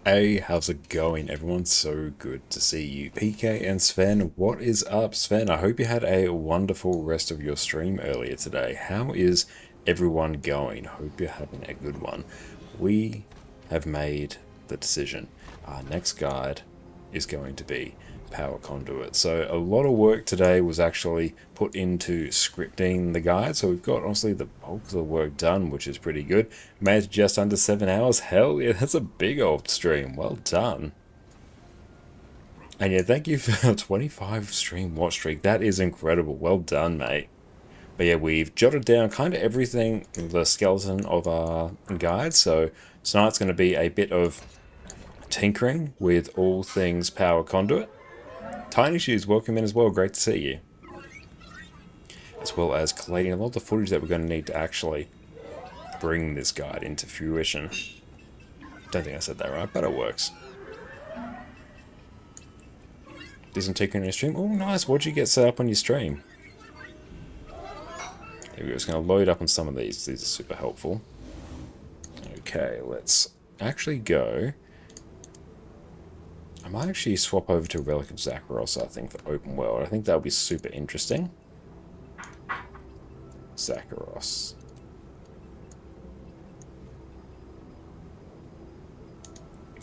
Hey, how's it going, everyone? So good to see you. PK and Sven, what is up, Sven? I hope you had a wonderful rest of your stream earlier today. How is everyone going? Hope you're having a good one. We have made the decision. Our next guide is going to be Power Conduit. So a lot of work today was actually put into scripting the guide. So we've got honestly the bulk of the work done, which is pretty good. Made just under 7 hours. Hell yeah, that's a big old stream. Well done. And yeah, thank you for a 25 stream watch streak. That is incredible. Well done, mate. But yeah, we've jotted down kind of everything, the skeleton of our guide. So tonight's going to be a bit of tinkering with all things Power Conduit. Tiny Shoes, welcome in as well. Great to see you. As well as collating a lot of the footage that we're going to need to actually bring this guide into fruition. Don't think I said that right, but it works. Isn't tinkering in your stream? Oh, nice. What'd you get set up on your stream? There we go. It's going to load up on some of these. These are super helpful. Okay, let's actually go. I might actually swap over to Relic of Zakharos, I think, for open world. I think that would be super interesting. Zakharos.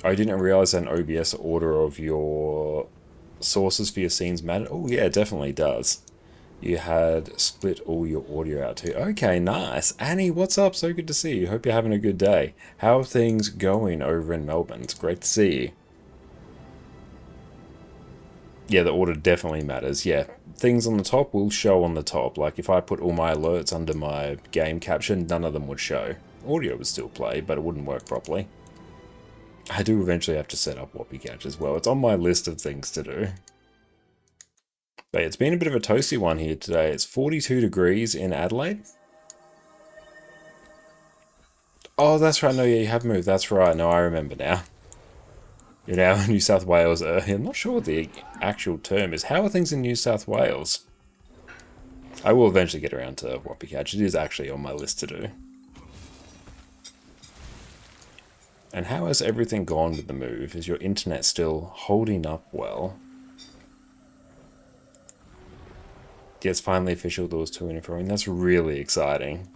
I didn't realize that an OBS order of your sources for your scenes mattered. Oh, yeah, it definitely does. You had split all your audio out too. Okay, nice. Annie, what's up? So good to see you. Hope you're having a good day. How are things going over in Melbourne? It's great to see you. Yeah, the order definitely matters. Yeah, things on the top will show on the top. Like, if I put all my alerts under my game caption, none of them would show. Audio would still play, but it wouldn't work properly. I do eventually have to set up Whoppy Catch as well. It's on my list of things to do. But it's been a bit of a toasty one here today. It's 42 degrees in Adelaide. Oh, that's right. No, yeah, you have moved. That's right. No, I remember now. You're now in New South Wales. I'm not sure what the actual term is. How are things in New South Wales? I will eventually get around to Whoppy Catch. It is actually on my list to do. And how has everything gone with the move? Is your internet still holding up well? Yeah, it's finally official. There was 2 in and that's really exciting.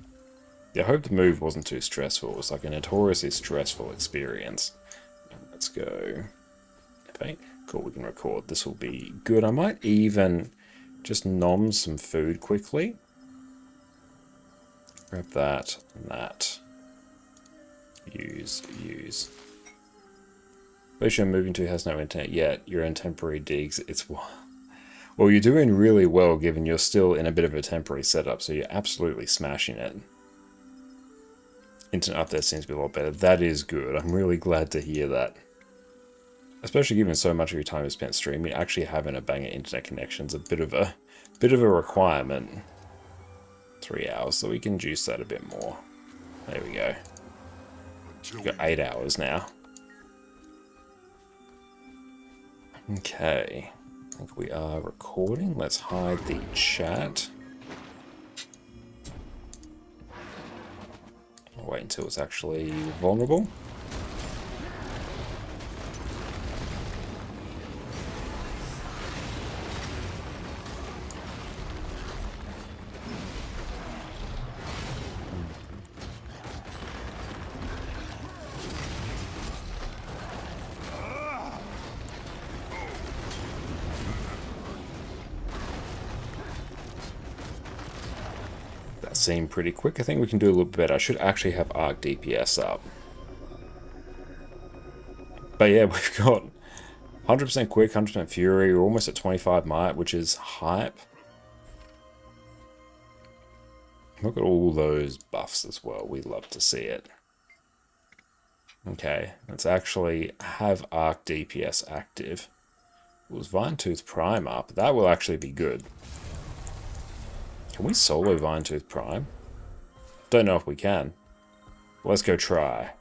Yeah, I hope the move wasn't too stressful. It was like a notoriously stressful experience. Let's go. Okay, cool, we can record. This will be good. I might even just nom some food quickly. Grab that and that. Use. Place you're moving to has no internet yet. You're in temporary digs. It's... Well, you're doing really well given you're still in a bit of a temporary setup, so you're absolutely smashing it. Internet up there seems to be a lot better. That is good. I'm really glad to hear that. Especially given so much of your time is spent streaming, actually having a banger internet connection is a bit of a requirement. 3 hours, so we can juice that a bit more. There we go. We've got 8 hours now. Okay. I think we are recording. Let's hide the chat. I'll wait until it's actually vulnerable. Seem pretty quick. I think we can do a little bit better. I should actually have arc DPS up. But yeah, we've got 100% quick, 100% fury. We're almost at 25 might, which is hype. Look at all those buffs as well. We love to see it. Okay, let's actually have arc DPS active. It was Vinetooth Prime up. That will actually be good. Can we solo Vinetooth Prime? Don't know if we can. Let's go try.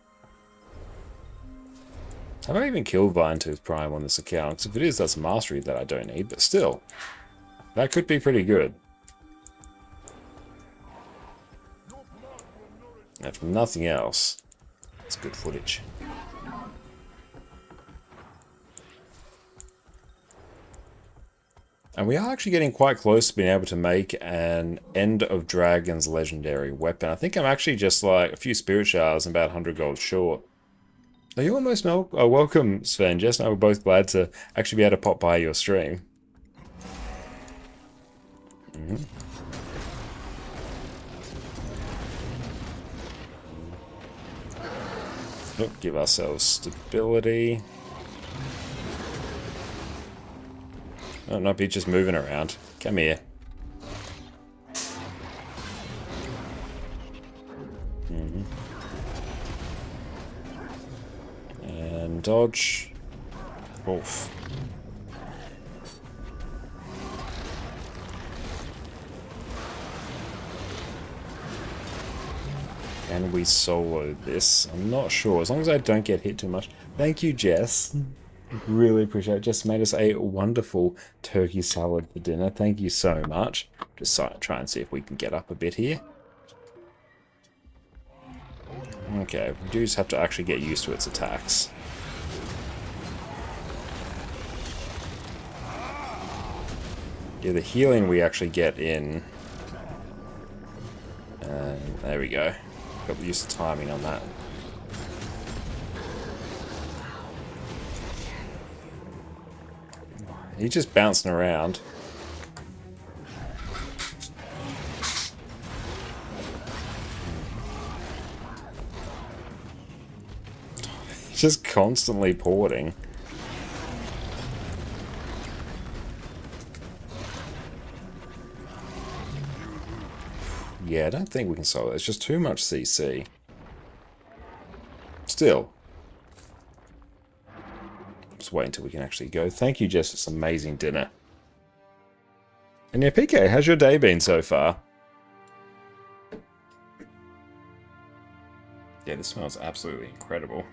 Have I even killed Vinetooth Prime on this account? Because if it is, that's mastery that I don't need, but still. That could be pretty good. If nothing else, it's good footage. And we are actually getting quite close to being able to make an End of Dragons legendary weapon. I think I'm actually just like a few spirit shards and about 100 gold short. Are you almost welcome, Sven? Jess and I were both glad to actually be able to pop by your stream. Look, give ourselves stability. Oh, not be just moving around. Come here. And dodge. Oof. Can we solo this? I'm not sure. As long as I don't get hit too much. Thank you, Jess. Really appreciate it. Just made us a wonderful turkey salad for dinner. Thank you so much. Just try and see if we can get up a bit here. Okay, we do just have to actually get used to its attacks. Yeah, the healing we actually get in. And there we go. Got used to timing on that. He's just bouncing around. He's just constantly porting. Yeah, I don't think we can solve it. It's just too much CC. Still. Just wait until we can actually go. Thank you, Jess. It's amazing dinner. And yeah, PK, how's your day been so far? Yeah, this smells absolutely incredible.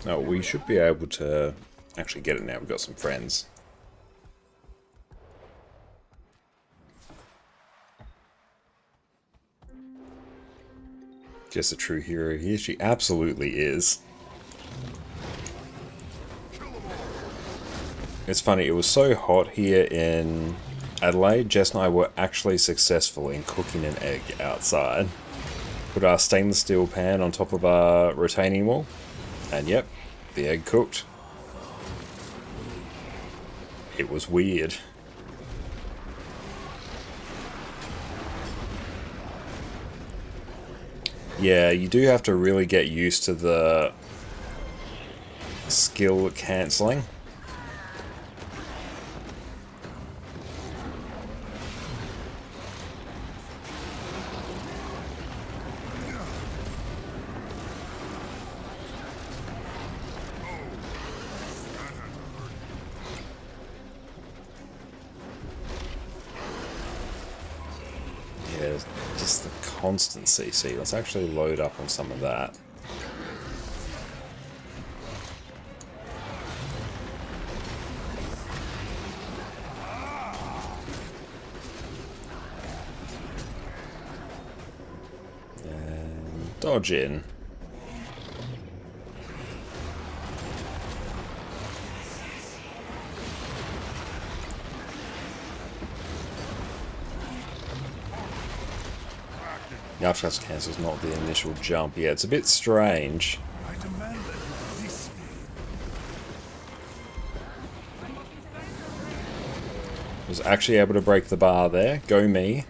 Oh, we should be able to actually get it now. We've got some friends. Just a true hero here. She absolutely is. It's funny, it was so hot here in Adelaide, Jess and I were actually successful in cooking an egg outside. Put our stainless steel pan on top of our retaining wall, and yep, the egg cooked. It was weird. Yeah, you do have to really get used to the skill cancelling. Yeah, just the constant CC. Let's actually load up on some of that. And dodge in. The Outcast cancels not the initial jump. Yeah, it's a bit strange. Was actually able to break the bar there. Go me.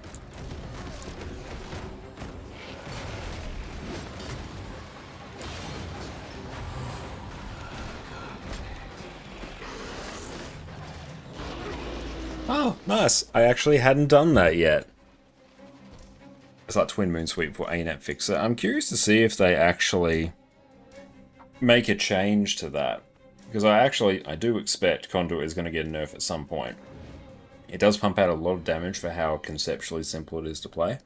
Oh, nice. I actually hadn't done that yet. It's like Twin Moon Sweep for ANET Fixer. I'm curious to see if they actually make a change to that. Because I do expect Conduit is going to get a nerf at some point. It does pump out a lot of damage for how conceptually simple it is to play.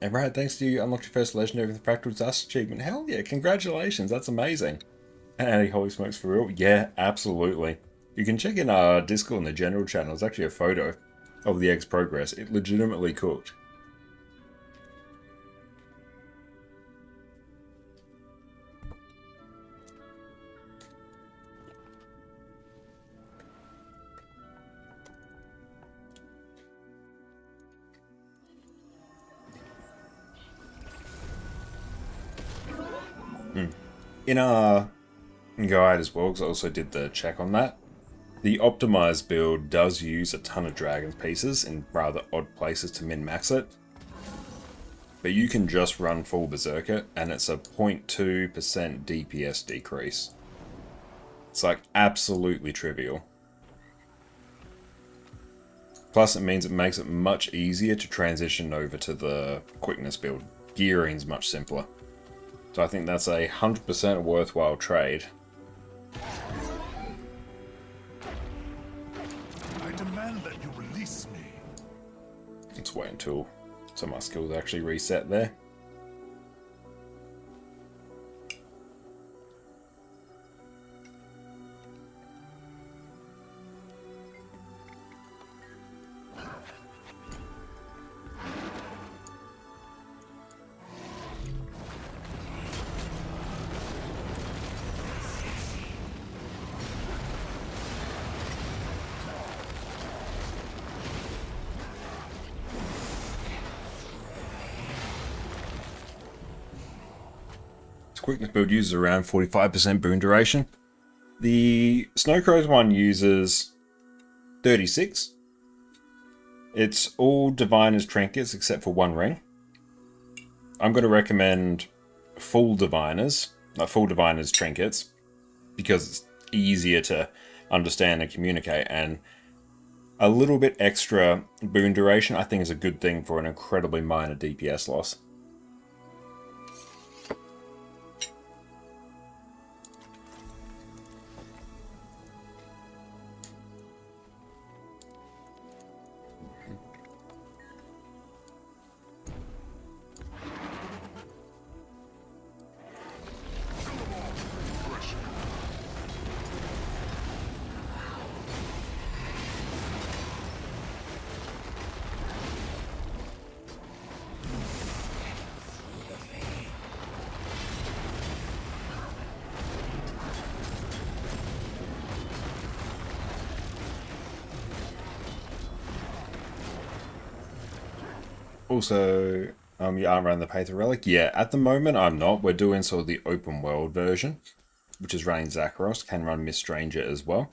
And right, thanks to you, unlocked your first legendary with the Fractal Dust achievement. Hell yeah, congratulations, that's amazing. And holy smokes, for real? Yeah, absolutely. You can check in our Discord in the general channel. It's actually a photo of the egg's progress. It legitimately cooked. In our guide as well, because I also did the check on that, the optimized build does use a ton of dragon pieces in rather odd places to min-max it. But you can just run full Berserker, and it's a 0.2% DPS decrease. It's like absolutely trivial. Plus it means it makes it much easier to transition over to the quickness build. Gearing's much simpler. So I think that's a 100% worthwhile trade. I demand that you release me. Let's wait until some of my skills actually reset there. Quickness build uses around 45% boon duration. The Snowcrow's one uses 36. It's all Diviner's trinkets except for one ring. I'm going to recommend full Diviner's trinkets because it's easier to understand and communicate, and a little bit extra boon duration I think is a good thing for an incredibly minor DPS loss. Also, you aren't running the Paether Relic? Yeah, at the moment I'm not. We're doing sort of the open world version, which is running Zakharos, can run Miss Stranger as well.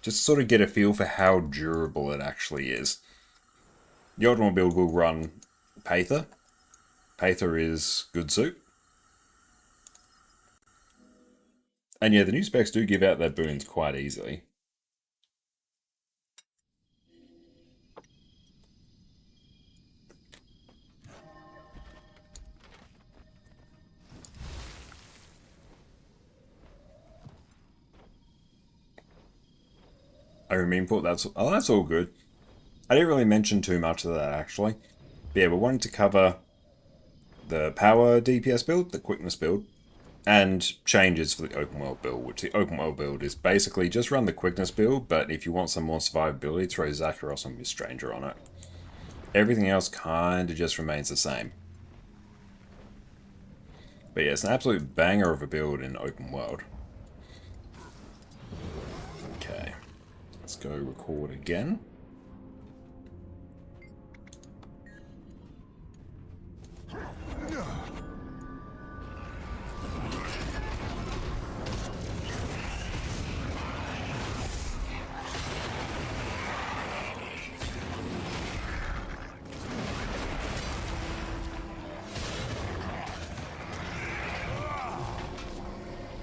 Just to sort of get a feel for how durable it actually is. The Ultimate build will run Paether. Paether is good suit. And yeah, the new specs do give out their boons quite easily. Iron input, that's all good. I didn't really mention too much of that actually. But yeah, we wanted to cover the power DPS build, the quickness build, and changes for the open world build, which the open world build is basically just run the quickness build, but if you want some more survivability, throw Zakharos and Miss Stranger on it. Everything else kind of just remains the same. But yeah, it's an absolute banger of a build in open world. Okay, let's go record again.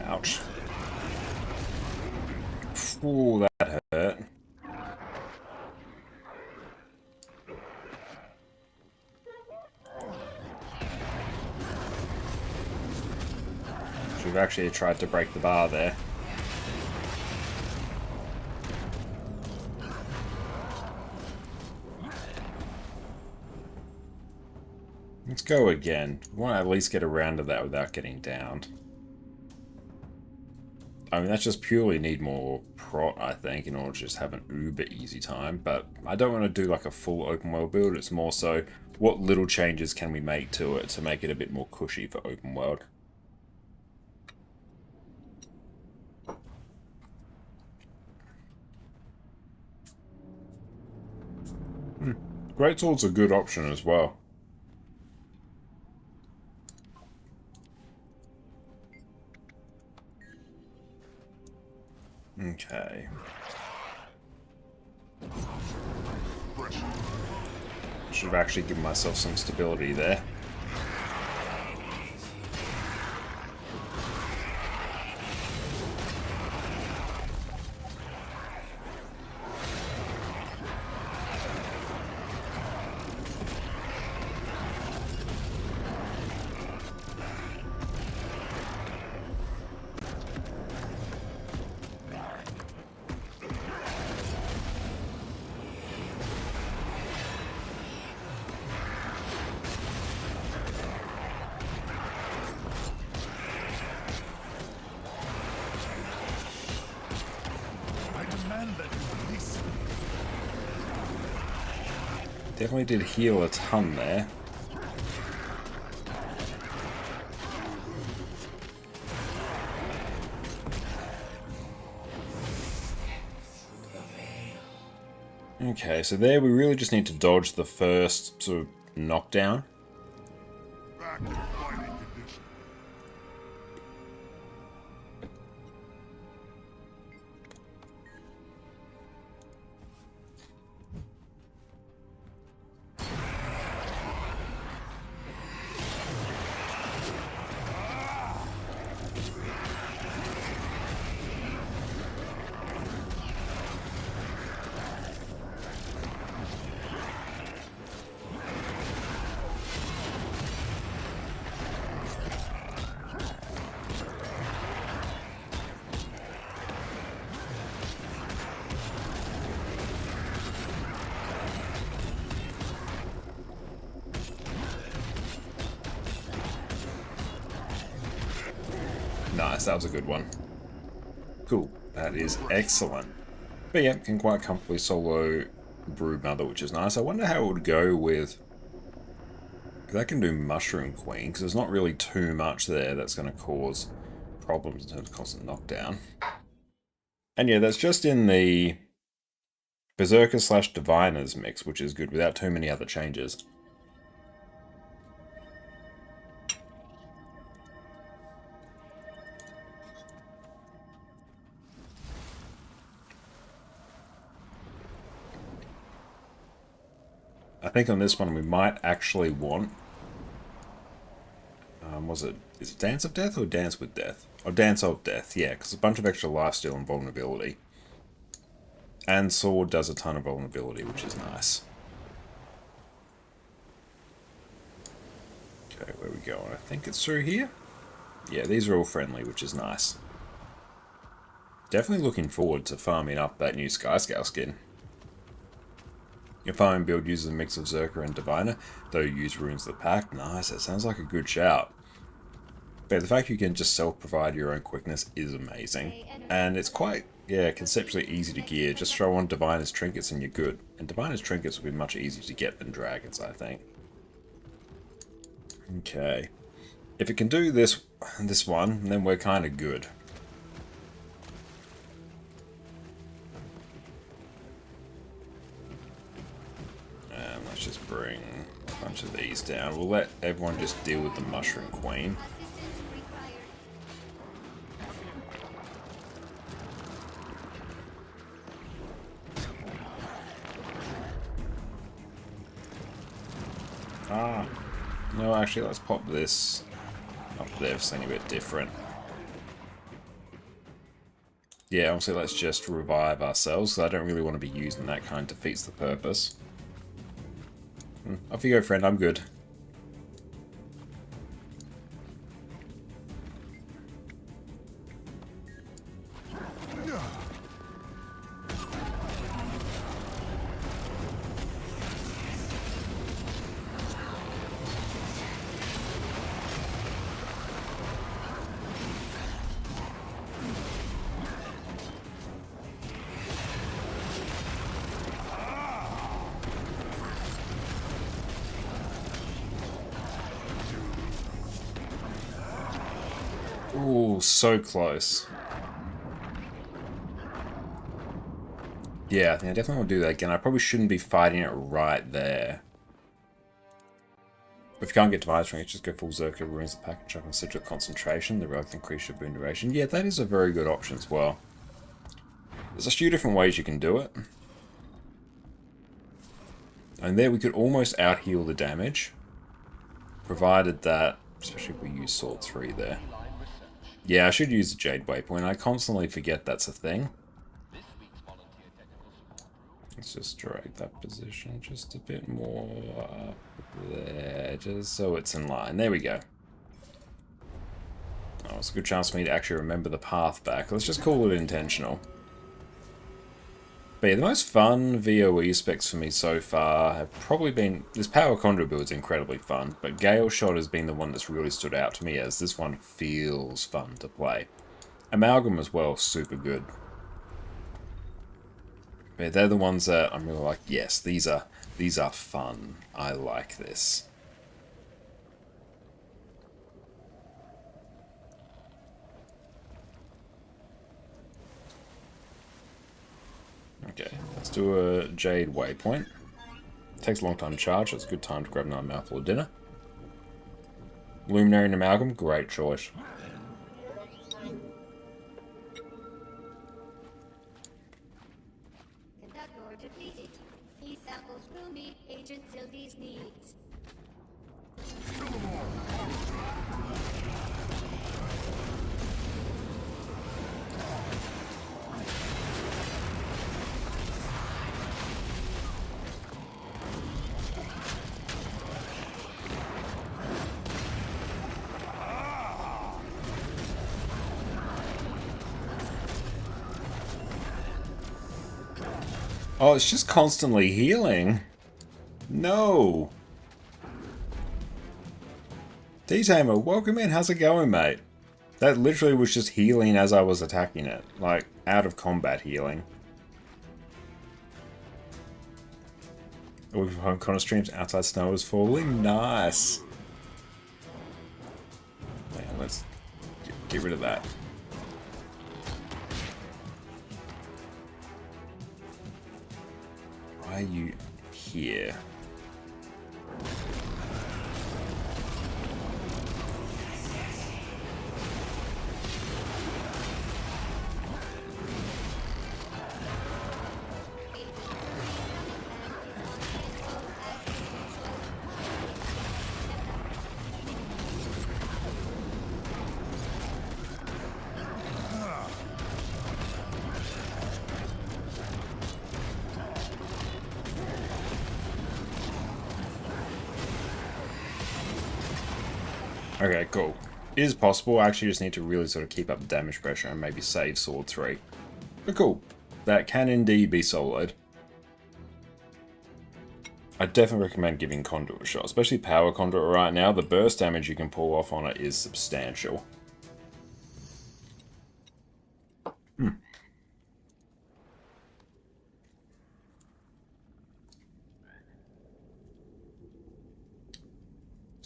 Ouch. Ooh, that hurt. We've actually tried to break the bar there. Let's go again. We want to at least get around to that without getting downed. I mean, that's just purely need more prot, I think, in order to just have an uber easy time. But I don't want to do like a full open world build. It's more so what little changes can we make to it to make it a bit more cushy for open world. Greatsword's a good option as well. Okay. Should have actually given myself some stability there. Definitely did heal a ton there. Okay, so there we really just need to dodge the first sort of knockdown. Back in fighting condition. Nice, that was a good one. Cool, that is excellent. But yeah, can quite comfortably solo Broodmother, which is nice. I wonder how it would go with... Because I can do Mushroom Queen, because there's not really too much there that's going to cause problems in terms of constant knockdown. And yeah, that's just in the Berserker / Diviners mix, which is good, without too many other changes. I think on this one we might actually want... is it Dance of Death or Dance with Death? Or Dance of Death, yeah, because a bunch of extra lifesteal and vulnerability. And Sword does a ton of vulnerability, which is nice. Okay, where we going? I think it's through here? Yeah, these are all friendly, which is nice. Definitely looking forward to farming up that new Skyscale skin. Your farming build uses a mix of Zerker and Diviner, though you use Runes of the Pack. Nice, that sounds like a good shout. But the fact you can just self-provide your own quickness is amazing. And it's quite, yeah, conceptually easy to gear. Just throw on Diviner's Trinkets and you're good. And Diviner's Trinkets will be much easier to get than Dragons, I think. Okay. If it can do this one, then we're kind of good. Let's just bring a bunch of these down. We'll let everyone just deal with the Mushroom Queen. No, actually, let's pop this up there for something a bit different. Yeah, obviously, let's just revive ourselves, because I don't really want to be using that kind. Defeats the purpose. Off you go, friend. I'm good. Ooh, so close. Yeah, I think I definitely want to do that again. I probably shouldn't be fighting it right there. If you can't get device range, just go full Zerker, ruins the package up and set your concentration. The relic increase your boon duration. Yeah, that is a very good option as well. There's a few different ways you can do it. And there we could almost out-heal the damage. Provided that, especially if we use Sword 3 there. Yeah, I should use the Jade Waypoint. I constantly forget that's a thing. Let's just drag that position just a bit more up there, just so it's in line. There we go. Oh, it's a good chance for me to actually remember the path back. Let's just call it intentional. But yeah, the most fun VOE specs for me so far have probably been... This Power Conduit build is incredibly fun, but Gale Shot has been the one that's really stood out to me as this one feels fun to play. Amalgam as well, super good. But they're the ones that I'm really like, yes, these are fun. I like this. Okay, let's do a Jade Waypoint. Takes a long time to charge, so it's a good time to grab another mouthful of dinner. Luminary and Amalgam, great choice. Conductor depleted. These samples will meet Agent Sylvie's needs. Oh, it's just constantly healing. No. T-Tamer, welcome in. How's it going, mate? That literally was just healing as I was attacking it. Like, out of combat healing. We've home Connor streams outside snow is falling. Nice. Man, let's get rid of that. Why are you here? Okay, cool. It is possible. I actually just need to really sort of keep up the damage pressure and maybe save Sword 3. But cool. That can indeed be soloed. I definitely recommend giving Conduit a shot, especially Power Conduit right now. The burst damage you can pull off on it is substantial. Let's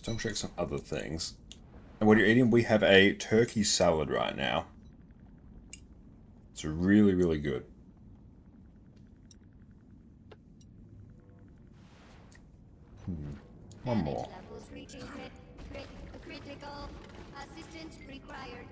double check some other things. And what you're eating, we have a turkey salad right now. It's really, really good. One more. Levels reaching critical. Assistance required.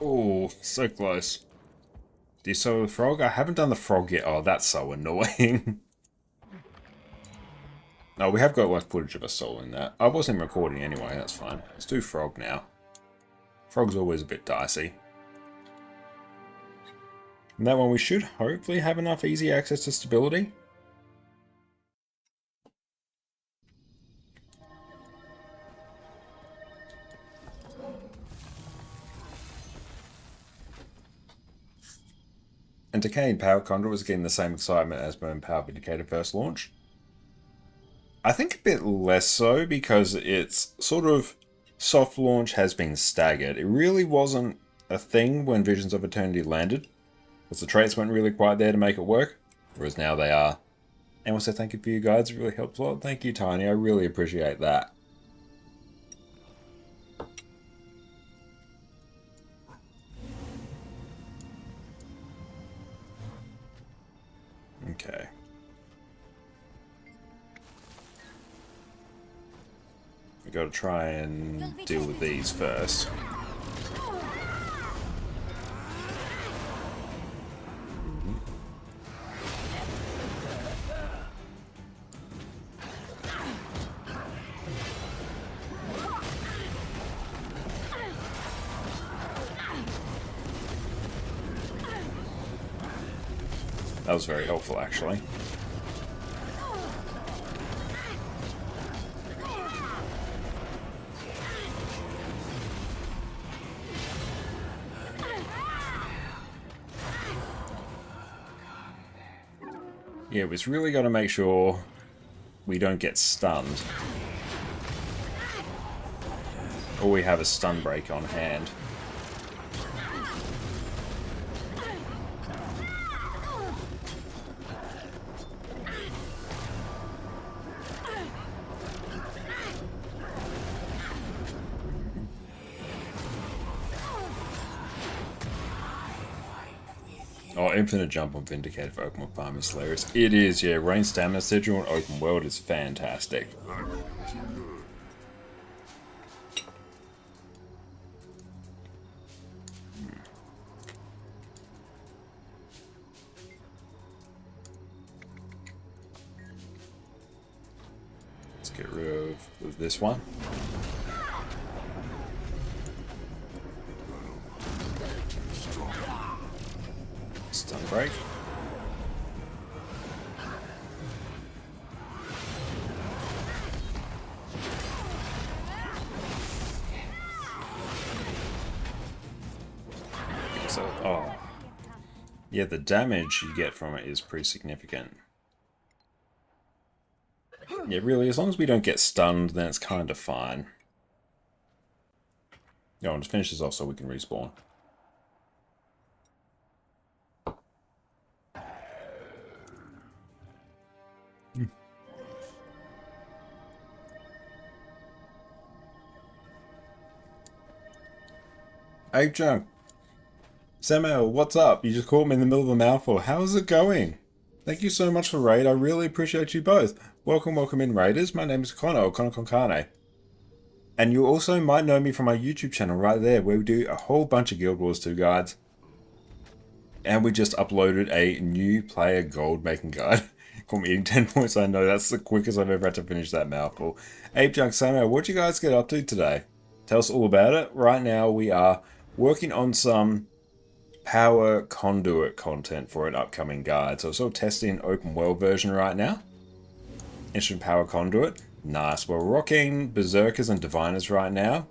Oh, so close. Do you solo the frog? I haven't done the frog yet. Oh, that's so annoying. No, we have got like footage of us soloing that. I wasn't recording anyway, that's fine. Let's do frog now. Frog's always a bit dicey. And that one we should hopefully have enough easy access to stability. And Decaying Power Conduit was getting the same excitement as when Power Vindicator first launched. I think a bit less so because its sort of soft launch has been staggered. It really wasn't a thing when Visions of Eternity landed, because the traits weren't really quite there to make it work, whereas now they are. And also thank you for you guys, it really helps a lot. Thank you, Tiny, I really appreciate that. Okay. We gotta try and deal with these first. That was very helpful, actually. Yeah, we've really got to make sure we don't get stunned. Or we have a stun break on hand. Oh, infinite jump on Vindicator for open world farm is hilarious. It is, yeah. Rain stamina sigil on open world is fantastic. Let's get rid of this one. Stun break. So, oh. Yeah, the damage you get from it is pretty significant. Yeah, really, as long as we don't get stunned, then it's kind of fine. No, I'll just finish this off so we can respawn. Hey, Junk. Samuel, what's up? You just caught me in the middle of a mouthful. How's it going? Thank you so much for raid. I really appreciate you both. Welcome, welcome in, raiders. My name is Connor, ConnorConCarne. And you also might know me from my YouTube channel right there, where we do a whole bunch of Guild Wars 2 guides. And we just uploaded a new player gold making guide. Call me eating 10 points, I know. That's the quickest I've ever had to finish that mouthful. Ape Junk, Samuel, what'd you guys get up to today? Tell us all about it. Right now we are working on some power conduit content for an upcoming guide. So we're sort of testing an open world version right now. Instant power conduit. Nice. We're rocking berserkers and diviners right now.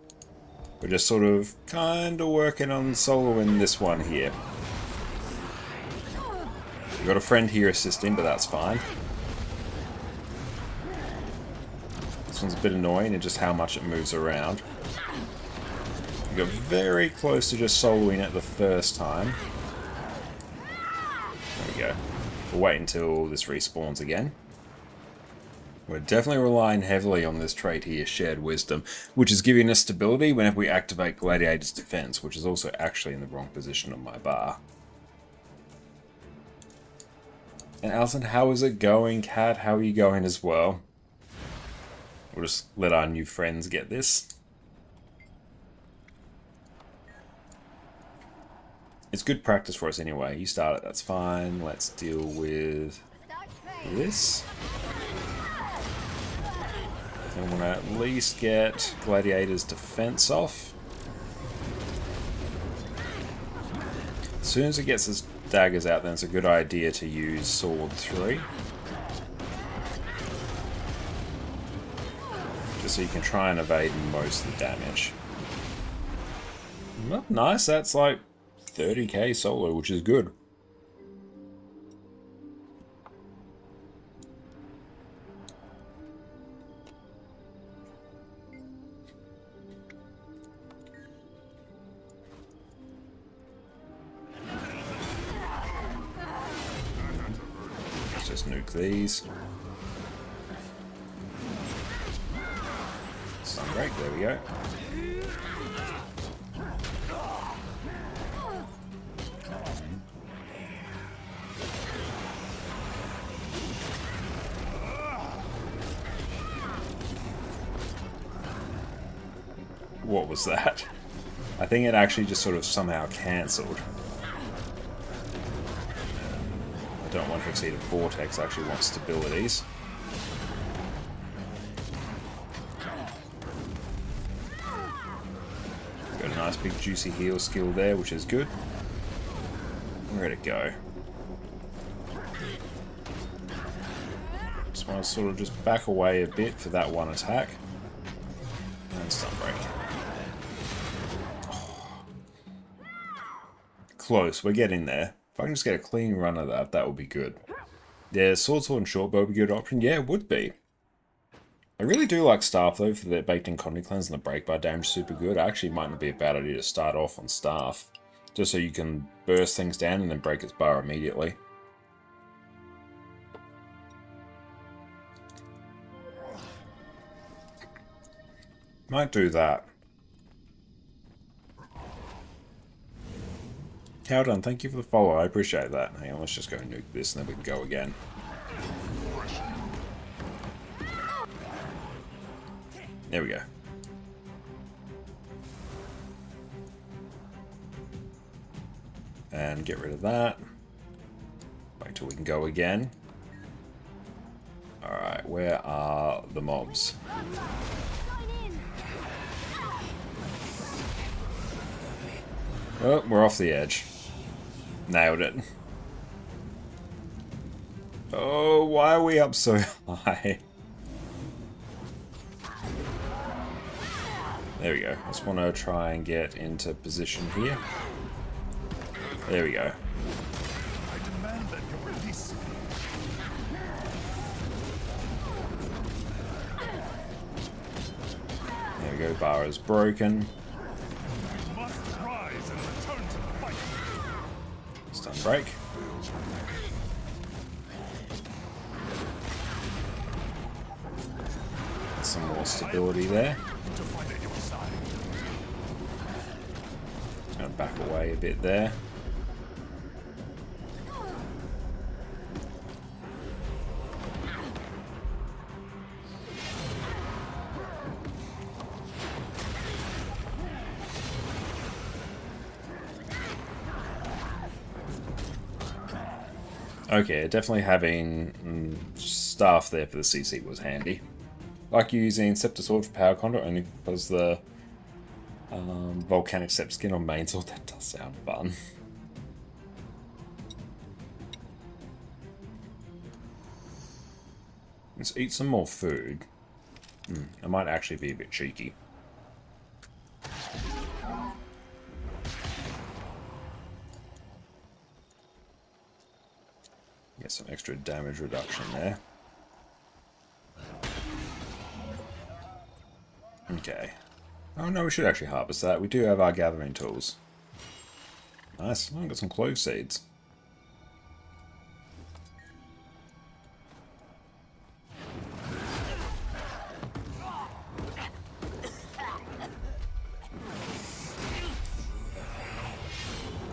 We're just sort of kind of working on soloing this one here. We've got a friend here assisting, but that's fine. This one's a bit annoying in just how much it moves around. We got very close to just soloing it the first time. There we go. We'll wait until this respawns again. We're definitely relying heavily on this trait here, Shared Wisdom, which is giving us stability whenever we activate Gladiator's Defense, which is also actually in the wrong position on my bar. And Alison, how is it going? Kat, how are you going as well? We'll just let our new friends get this. It's good practice for us anyway. You start it, that's fine. Let's deal with this. I want to at least get Gladiator's Defense off. As soon as it gets its daggers out, then it's a good idea to use Sword 3. Just so you can try and evade most of the damage. Well, nice, that's like 30k solo, which is good. nuke these. Stun break, there we go. What was that? I think it actually just sort of somehow cancelled. I don't want to exceed a vortex, I actually want stabilities. Got a nice big juicy heal skill there, which is good. Where'd it go? Just want to sort of just back away a bit for that one attack. And stun break. Close, we're getting there. If I can just get a clean run of that, that would be good. Yeah, sword and short bow would be a good option. Yeah, it would be. I really do like staff though, for the baked in Conduit cleanse and the break bar damage super good. Actually, might not be a bad idea to start off on staff. Just so you can burst things down and then break its bar immediately. Might do that. How done, thank you for the follow, I appreciate that. Hang on, let's just go nuke this and then we can go again. There we go. And get rid of that. Wait till we can go again. Alright, where are the mobs? Oh, we're off the edge. Nailed it. Oh, why are we up so high? There we go. I just want to try and get into position here. There we go. I demand that you release me. There we go. Bar is broken. You must rise and return to the fight. Stun break. Some more stability there. To fight at your side. Gonna back away a bit there. Okay, definitely having staff there for the CC was handy. Like using Scepter Sword for Power Conduit only because the Volcanic Scepter skin on main sword, that does sound fun. Let's eat some more food. I might actually be a bit cheeky. Get some extra damage reduction there. Okay. Oh no, we should actually harvest that. We do have our gathering tools. Nice. Oh, got some clove seeds.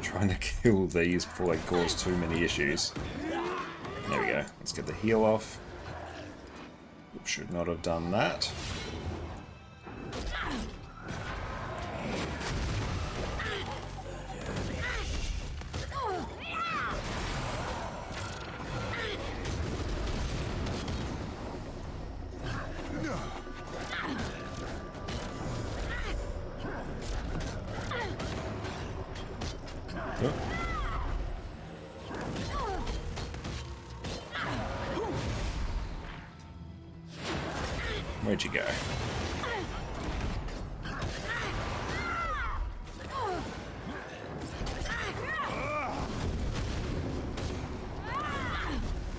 Trying to kill these before they cause too many issues. There we go. Let's get the heal off. Should not have done that. Oh. Where'd you go?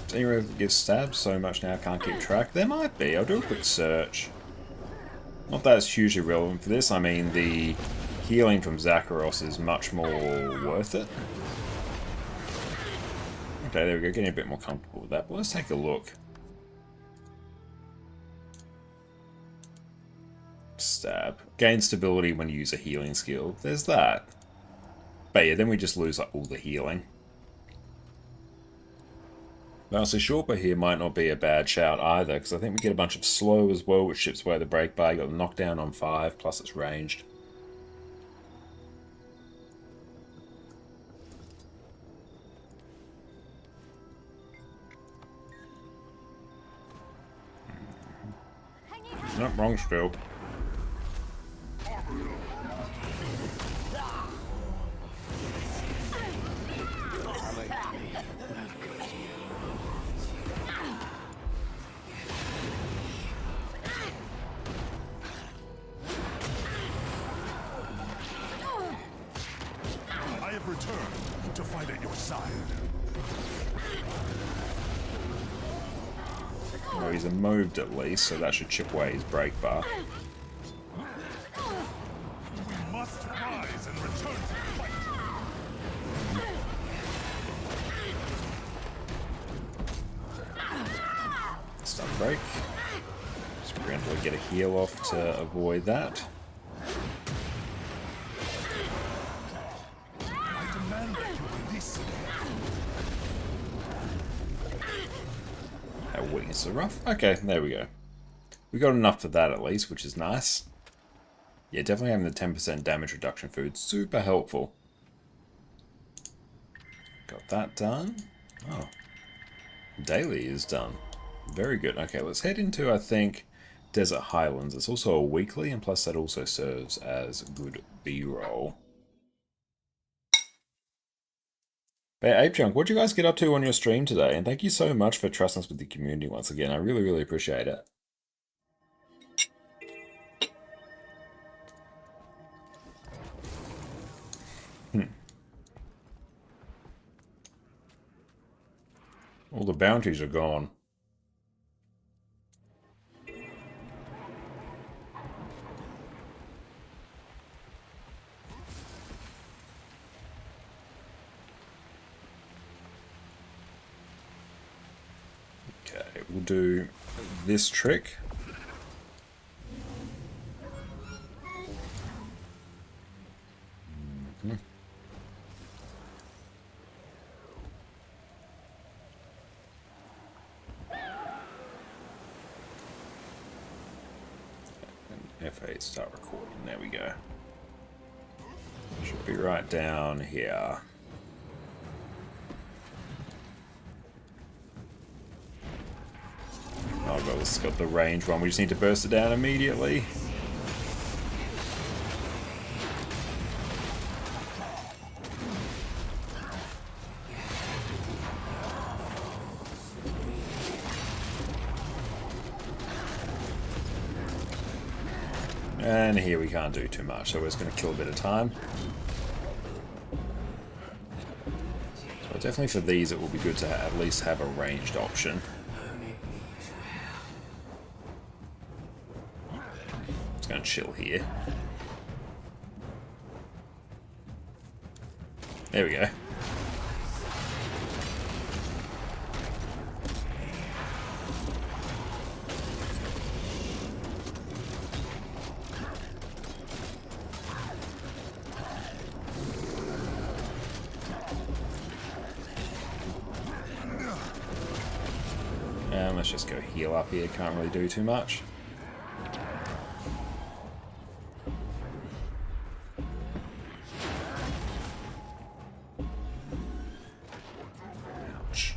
Does anyone get stabbed so much now I can't keep track? There might be. I'll do a quick search. Not that it's hugely relevant for this. I mean, the healing from Zakharos is much more worth it. Okay, there we go. Getting a bit more comfortable with that. But let's take a look. Stab. Gain stability when you use a healing skill. There's that. But yeah, then we just lose like all the healing. Now, so Shortbow here might not be a bad shout either, because I think we get a bunch of slow as well, which chips away the break bar. You got the knockdown on 5, plus it's ranged. Nope, wrong spill. I have returned to fight at your side. Well, he's moved at least, so that should chip away his break bar. We must rise and return to the fight. Stun break. Just randomly get a heal off to avoid that. I demand that you release me. Our weakness is rough. Okay, there we go. We got enough for that at least, which is nice. Yeah, definitely having the 10% damage reduction food, super helpful. Got that done. Oh. Daily is done. Very good. Okay, let's head into, I think, Desert Highlands. It's also a weekly, and plus that also serves as good B-roll. Hey, Ape Chunk, what'd you guys get up to on your stream today? And thank you so much for trusting us with the community once again. I really, really appreciate it. All the bounties are gone. Okay, we'll do this trick. F8, start recording. There we go. Should be right down here. Oh god, it's got the range one. We just need to burst it down immediately. And here we can't do too much, so we're just going to kill a bit of time. So definitely for these it will be good to at least have a ranged option. Just going to chill here. There we go. Let's just go heal up here, can't really do too much. Ouch.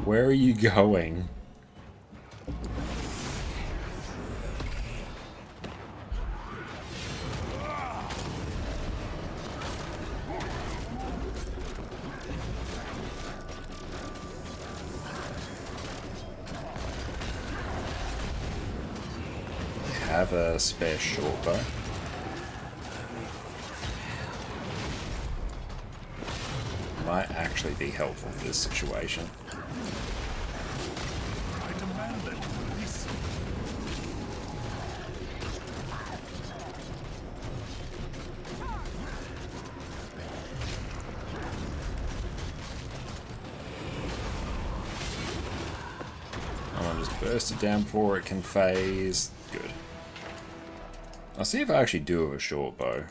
Where are you going? Have a spare short bow. Might actually be helpful for this situation. I demand that you release me. Burst it down before it can phase. Good. I'll see if I actually do have a short bow.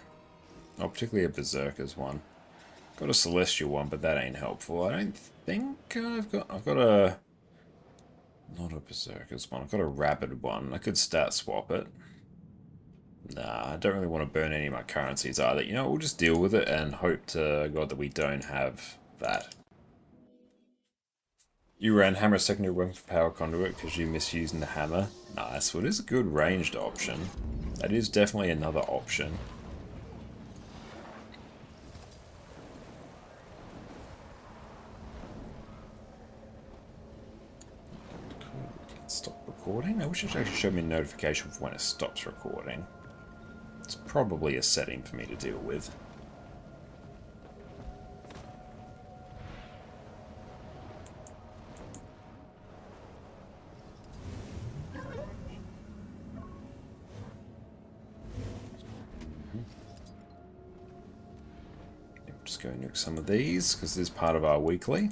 Oh, particularly a Berserker's one. Got a Celestial one, but that ain't helpful. I don't think I've got a... Not a Berserker's one. I've got a Rabid one. I could stat swap it. Nah, I don't really want to burn any of my currencies either. You know, we'll just deal with it and hope to God that we don't have that. You ran hammer secondary weapon for power conduit because you misusing the hammer. Nice. Well, it is a good ranged option. That is definitely another option. Stop recording? I wish it actually showed me a notification for when it stops recording. It's probably a setting for me to deal with. Just go nuke some of these because this is part of our weekly.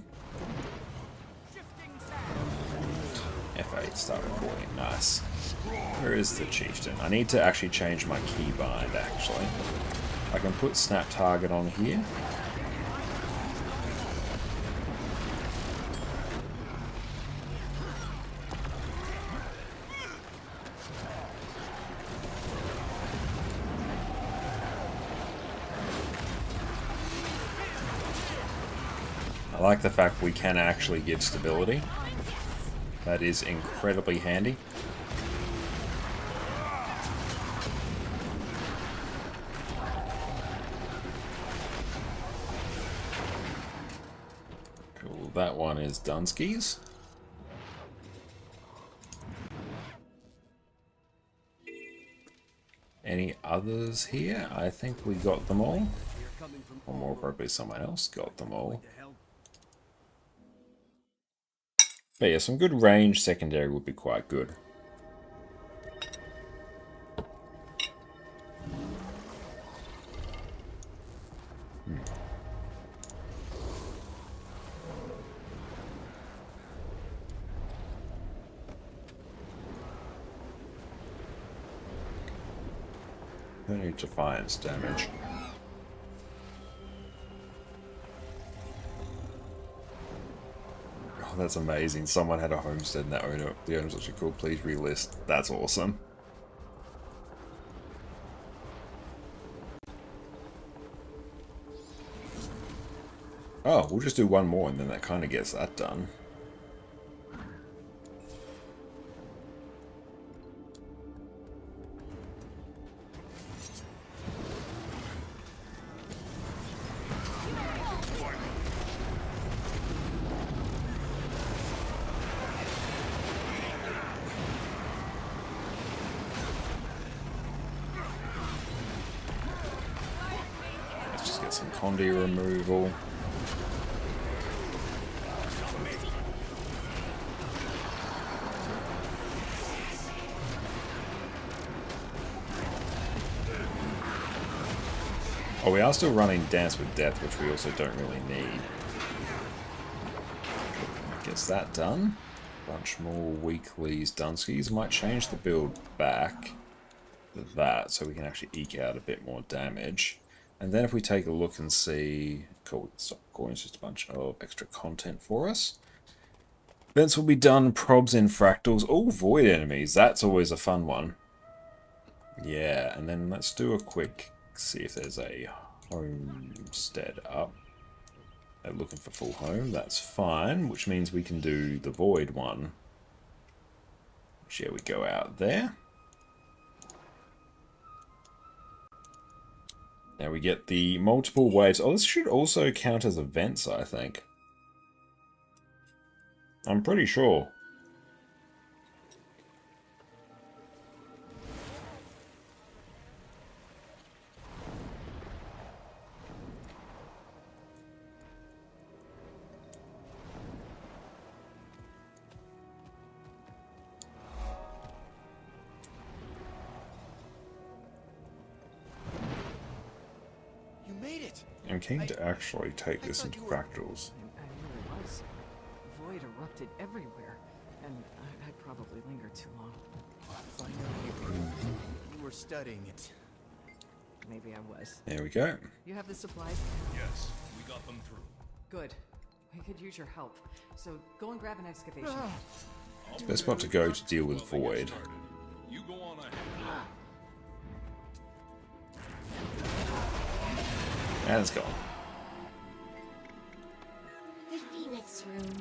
F8, start recording. Nice. Where is the chieftain? I need to actually change my keybind, actually. I can put snap target on here. I like the fact we can actually give stability. That is incredibly handy. Cool, that one is Dunskies. Any others here? I think we got them all. Or more probably someone else got them all. But yeah, some good range secondary would be quite good. I need defiance damage. That's amazing. Someone had a homestead and the owner's actually called please relist. That's awesome. Oh, we'll just do one more and then that kind of gets that done. Some Conduit removal. Oh, we are still running Dance with Death, which we also don't really need. Gets that done. Bunch more weeklies, Dunskies. Might change the build back to that so we can actually eke out a bit more damage. And then if we take a look and see... Cool, stop recording, it's just a bunch of extra content for us. Events will be done, probs in fractals. Oh, void enemies, that's always a fun one. Yeah, and then let's do a quick... See if there's a homestead up. They're looking for full home, that's fine. Which means we can do the void one. Which, yeah, we go out there. Now we get the multiple waves. Oh, this should also count as events, I think. I'm pretty sure. I'm keen to actually take this into fractals. I really was. Void erupted everywhere, and I'd probably linger too long. So I know You were studying it. maybe I was. There we go. You have the supplies? Yes, we got them through. Good. We could use your help. So go and grab an excavation. It's the best spot to go to deal with Void. You go on ahead. And it's gone. The Phoenix Room.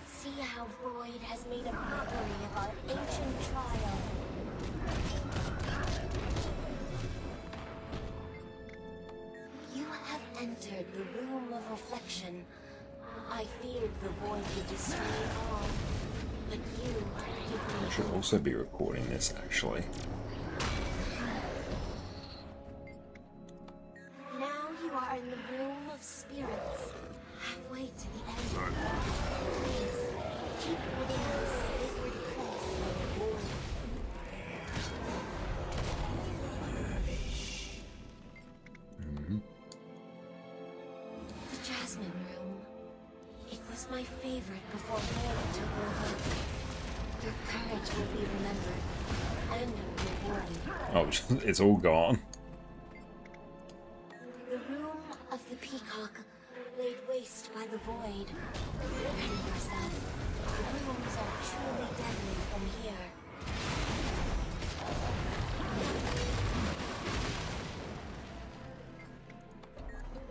See how Void has made a mockery of our ancient trial. You have entered the Room of Reflection. I feared the Void would destroy all, but you give me I should also be recording this, actually. Now you are in the Room of Spirits, halfway to the end. Please, keep within this sacred place of the Void. The Jasmine Room. It was my favorite before Void took over. Your courage will be remembered and rewarded. Oh, it's all gone. The room of the peacock, laid waste by the void. Ready yourself. The rooms are truly deadly from here.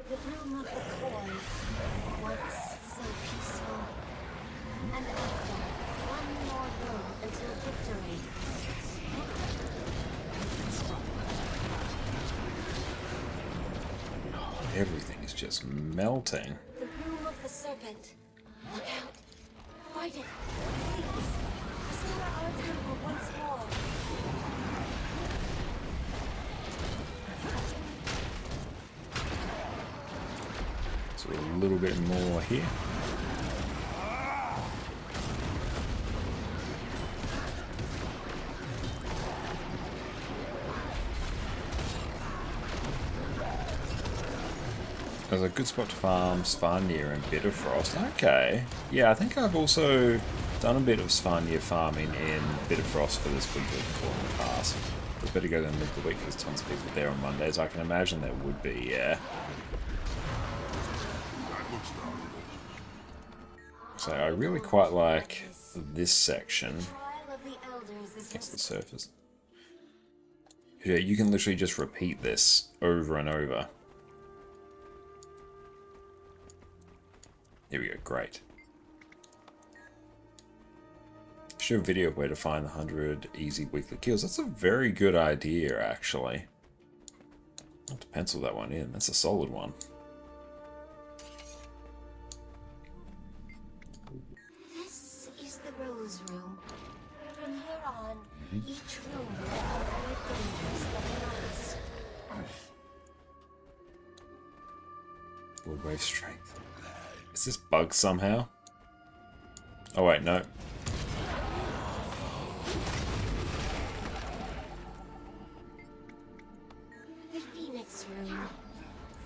The room of the koi, once so peaceful. And after, one more room until victory. Everything is just melting. The room of the serpent. Look out. Fight it. Please. Restore our temple once more. So a little bit more here. There's a good spot to farm Svanir and Bitterfrost. Okay. Yeah, I think I've also done a bit of Svanir farming in Bitterfrost for this week before in the past. It's better go than live the week because there's tons of people there on Mondays. I can imagine there would be, yeah. That looks valuable. So I really quite like this section Trial of the elders is against the surface. Yeah, you can literally just repeat this over and over. Here we go, great. Show a video of where to find the 100 easy weekly kills. That's a very good idea, actually. I'll have to pencil that one in. That's a solid one. This is the Rose Room. From here on, each room will have more dangers than the last. World wave strength. Is this bugged somehow? Oh wait, no. The Phoenix Room.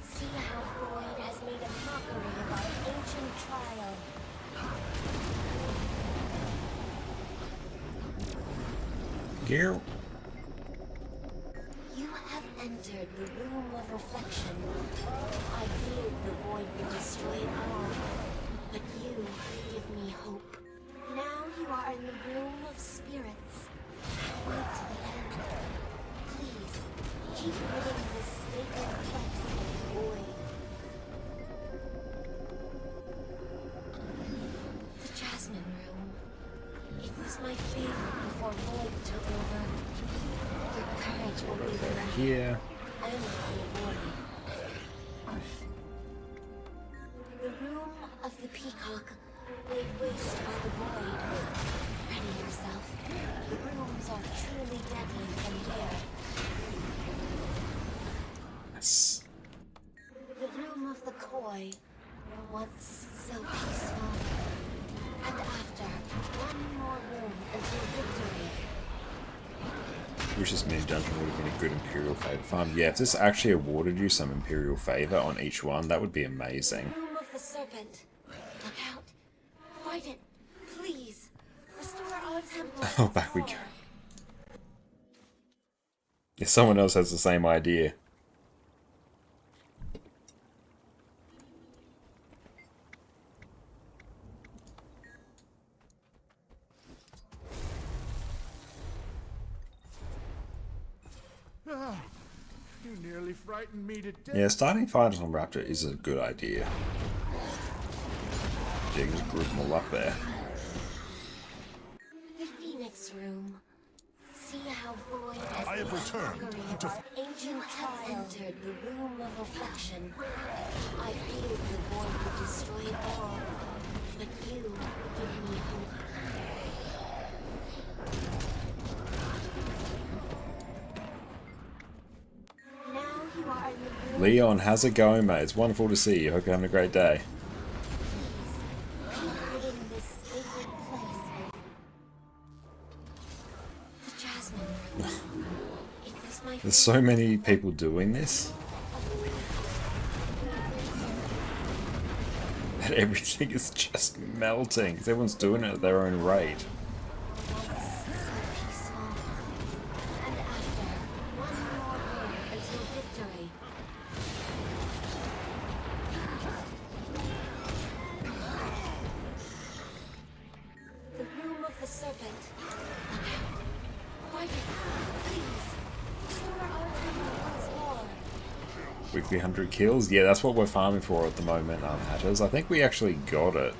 See how Void has made a mockery of our ancient trial. Gear. You have entered the Room of Reflection. I feared the Void would destroy it all, but you give me hope. Now you are in the Room of Spirits. Wait to the end. Please, keep living this sacred place of the Void. The Jasmine Room. It was my favorite before Void took over. Your courage will be remembered Here. and rewarded. The room of the peacock, laid waste by the void. Ready yourself. The rooms are truly deadly from here. Yes. The room of the koi, once so peaceful. And after, one more room until victory. Wish this mini dungeon would have been a good Imperial Favor farm. Yeah, if this actually awarded you some Imperial Favor on each one, that would be amazing. Room of the serpent. Look out. Fight it. Please. our temple Oh, once back we more. go. Yeah, someone else has the same idea. You nearly frightened me to death. Yeah, starting fighters on Raptor is a good idea. You can group them all up there. The Phoenix Room. See how void as I have returned to ancient have entered the room of reflection. I feared the void would destroy it all, but you give me hope. Now you are in the room. Leon, how's it going, mate? It's wonderful to see you. Hope you're having a great day. Within this sacred place. The Jasmine. It was my There's so many people doing this. And everything is just melting. 'Cause everyone's doing it at their own rate. peaceful. And after, one more war until victory. The room of the serpent. Quiet, please. Restore our temple once more. Weekly 100 kills. Yeah, that's what we're farming for at the moment, Hatters. I think we actually got it.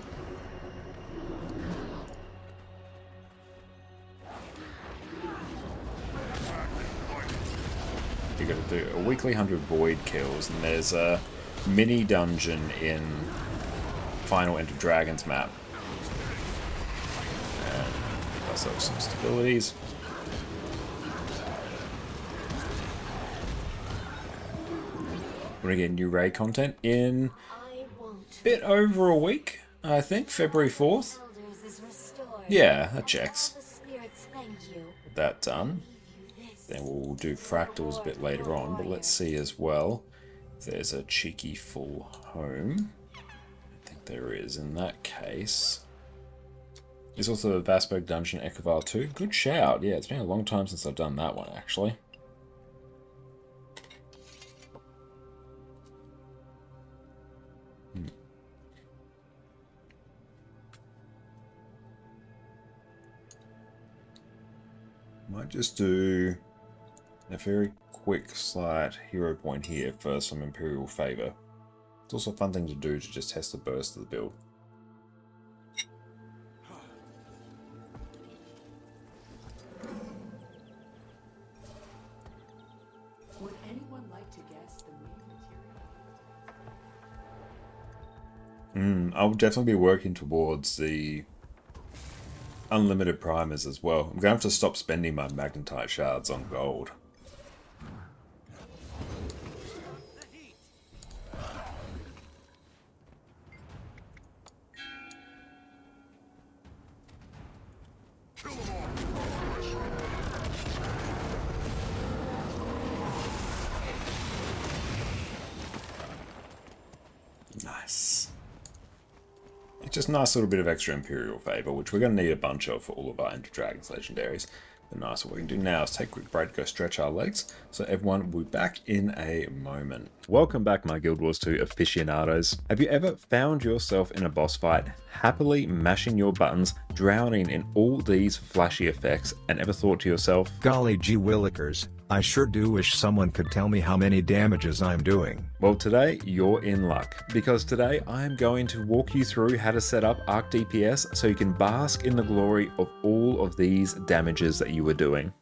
You gotta do a weekly 100 void kills, and there's a mini dungeon in Final Enter Dragons map. And give ourselves some stabilities. We're gonna get new raid content in I won't. a bit over a week, I think, February 4th. Elders is restored. Yeah, that checks. The spirits thank you. That done. Give you this. Then we'll do fractals a bit later on, but let's see as well if there's a cheeky full home. I think there is in that case. There's also the Vasberg Dungeon Echovar 2. Good shout. Yeah, it's been a long time since I've done that one, actually. Might just do a very quick slight hero point here for some Imperial favor. It's also a fun thing to do to just test the burst of the build. Would anyone like to guess the main material? I'll definitely be working towards the unlimited primers as well. I'm going to have to stop spending my magnetite shards on gold. kill them all. Nice. It's just a nice little bit of extra Imperial favor, which we're going to need a bunch of for all of our Enter Dragons legendaries. But nice, what we can do now is take a quick break, go stretch our legs. So everyone will be back in a moment. Welcome back, my Guild Wars 2 aficionados. Have you ever found yourself in a boss fight, happily mashing your buttons, drowning in all these flashy effects, and ever thought to yourself, Golly gee willikers, I sure do wish someone could tell me how many damages I'm doing. well, today you're in luck, because today I am going to walk you through how to set up Arc DPS so you can bask in the glory of all of these damages that you were doing.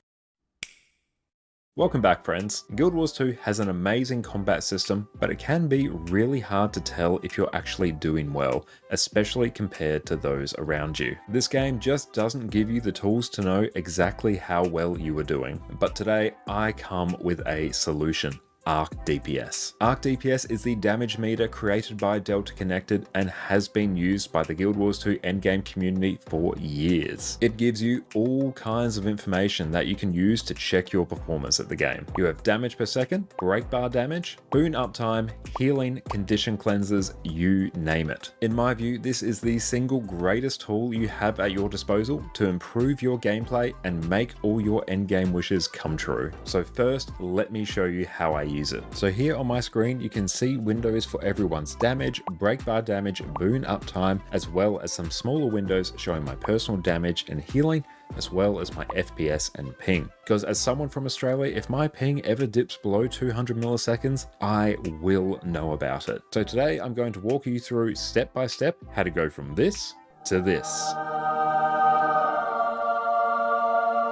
Welcome back, friends. Guild Wars 2 has an amazing combat system, but it can be really hard to tell if you're actually doing well, especially compared to those around you. This game just doesn't give you the tools to know exactly how well you are doing, but today I come with a solution. Arc DPS. Arc DPS is the damage meter created by Delta Connected and has been used by the Guild Wars 2 endgame community for years. It gives you all kinds of information that you can use to check your performance at the game. You have damage per second, break bar damage, boon uptime, healing, condition cleanses, you name it. In my view, this is the single greatest tool you have at your disposal to improve your gameplay and make all your endgame wishes come true. So first, let me show you how I use it. So here on my screen, you can see windows for everyone's damage, break bar damage, boon uptime, as well as some smaller windows showing my personal damage and healing, as well as my FPS and ping. Because as someone from Australia, if my ping ever dips below 200 milliseconds, I will know about it. So today I'm going to walk you through step by step how to go from this to this.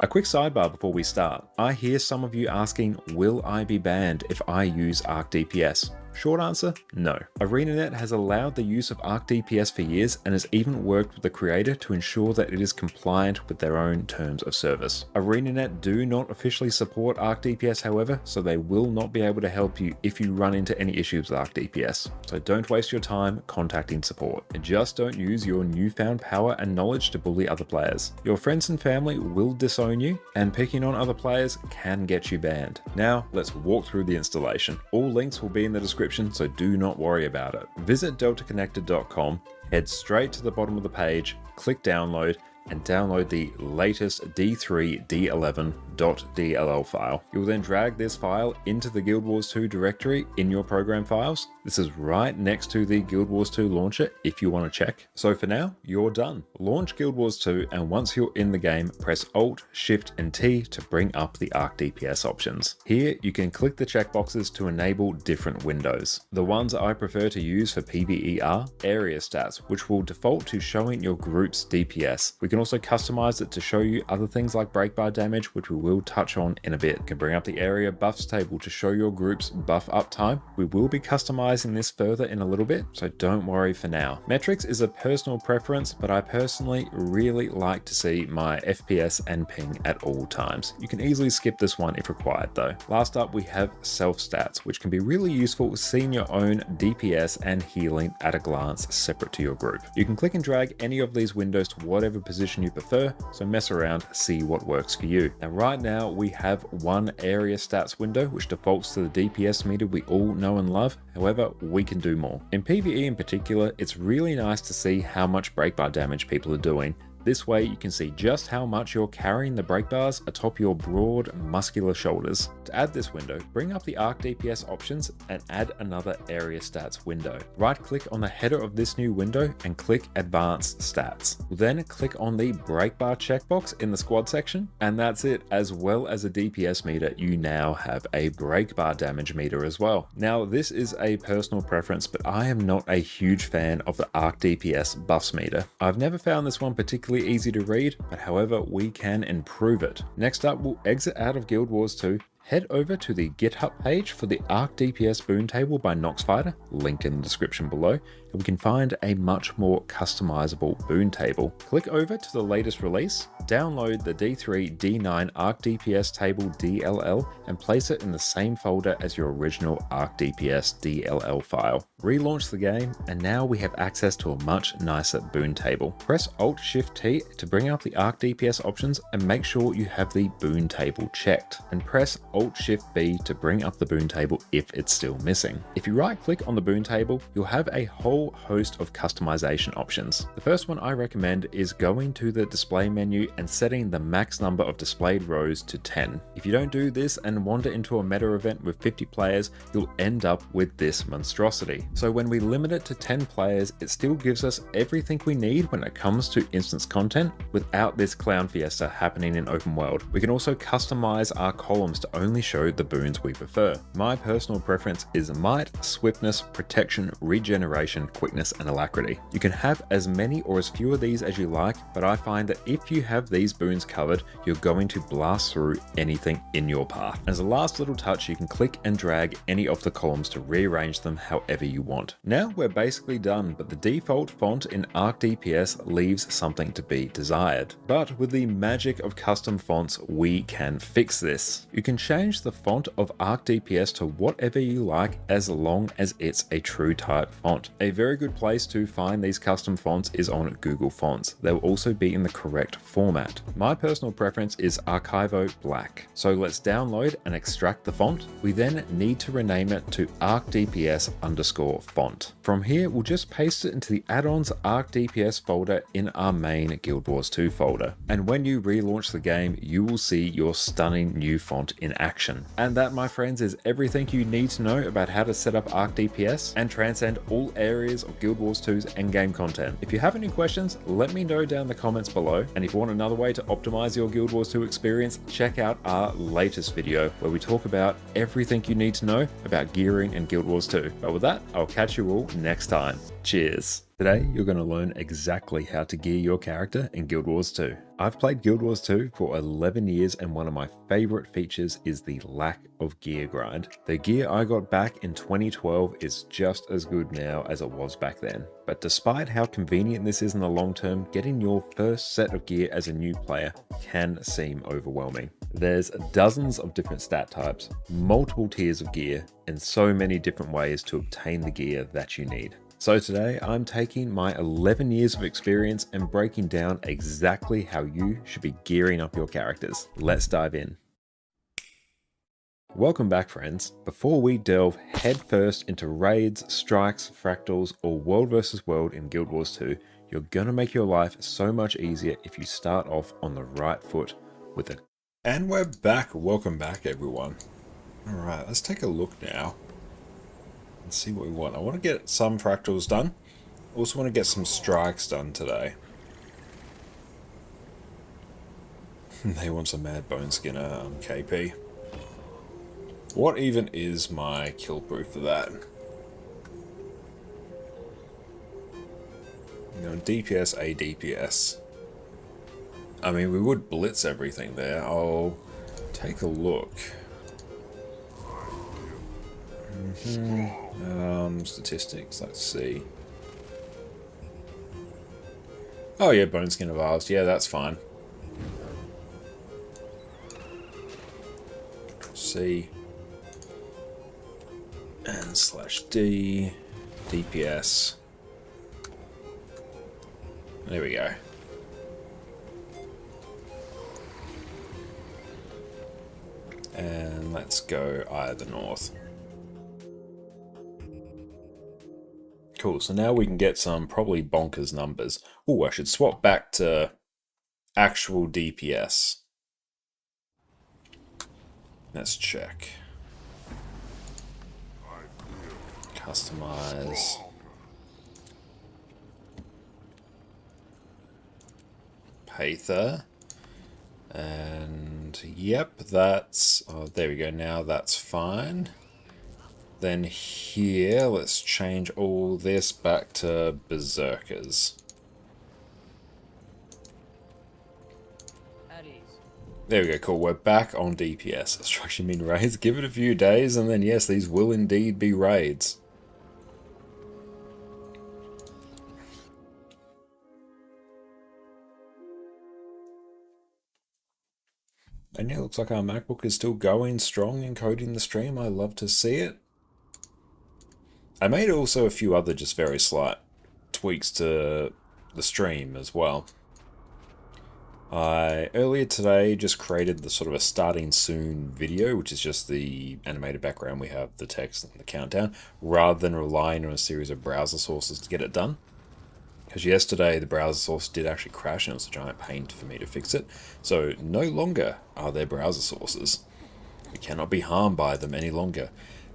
A quick sidebar before we start. I hear some of you asking, will I be banned if I use Arc DPS? Short answer, no. ArenaNet has allowed the use of Arc DPS for years and has even worked with the creator to ensure that it is compliant with their own terms of service. ArenaNet do not officially support Arc DPS, however, so they will not be able to help you if you run into any issues with Arc DPS. So don't waste your time contacting support. And just don't use your newfound power and knowledge to bully other players. Your friends and family will disown you, and picking on other players can get you banned. Now, let's walk through the installation. All links will be in the description, so do not worry about it. Visit deltaconnected.com, head straight to the bottom of the page, click download, and download the latest d3d11.dll file. You will then drag this file into the Guild Wars 2 directory in your program files. This is right next to the Guild Wars 2 launcher if you want to check. So for now, you're done. Launch Guild Wars 2, and once you're in the game, press Alt, Shift, and T to bring up the Arc DPS options. Here, you can click the checkboxes to enable different windows. The ones I prefer to use for PvE are area stats, which will default to showing your group's DPS. We can also customize it to show you other things like break bar damage, which we will touch on in a bit. You can bring up the area buffs table to show your group's buff uptime. We will be customizing this further in a little bit, so don't worry for now. Metrics is a personal preference, but I personally really like to see my FPS and ping at all times. You can easily skip this one if required though. Last up, we have self stats, which can be really useful seeing your own DPS and healing at a glance separate to your group. You can click and drag any of these windows to whatever position you prefer, so mess around, see what works for you. Now right now we have one area stats window which defaults to the DPS meter we all know and love. However, we can do more. In PvE in particular, it's really nice to see how much break bar damage people are doing. This way you can see just how much you're carrying the break bars atop your broad, muscular shoulders. To add this window, bring up the Arc DPS options and add another area stats window. Right click on the header of this new window and click Advanced Stats. Then click on the break bar checkbox in the squad section, and that's it. As well as a DPS meter, you now have a break bar damage meter as well. Now this is a personal preference, but I am not a huge fan of the Arc DPS buffs meter. I've never found this one particularly easy to read, but however, we can improve it. Next up, we'll exit out of Guild Wars 2, head over to the GitHub page for the Arc DPS boon table by Noxfighter, linked in the description below, and we can find a much more customizable boon table. Click over to the latest release, download the D3-D9 Arc DPS table DLL, and place it in the same folder as your original Arc DPS DLL file. Relaunch the game, and now we have access to a much nicer boon table. Press Alt-Shift-T to bring up the Arc DPS options and make sure you have the boon table checked, and press Alt-Shift-B to bring up the boon table if it's still missing. If you right-click on the boon table, you'll have a whole host of customization options. The first one I recommend is going to the display menu and setting the max number of displayed rows to 10. If you don't do this and wander into a meta event with 50 players, you'll end up with this monstrosity. So when we limit it to 10 players, it still gives us everything we need when it comes to instance content without this clown fiesta happening in open world. We can also customize our columns to only show the boons we prefer. My personal preference is might, swiftness, protection, regeneration, and quickness and alacrity. You can have as many or as few of these as you like, but I find that if you have these boons covered, you're going to blast through anything in your path. As a last little touch, you can click and drag any of the columns to rearrange them however you want. Now we're basically done, but the default font in Arc DPS leaves something to be desired. But with the magic of custom fonts, we can fix this. You can change the font of Arc DPS to whatever you like as long as it's a true type font. A very good place to find these custom fonts is on Google Fonts. They'll also be in the correct format. My personal preference is Archivo Black. So let's download and extract the font. We then need to rename it to ArcDPS_font. From here, we'll just paste it into the add-ons Arc DPS folder in our main Guild Wars 2 folder. And when you relaunch the game, you will see your stunning new font in action. And that, my friends, is everything you need to know about how to set up Arc DPS and transcend all areas of Guild Wars 2's endgame content. If you have any questions, let me know down in the comments below. And if you want another way to optimize your Guild Wars 2 experience, check out our latest video where we talk about everything you need to know about gearing in Guild Wars 2. But with that, I'll catch you all next time. Cheers. Today, you're going to learn exactly how to gear your character in Guild Wars 2. I've played Guild Wars 2 for 11 years and one of my favorite features is the lack of gear grind. The gear I got back in 2012 is just as good now as it was back then. But despite how convenient this is in the long term, getting your first set of gear as a new player can seem overwhelming. There's dozens of different stat types, multiple tiers of gear, and so many different ways to obtain the gear that you need. So today I'm taking my 11 years of experience and breaking down exactly how you should be gearing up your characters. Let's dive in. Welcome back, friends. Before we delve headfirst into raids, strikes, fractals, or world versus world in Guild Wars 2, you're gonna make your life so much easier if you start off on the right foot with it. And we're back. Welcome back, everyone. Alright, let's take a look now. Let's see what we want. I want to get some fractals done. Also want to get some strikes done today. They want some Mad Bone Skinner KP. What even is my kill proof for that? You know, DPS, ADPS. I mean, we would blitz everything there. I'll take a look. Statistics, let's see. Oh yeah, Bone Skin of ours. Yeah, that's fine. C and /D DPS. There we go. And let's go Eye of the North. Cool, so now we can get some probably bonkers numbers. Oh, I should swap back to actual DPS. Let's check. Customize. Pather. And yep, that's... Oh, there we go, now that's fine. Then here, let's change all this back to Berserkers. There we go, cool. We're back on DPS. Destruction mean raids. Give it a few days, and then yes, these will indeed be raids. And yeah, looks like our MacBook is still going strong encoding the stream. I love to see it. I made also a few other just very slight tweaks to the stream as well. I earlier today just created the sort of a starting soon video, which is just the animated background. We have the text and the countdown, rather than relying on a series of browser sources to get it done. Because yesterday the browser source did actually crash and it was a giant pain for me to fix it. So no longer are there browser sources. We cannot be harmed by them any longer.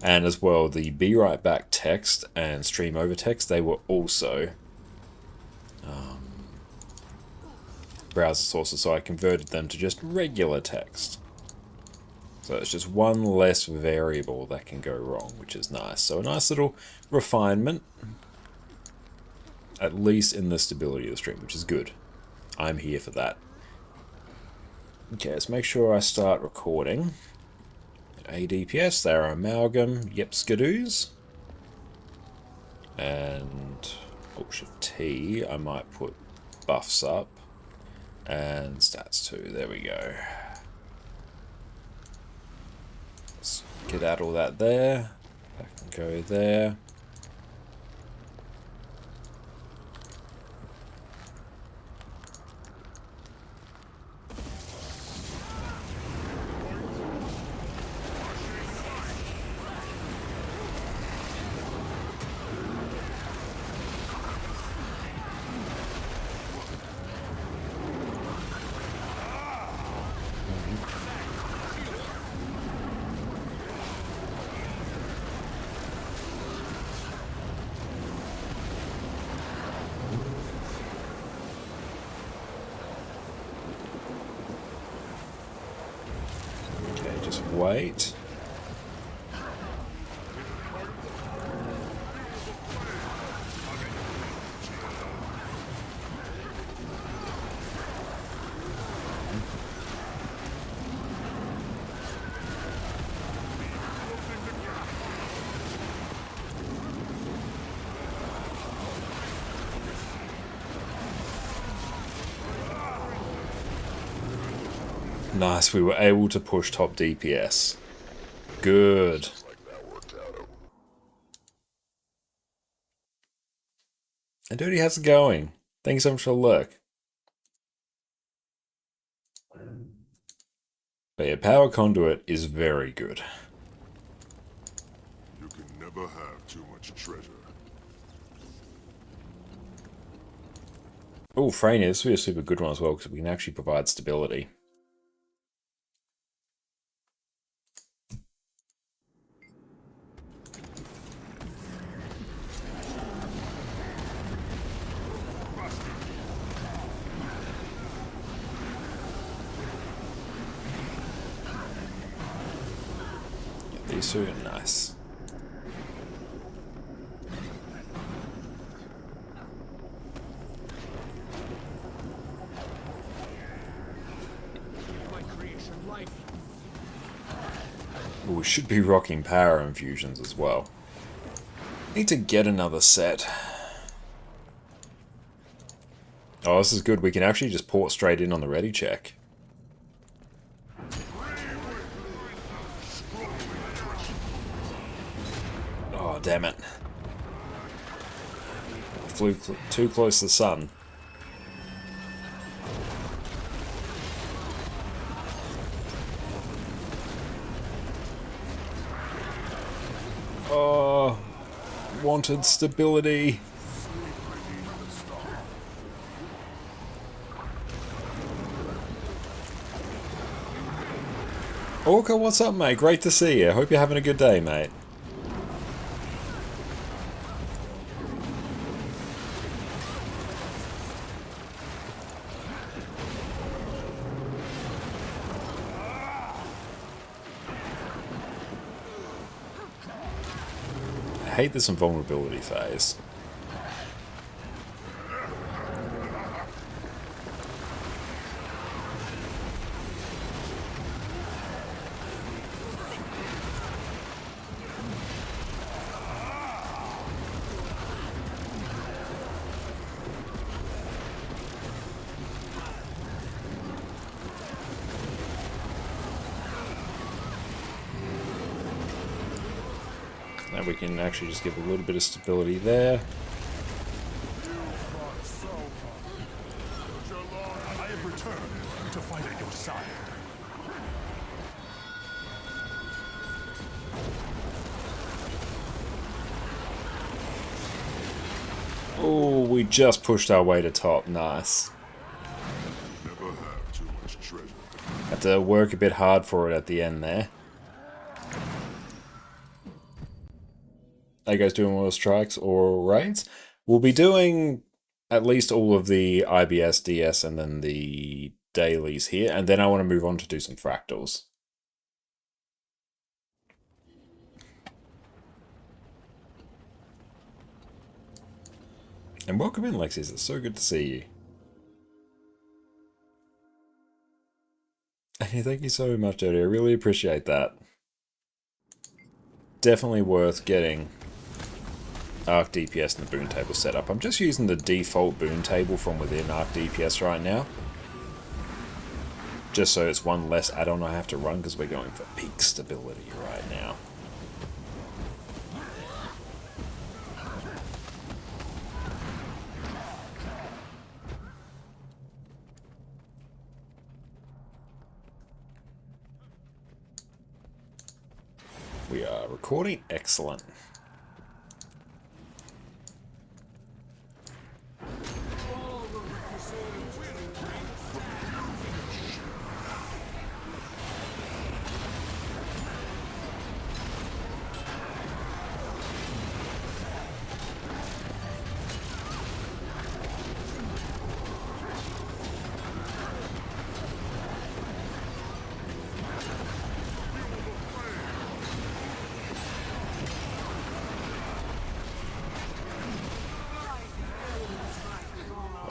And as well, the Be Right Back text and Stream Over text, they were also browser sources, so I converted them to just regular text. So it's just one less variable that can go wrong, which is nice. So a nice little refinement. at least in the stability of the stream, which is good. I'm here for that. Okay, let's make sure I start recording. ADPS, they're amalgam, yep, skidoos. And Shift T, I might put buffs up. And stats too, there we go. Let's get out all that there. That can go there. Just wait. Nice, we were able to push top DPS. Good. And dude, how's it going? Thanks so much for the lurk. But yeah, Power Conduit is very good. You can never have too much treasure. Oh, Freyne, this will be a super good one as well, because we can actually provide stability. These two are nice. Ooh, we should be rocking power infusions as well. Need to get another set. Oh, this is good. We can actually just port straight in on the ready check. Oh, damn it. Flew too close to the sun. Oh, wanted stability. Orca, what's up, mate? Great to see you. Hope you're having a good day, mate. I hate this invulnerability phase. Now we can actually just give a little bit of stability there. I have returned to fight at your side. Oh, we just pushed our way to top. Nice. Never have too much treasure. Had to work a bit hard for it at the end there. Are you guys doing all the strikes or raids? We'll be doing at least all of the IBS, DS, and then the dailies here, and then I want to move on to do some fractals. And welcome in, Lexis. It's so good to see you. Thank you so much, Jody. I really appreciate that. Definitely worth getting Arc DPS and the boon table set up. I'm just using the default boon table from within Arc DPS right now. Just so it's one less add-on I have to run because we're going for peak stability right now. We are recording. Excellent.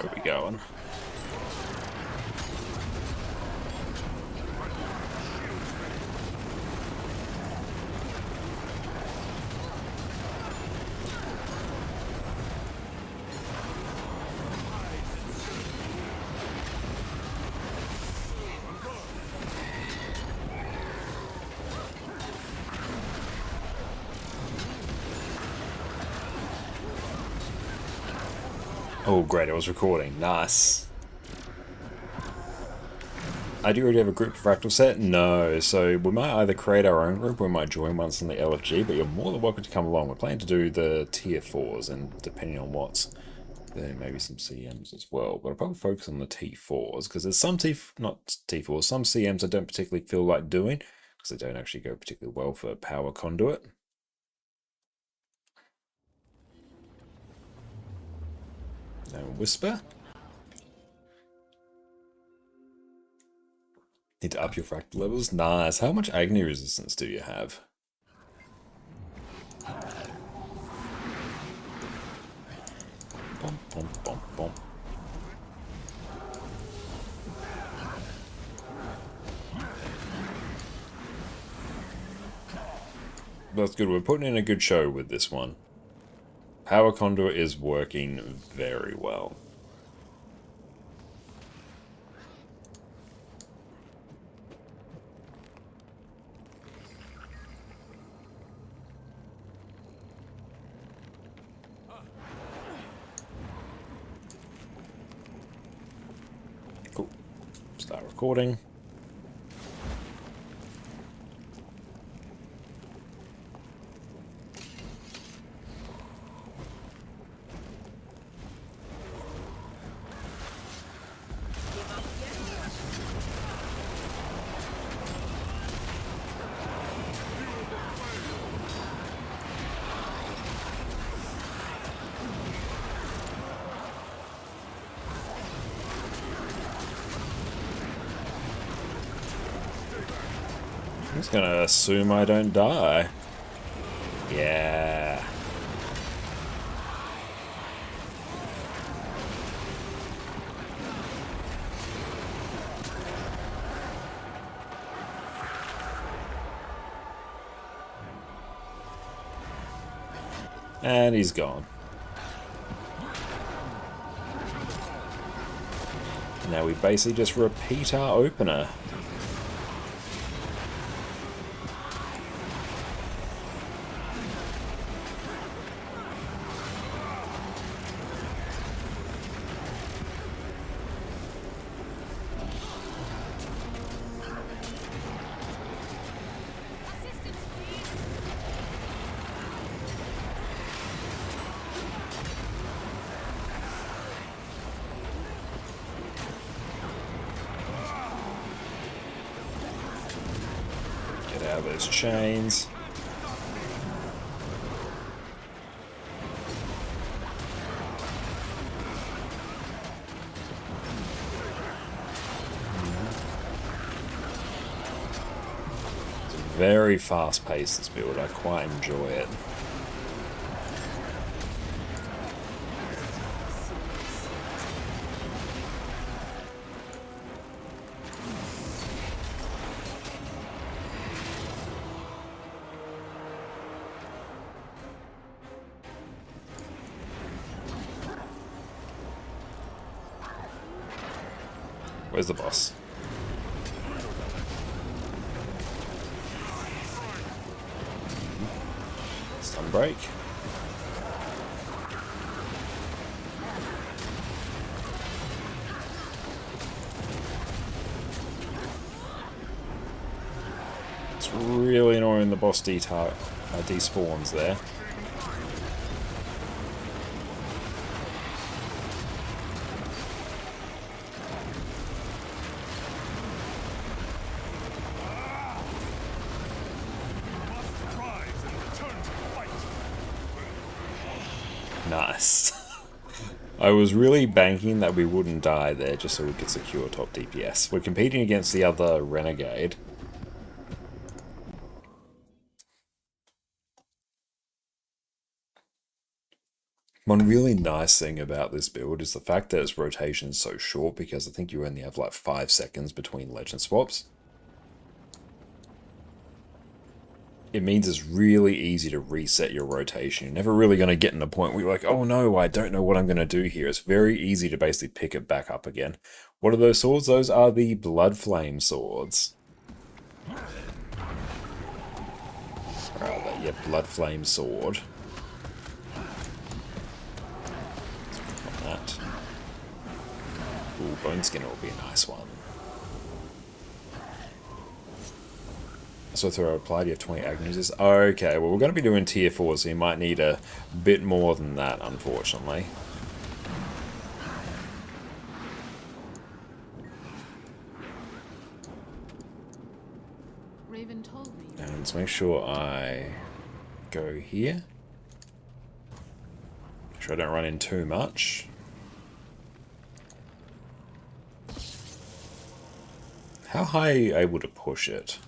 Where are we going? Oh, great, it was recording. Nice. I do already have a group fractal set? No, so we might either create our own group or we might join once in the LFG, but you're more than welcome to come along. We're planning to do the tier 4s, and depending on what's there, maybe some CMs as well. But I'll probably focus on the T4s, because there's some not T4s, some CMs I don't particularly feel like doing, because they don't actually go particularly well for power conduit. No whisper. Need to up your fractal levels. Nice. How much agony resistance do you have? Bom, bom, bom, bom. That's good. We're putting in a good show with this one. Power conduit is working very well. Cool. Start recording. I'm just gonna assume I don't die. Yeah. And he's gone. Now we basically just repeat our opener. Get out of those chains. It's very fast paced, this build. I quite enjoy it. Where's the boss? Stun break. It's really annoying the boss despawns there. Nice. I was really banking that we wouldn't die there just so we could secure top DPS. We're competing against the other Renegade. One really nice thing about this build is the fact that its rotation is so short, because I think you only have like 5 seconds between legend swaps. It means it's really easy to reset your rotation. You're never really going to get in a point where you're like, oh no, I don't know what I'm going to do here. It's very easy to basically pick it back up again. What are those swords? Those are the Blood Flame swords. Right, yeah, Blood Flame sword. That. Ooh, Bone Skinner will be a nice one. So through applied, you have 20 Agnuses. Okay, well we're going to be doing tier 4, so you might need a bit more than that, unfortunately. Raven told me. And let's make sure I go here. Make sure I don't run in too much. How high are you able to push it?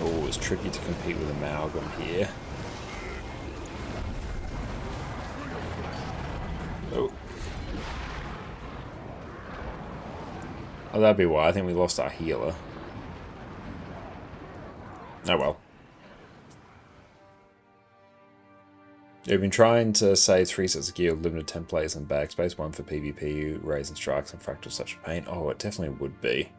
Oh, it's tricky to compete with Amalgam here. Oh. Oh, that'd be why. I think we lost our healer. Oh well. We've been trying to save 3 sets of gear with limited templates and backspace, 1 for PvP, Raising Strikes, and Fractal Such a Pain. Oh, it definitely would be.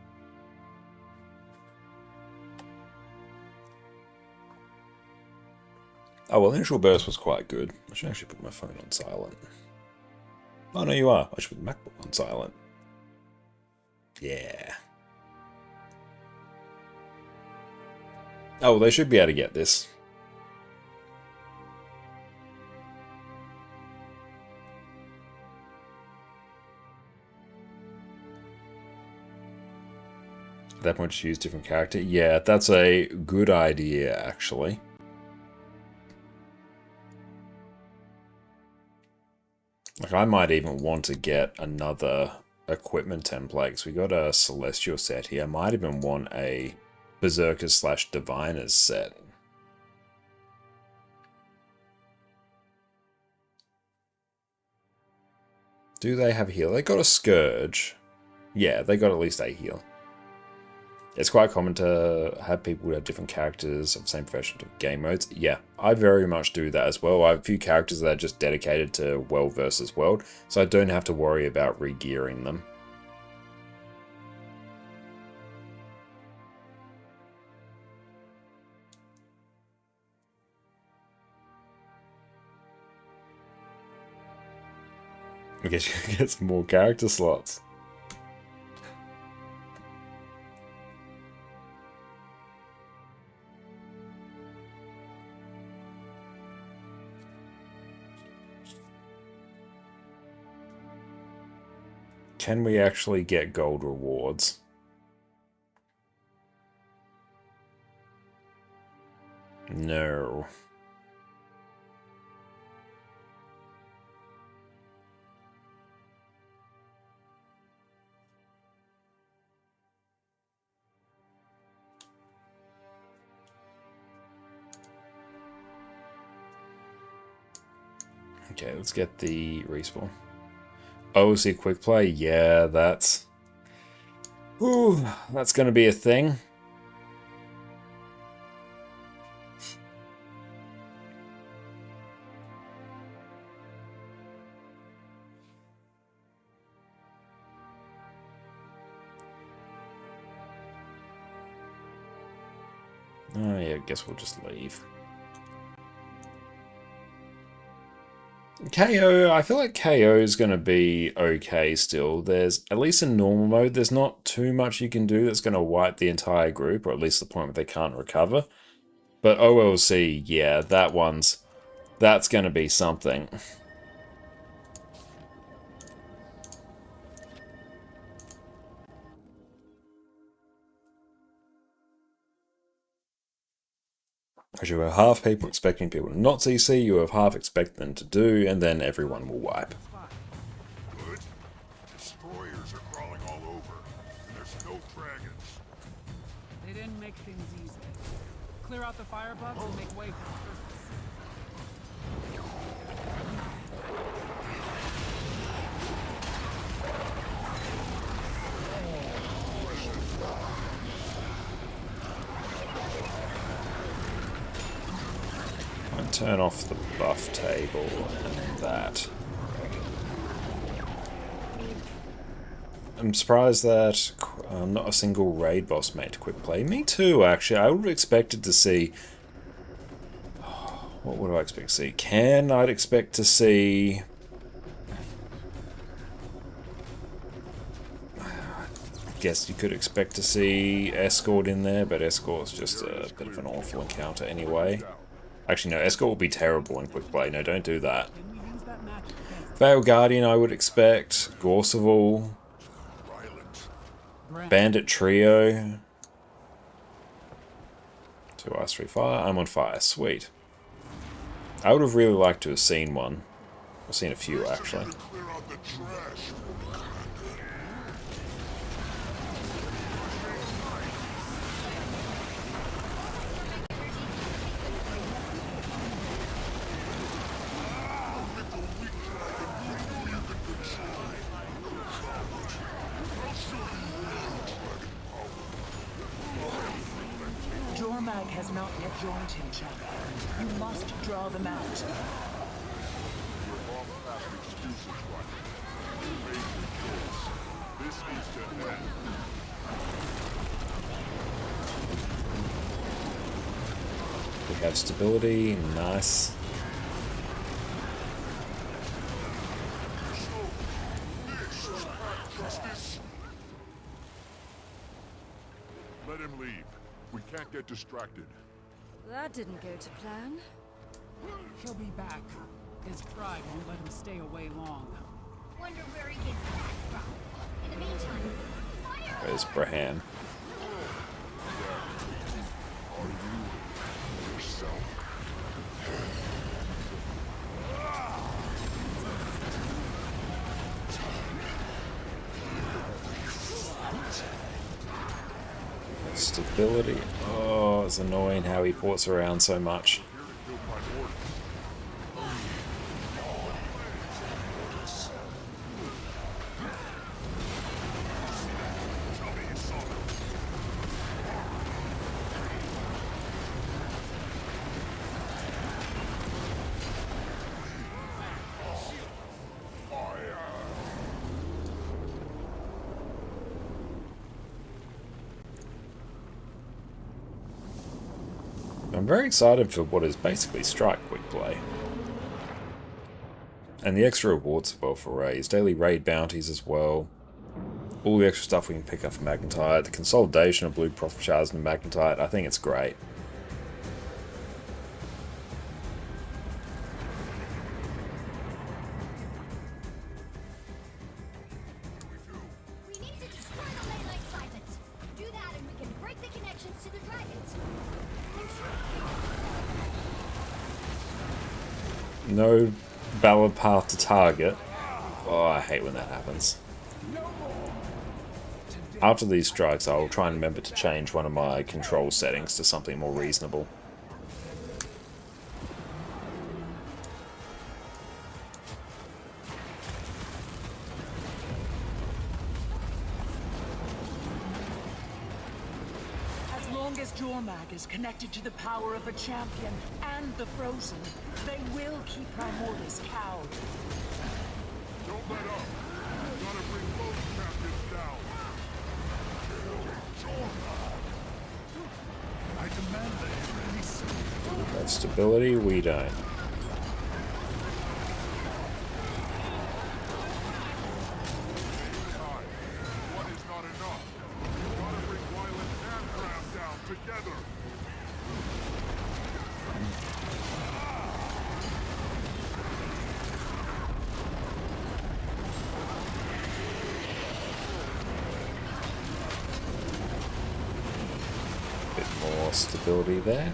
Oh, well, Initial Burst was quite good. I should actually put my phone on silent. Oh, no, you are. I should put the MacBook on silent. Yeah. Oh, well, they should be able to get this. At that point, choose different character. Yeah, that's a good idea, actually. Like, I might even want to get another equipment template, because we got a Celestial set here. I might even want a Berserkers / Diviners set. Do they have a heal? They got a Scourge. Yeah, they got at least a heal. It's quite common to have people who have different characters of the same profession to game modes. Yeah, I very much do that as well. I have a few characters that are just dedicated to world versus world, so I don't have to worry about re-gearing them. I guess you can get some more character slots. Can we actually get gold rewards? No. Okay, let's get the respawn. Oh, see, quick play. Yeah, that's... Ooh, that's going to be a thing. Oh yeah, I guess we'll just leave. KO, I feel like KO is going to be okay still. There's, at least in normal mode, there's not too much you can do that's going to wipe the entire group, or at least the point where they can't recover. But OLC, yeah, that's going to be something. As you have half people expecting people to not CC, you have half expect them to do, and then everyone will wipe. Good. Destroyers are crawling all over, and there's no dragons. They didn't make things easy. Clear out the fire bugs and make way for the Christmas. I'll turn off the buff table and that. I'm surprised that not a single raid boss made quick play. Me too, actually. I would have expected to see... What would I expect to see? Can I'd expect to see... I guess you could expect to see Escort in there, but Escort's just a bit of an awful encounter anyway. Actually, no, Escort will be terrible in quick play. No, don't do that. Veil Guardian, I would expect. Gorseval. Bandit Trio. 2 ice, 3 fire. I'm on fire. Sweet. I would have really liked to have seen one. I've seen a few, actually. Clear out the trash. Jormag has not yet joined him, champion. You must draw them out. This needs to end. We have stability. Nice. Let him leave. We can't get distracted. That didn't go to plan. He'll be back. His pride won't let him stay away long. Wonder where he gets that from. In the meantime, fire! Where's Brahan? Stability. Oh, it's annoying how he ports around so much. I'm very excited for what is basically Strike Quick Play. And the extra rewards as well for raids. Daily raid bounties as well. All the extra stuff we can pick up from Magnetite. The consolidation of blue profit shards and Magnetite. I think it's great. We need to destroy the ley line siphons. Do that and we can break the connections to the dragons. No valid path to target. Oh, I hate when that happens. After these strikes, I'll try and remember to change one of my control settings to something more reasonable. As long as Jormag is connected to the power of a champion and the Frozen, they will keep Primordus cowed. Don't let up. Gotta bring both champions down. I demand that you release me. That stability, we don't. One is not enough. Gotta bring Violent and Ram down together. Bit more stability there.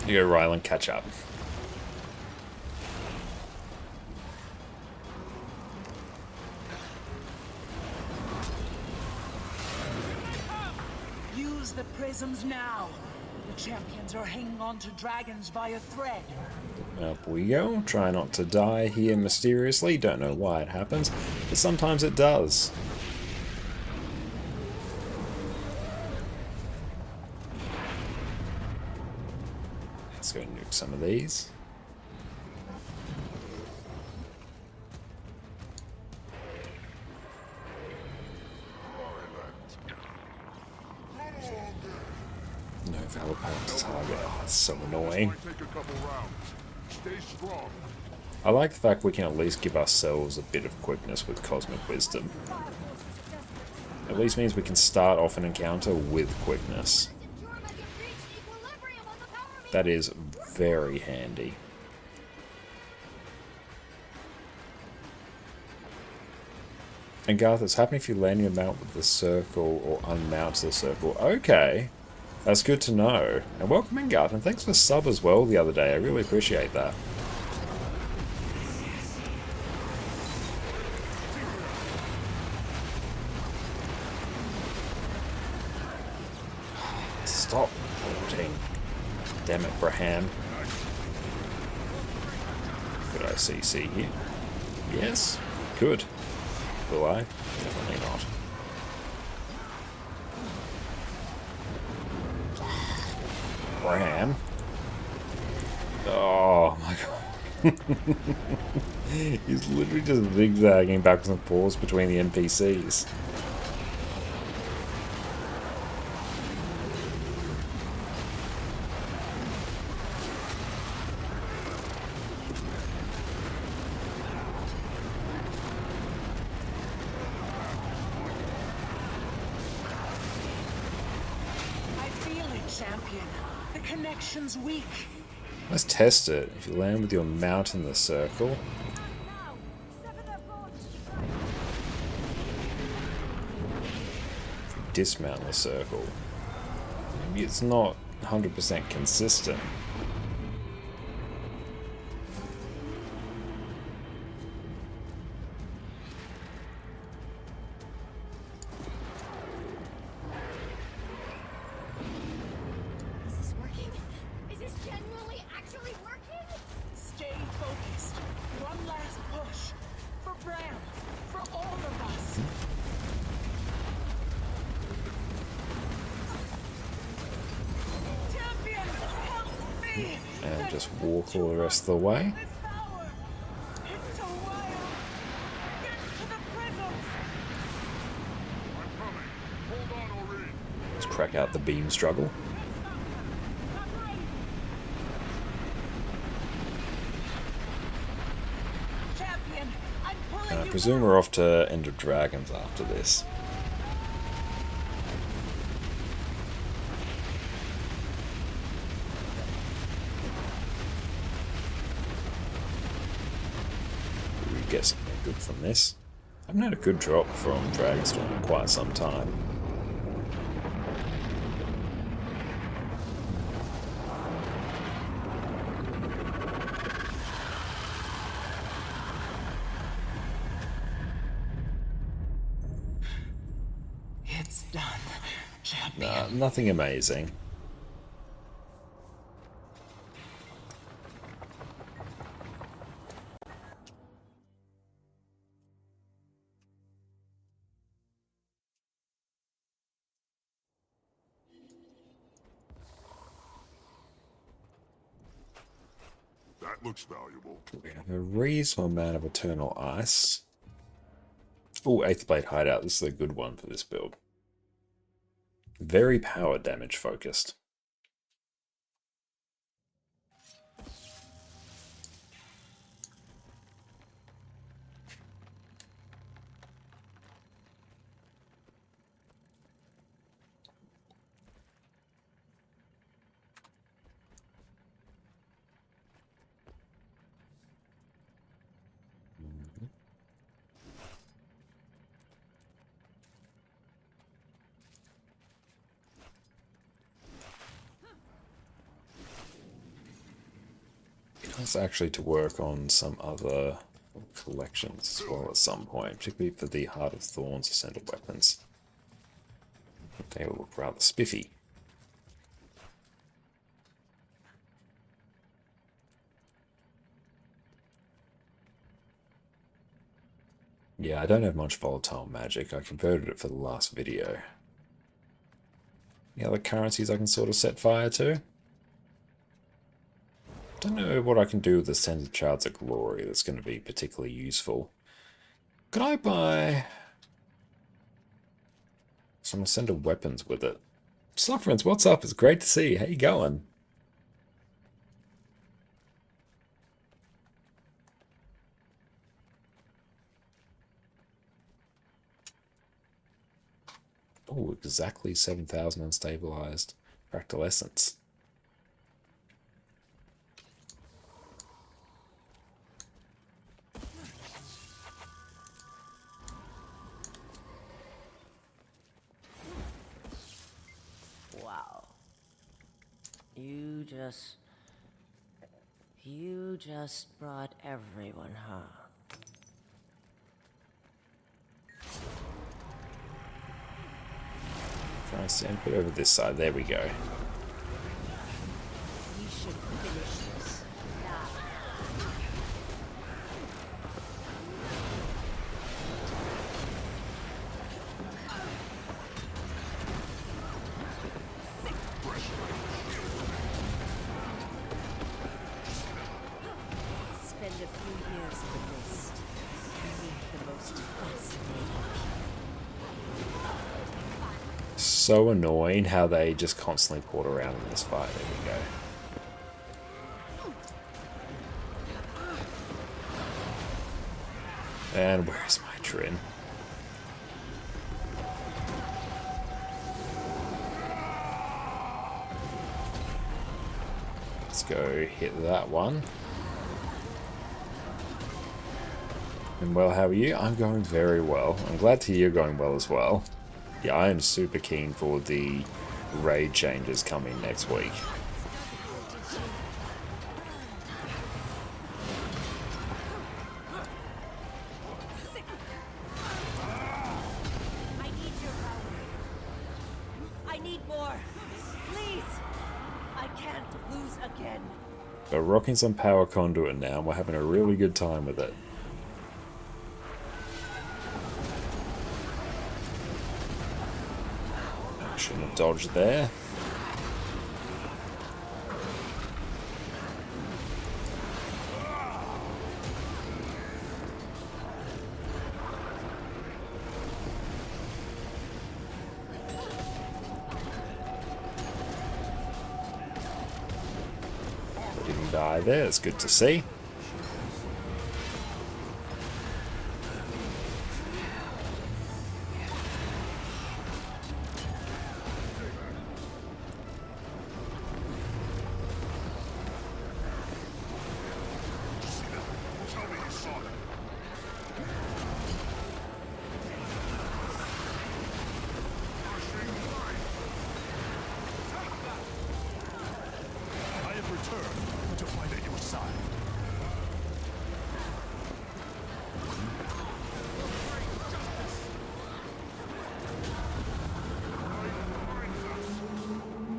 You go, Rylan, catch up. Use the prisms now. The champions are hanging on to dragons by a thread. Up we go. Try not to die here mysteriously. Don't know why it happens, but sometimes it does. Let's go nuke some of these. No valid path to target. Oh, that's so annoying. Might take a couple rounds. Stay strong. I like the fact we can at least give ourselves a bit of quickness with Cosmic Wisdom. At least means we can start off an encounter with quickness. That is very handy. And Garth, it's happening if you land your mount with the circle or unmount the circle. Okay, that's good to know. And welcome in, Garth, and thanks for the sub as well the other day. I really appreciate that. Stop porting. Damn it, Braham. Could I CC here? Yes, could. Will I? Definitely not. Braham. Oh my god. He's literally just zigzagging backwards and forwards between the NPCs. I feel it, champion. The connection's weak. Let's test it. If you land with your mount in the circle. If you dismount the circle. Maybe it's not 100% consistent. Is this working? Is this genuinely actually working? Stay focused. One last push. For Bram. For all of us. Champion, help me! And just walk all the rest of the way. This power! It's so wild! Get to the prisms! I'm coming. Hold on, Aurene. Let's crack out the beam struggle. Champion, I'm pulling And I you presume we're off to End of Dragons after this. good from this. I haven't had a good drop from Dragonstorm in quite some time. It's done, champion. Nah, nothing amazing. That looks valuable. We have a reasonable amount of Eternal Ice. Oh, 8th Blade Hideout. This is a good one for this build. Very power damage focused. It's actually to work on some other collections as well at some point, particularly for the Heart of Thorns Essential Weapons. They will look rather spiffy. Yeah, I don't have much volatile magic. I converted it for the last video. Any other currencies I can sort of set fire to? Don't know what I can do with the Ascended Shards of Glory that's going to be particularly useful. Could I buy some Ascended Weapons with it? Sufferance, what's up? It's great to see you. How you going? Oh, exactly 7,000 unstabilized fractal essence. Wow. You just brought everyone, huh? Try and stand, put it over this side. There we go. We should finish this now. Spend a few years in the mist. Meet the most fascinating. So annoying how they just constantly port around in this fight. There we go. And where's my Trin? Let's go hit that one. And well, how are you? I'm going very well. I'm glad to hear you're going well as well. Yeah, I am super keen for the raid changes coming next week. I need your power. I need more. Please. I can't lose again. But rocking some power conduit now, and we're having a really good time with it. Shouldn't have dodged there. Didn't die there, it's good to see.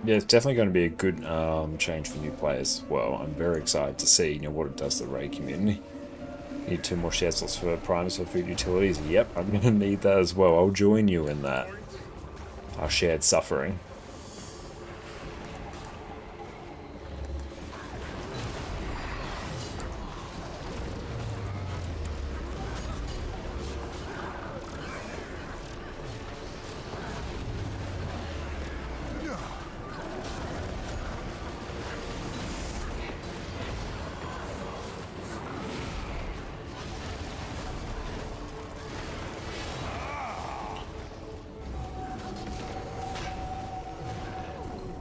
Yeah, it's definitely going to be a good change for new players as well. I'm very excited to see what it does to the raid community. Need 2 more share slots for primers for food utilities. Yep, I'm going to need that as well. I'll join you in that. Our shared suffering.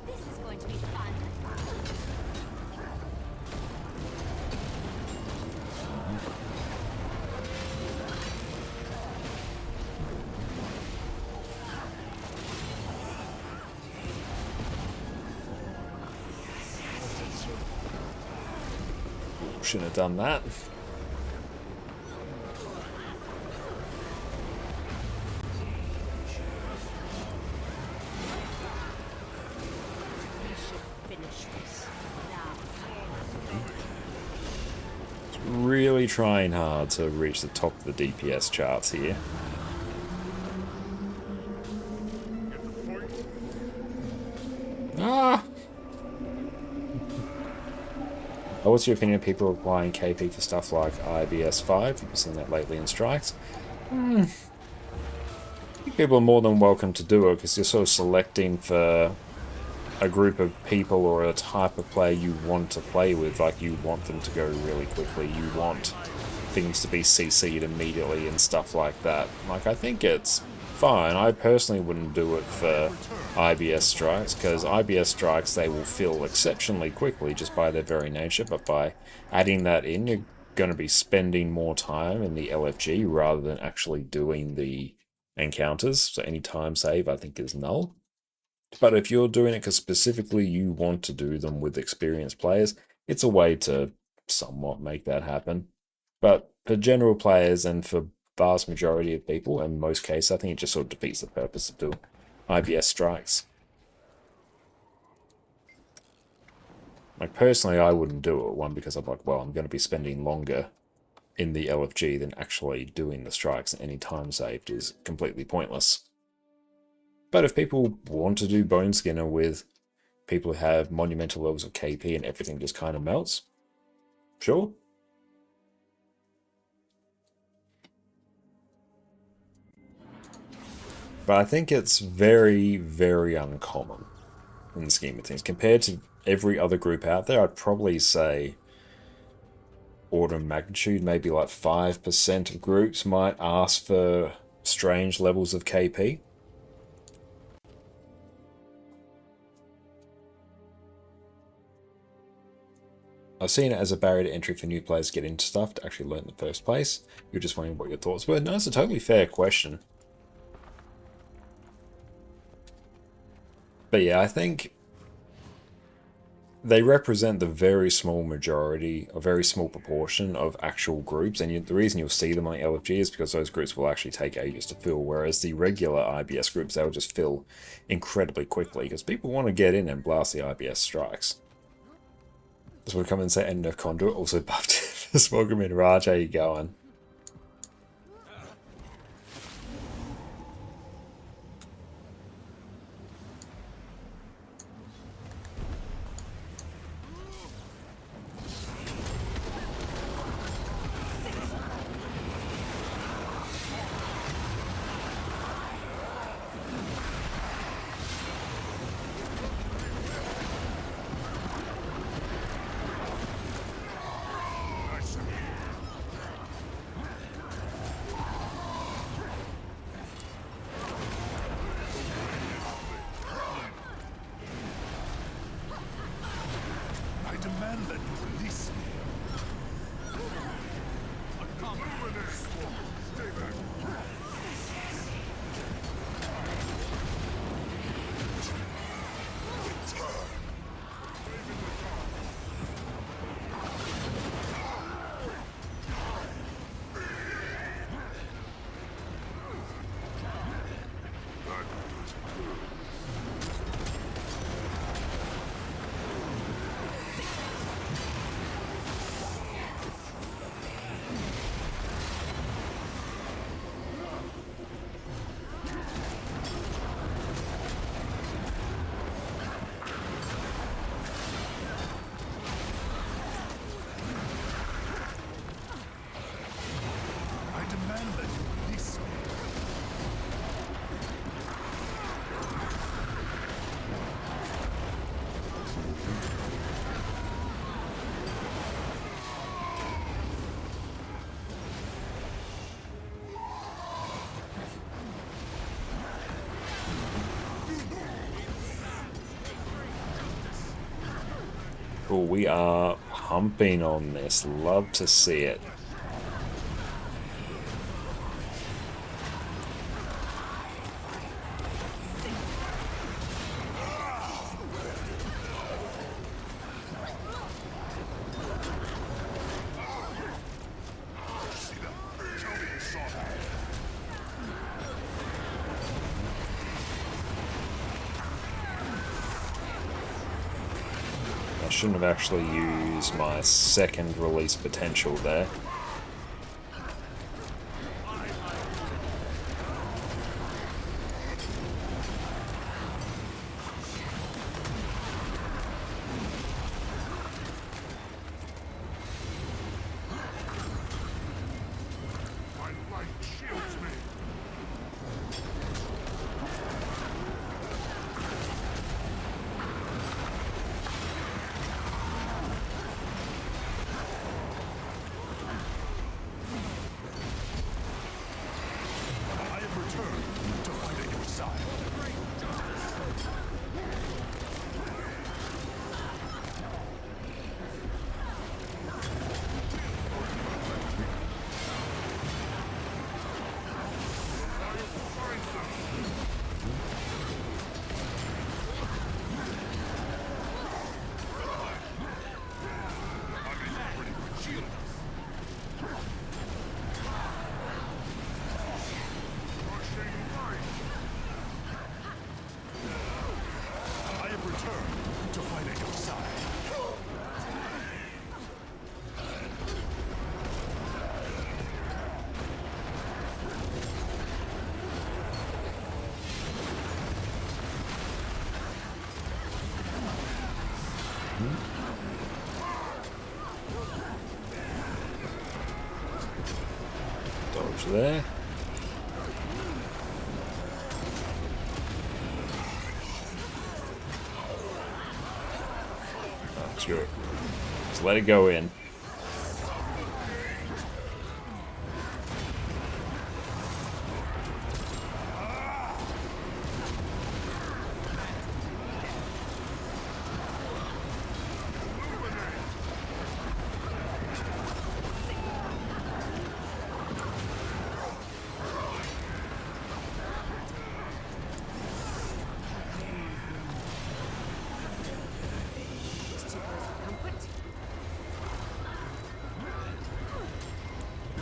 This is going to be fun. Shouldn't have done that. Finish this now. Really trying hard to reach the top of the DPS charts here. Ah! What's your opinion of people applying KP for stuff like IBS 5? You've seen that lately in strikes. I think people are more than welcome to do it because you're sort of selecting for a group of people or a type of player you want to play with. Like, you want them to go really quickly. You want things to be CC'd immediately and stuff like that. Like, I think it's fine. I personally wouldn't do it for IBS strikes, because IBS strikes, they will fill exceptionally quickly just by their very nature, but by adding that in, you're going to be spending more time in the LFG rather than actually doing the encounters, so any time save I think is null. But if you're doing it because specifically you want to do them with experienced players, it's a way to somewhat make that happen. But for general players and for vast majority of people, in most cases, I think it just sort of defeats the purpose of doing IBS strikes. Like, personally, I wouldn't do it, one, because I'm like, well, I'm going to be spending longer in the LFG than actually doing the strikes, and any time saved is completely pointless. But if people want to do Bone Skinner with people who have monumental levels of KP and everything just kind of melts, sure. But I think it's very, very uncommon in the scheme of things. Compared to every other group out there, I'd probably say order of magnitude, maybe like 5% of groups might ask for strange levels of KP. I've seen it as a barrier to entry for new players to get into stuff to actually learn in the first place. You're just wondering what your thoughts were. No, it's a totally fair question. But yeah, I think they represent the very small majority, a very small proportion of actual groups, and the reason you'll see them on the LFG is because those groups will actually take ages to fill, whereas the regular IBS groups, they'll just fill incredibly quickly, because people want to get in and blast the IBS strikes. Just want to come and say End of Conduit, also buffed. Just welcome in, Raj, how you going? Oh, we are pumping on this. Love to see it. I shouldn't have actually used my second release potential there. My light shields me. I have returned to fight at your side. I have returned to fight at your side. Dodge there. That's good. Just let it go in.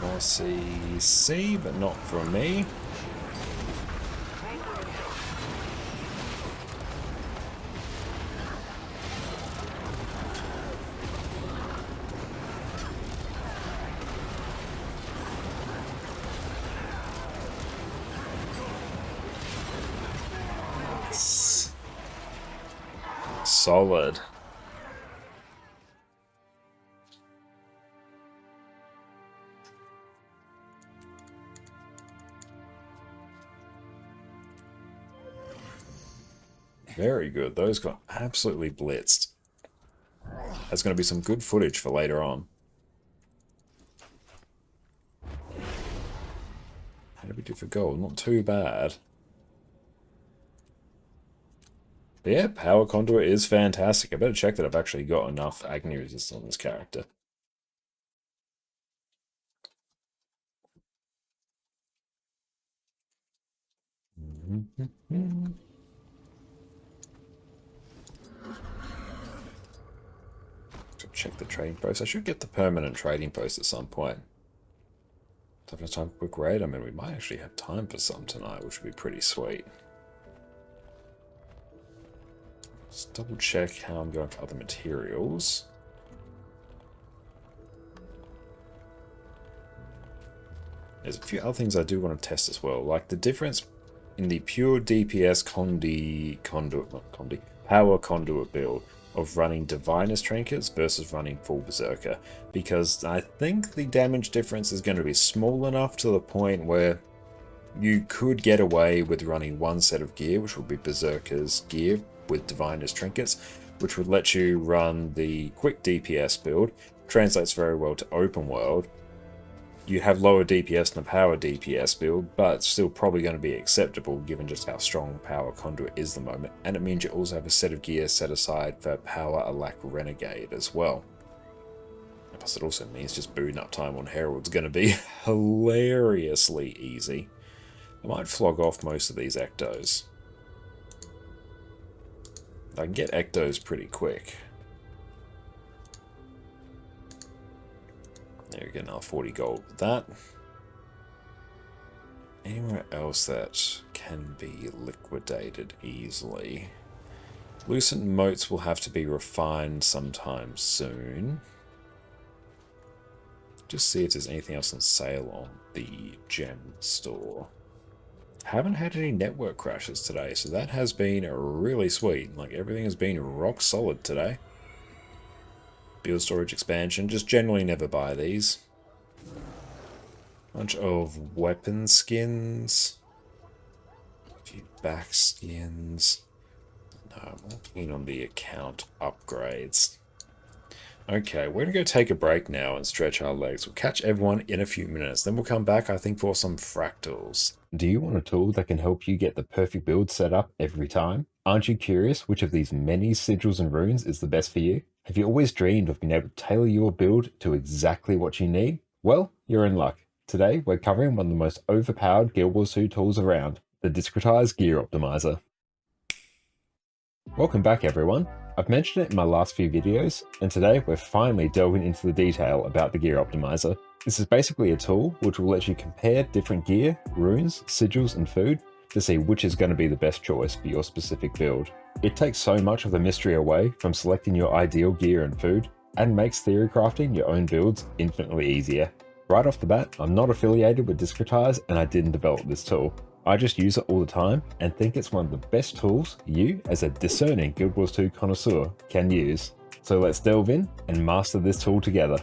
More CC, but not from me. Solid. Very good. Those got absolutely blitzed. That's going to be some good footage for later on. How did we do for gold? Not too bad. But yeah, Power Conduit is fantastic. I better check that I've actually got enough Agni resistance on this character. Check the trading post. I should get the permanent trading post at some point. Time for a quick raid. I mean, we might actually have time for some tonight, which would be pretty sweet. Just double check how I'm going for other materials. There's a few other things I do want to test as well, like the difference in the pure DPS Power Conduit build of running Divinus Trinkets versus running full Berserker, because I think the damage difference is going to be small enough to the point where you could get away with running one set of gear, which would be Berserker's gear with Divinus Trinkets, which would let you run the quick DPS build. Translates very well to open world, You have lower DPS than a power DPS build, but it's still probably going to be acceptable given just how strong power Conduit is at the moment, and it means you also have a set of gear set aside for power Alack Renegade as well. Plus it also means just booting up time on Herald's going to be hilariously easy. I might flog off most of these Ectos. I can get Ectos pretty quick. There we go, another 40 gold with that. Anywhere else that can be liquidated easily? Lucent motes will have to be refined sometime soon. Just see if there's anything else on sale on the gem store. Haven't had any network crashes today, so that has been really sweet. Like, everything has been rock solid today. Build storage expansion, just generally never buy these. Bunch of weapon skins. A few back skins. No, I'm more keen on the account upgrades. Okay, we're going to go take a break now and stretch our legs. We'll catch everyone in a few minutes. Then we'll come back, I think, for some fractals. Do you want a tool that can help you get the perfect build set up every time? Aren't you curious which of these many sigils and runes is the best for you? Have you always dreamed of being able to tailor your build to exactly what you need? Well, you're in luck. Today, we're covering one of the most overpowered Guild Wars 2 tools around, the Discretized Gear Optimizer. Welcome back, everyone. I've mentioned it in my last few videos, and today we're finally delving into the detail about the Gear Optimizer. This is basically a tool which will let you compare different gear, runes, sigils, and food to see which is going to be the best choice for your specific build. It takes so much of the mystery away from selecting your ideal gear and food, and makes theory crafting your own builds infinitely easier. Right off the bat, I'm not affiliated with Discretize, and I didn't develop this tool. I just use it all the time and think it's one of the best tools you, as a discerning Guild Wars 2 connoisseur, can use. So let's delve in and master this tool together.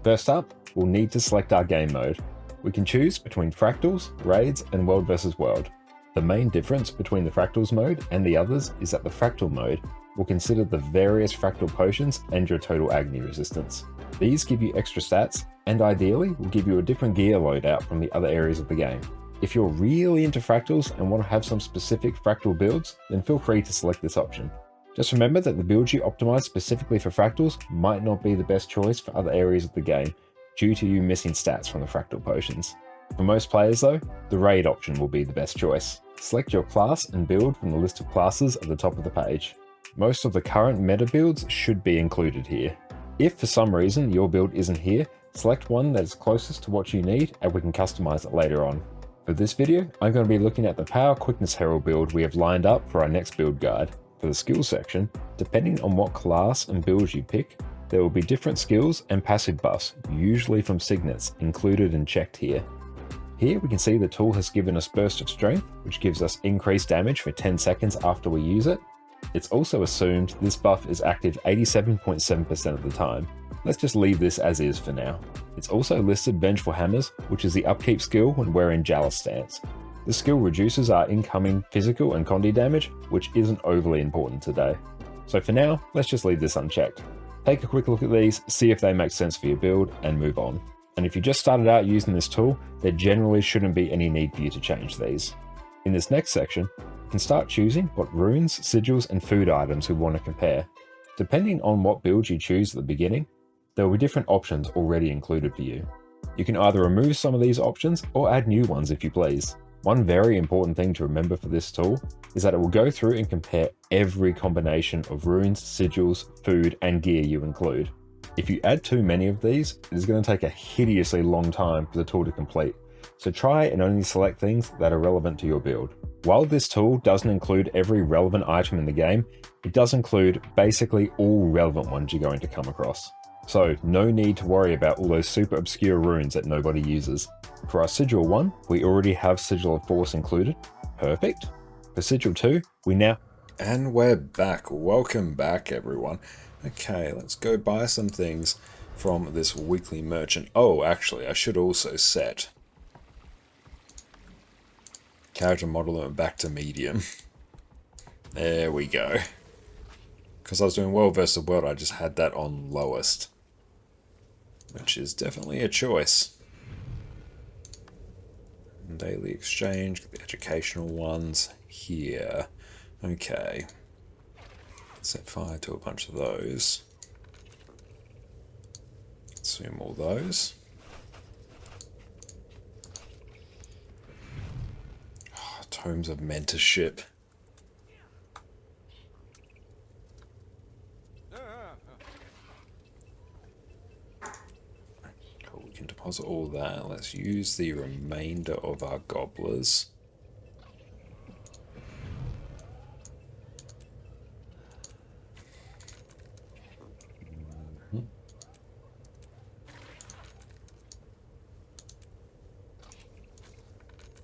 First up, we'll need to select our game mode. We can choose between Fractals, Raids, and World vs World. The main difference between the Fractals mode and the others is that the Fractal mode will consider the various Fractal potions and your total Agony resistance. These give you extra stats, and ideally will give you a different gear loadout from the other areas of the game. If you're really into fractals and want to have some specific fractal builds, then feel free to select this option. Just remember that the build you optimize specifically for fractals might not be the best choice for other areas of the game, due to you missing stats from the fractal potions. For most players though, the raid option will be the best choice. Select your class and build from the list of classes at the top of the page. Most of the current meta builds should be included here. If for some reason your build isn't here, select one that is closest to what you need and we can customize it later on. For this video, I'm going to be looking at the Power Quickness Herald build we have lined up for our next build guide. For the skills section, depending on what class and builds you pick, there will be different skills and passive buffs, usually from signets, included and checked here. Here we can see the tool has given us Burst of Strength, which gives us increased damage for 10 seconds after we use it. It's also assumed this buff is active 87.7% of the time. Let's just leave this as is for now. It's also listed Vengeful Hammers, which is the upkeep skill when we're in Jalis stance. This skill reduces our incoming physical and Conduit damage, which isn't overly important today. So for now, let's just leave this unchecked. Take a quick look at these, see if they make sense for your build, and move on. And if you just started out using this tool, there generally shouldn't be any need for you to change these. In this next section, you can start choosing what runes, sigils, and food items we want to compare. Depending on what build you choose at the beginning, there will be different options already included for you. You can either remove some of these options or add new ones if you please. One very important thing to remember for this tool is that it will go through and compare every combination of runes, sigils, food, and gear you include. If you add too many of these, it is going to take a hideously long time for the tool to complete, so try and only select things that are relevant to your build. While this tool doesn't include every relevant item in the game, it does include basically all relevant ones you're going to come across. So no need to worry about all those super obscure runes that nobody uses. For our Sigil 1, we already have Sigil of Force included. Perfect. For Sigil 2, we now... And we're back. Welcome back, everyone. Okay, let's go buy some things from this weekly merchant. Oh, actually, I should also set character model back to medium. There we go. Because I was doing World vs. World, I just had that on lowest. Which is definitely a choice. Daily exchange, the educational ones here. Okay. Set fire to a bunch of those. Consume all those. Oh, Tomes of Mentorship. Cool, we can deposit all that. Let's use the remainder of our gobblers.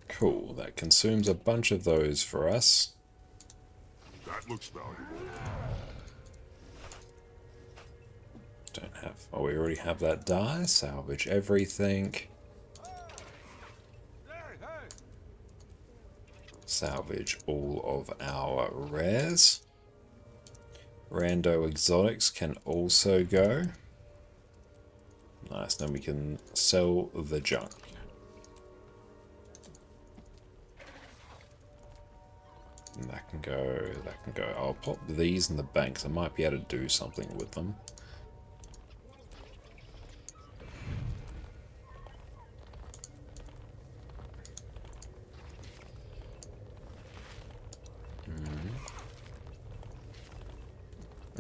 Cool, that consumes a bunch of those for us. That looks valuable. Don't have... Oh, we already have that die. Salvage everything. Salvage all of our rares. Rando exotics can also go. Nice, then we can sell the junk. And that can go, that can go. I'll pop these in the banks. I might be able to do something with them.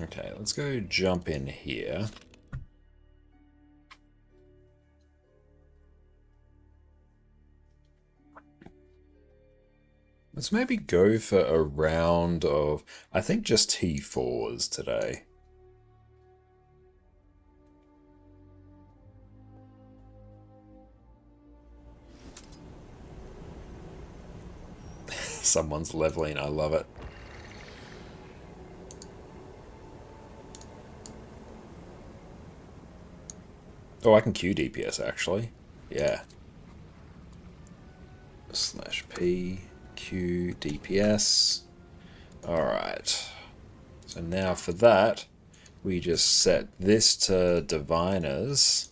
Okay, let's go jump in here. Let's maybe go for a round of, I think just T4s today. Someone's leveling, I love it. Oh, I can Q DPS actually. Yeah. /P. Q DPS. Alright. So now for that, we just set this to Diviners.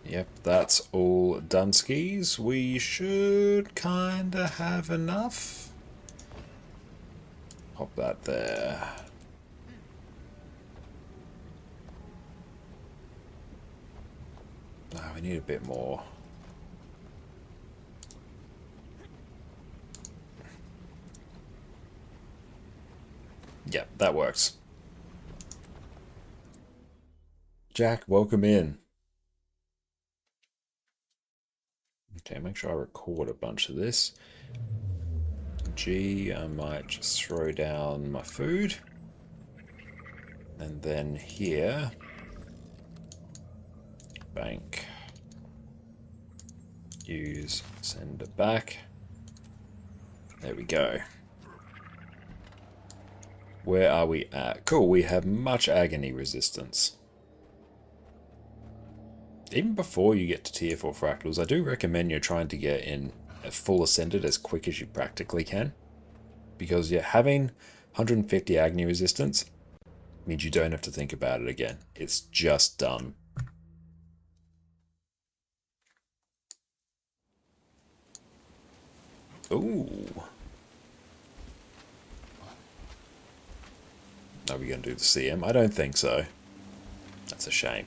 Yep, that's all Dunskies. We should kinda have enough. Pop that there. No, we need a bit more. Yep, that works. Jack, welcome in. Okay, make sure I record a bunch of this. G, I might just throw down my food. And then here, bank. Use, send it back. There we go. Where are we at? Cool, we have much agony resistance. Even before you get to tier 4 fractals, I do recommend you're trying to get in a full ascended as quick as you practically can. Because yeah, having 150 agony resistance means you don't have to think about it again. It's just done. Ooh. Are we going to do the CM? I don't think so. That's a shame.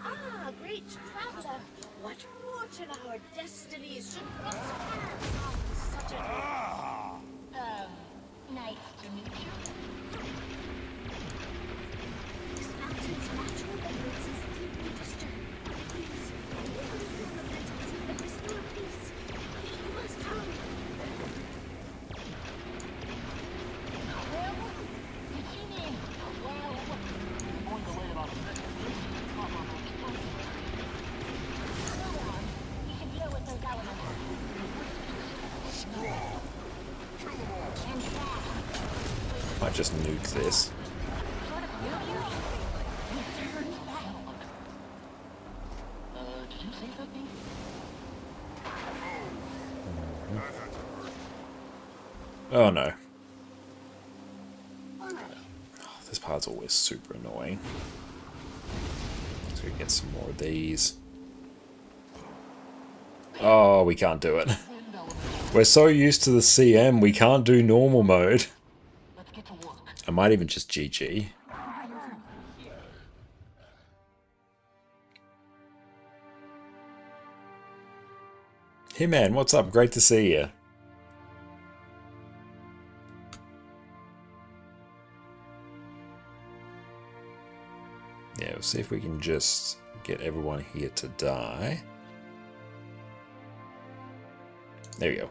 Ah, great traveler! What fortune our destinies should prosper on such a... nice to meet you. This mountain's natural balance is deeply disturbed. Please, let us see the restore peace. You must hurry. Might just nuke this. Oh no. Oh, this part card's always super annoying. So we get some more of these. Oh, we can't do it. We're so used to the CM, we can't do normal mode. I might even just GG. Hey man, what's up? Great to see you. Yeah, we'll see if we can just get everyone here to die. There we go.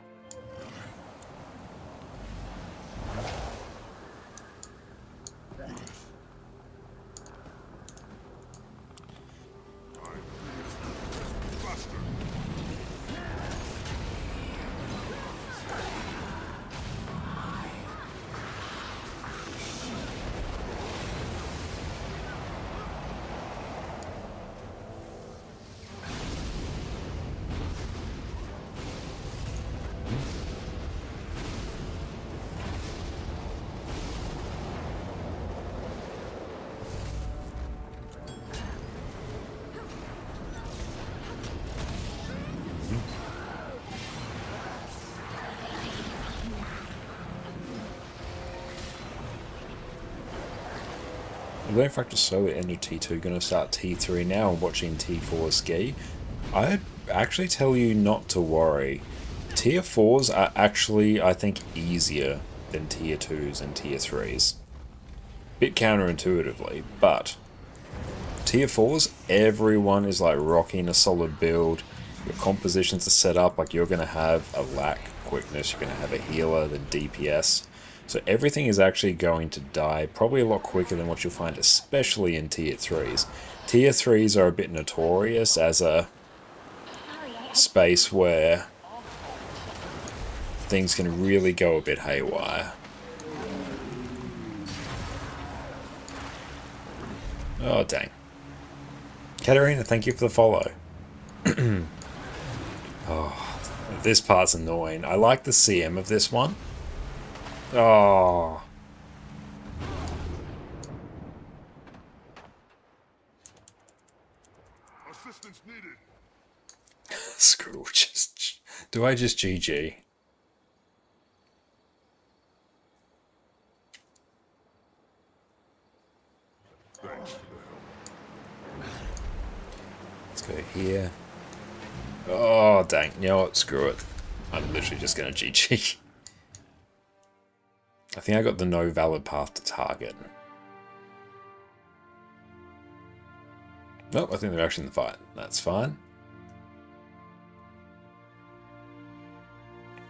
When Fractal So at end of T2, going to start T3 now and watching T4 ski. I'd actually tell you not to worry. Tier 4s are actually, I think, easier than Tier 2s and Tier 3s. Bit counterintuitively, but Tier 4s, everyone is like rocking a solid build. Your compositions are set up like you're going to have a lack quickness, you're going to have a healer, then DPS. So everything is actually going to die probably a lot quicker than what you'll find, especially in Tier 3s. Tier 3s are a bit notorious as a space where things can really go a bit haywire. Oh, dang. Katarina, thank you for the follow. Oh, this part's annoying. I like the CM of this one. Oh. Assistance needed. Screw, just... Do I just GG? Thanks for the help. Let's go here. Oh, dang. You know what? Screw it. I'm literally just going to GG. I think I got the no valid path to target. Nope, I think they're actually in the fight. That's fine.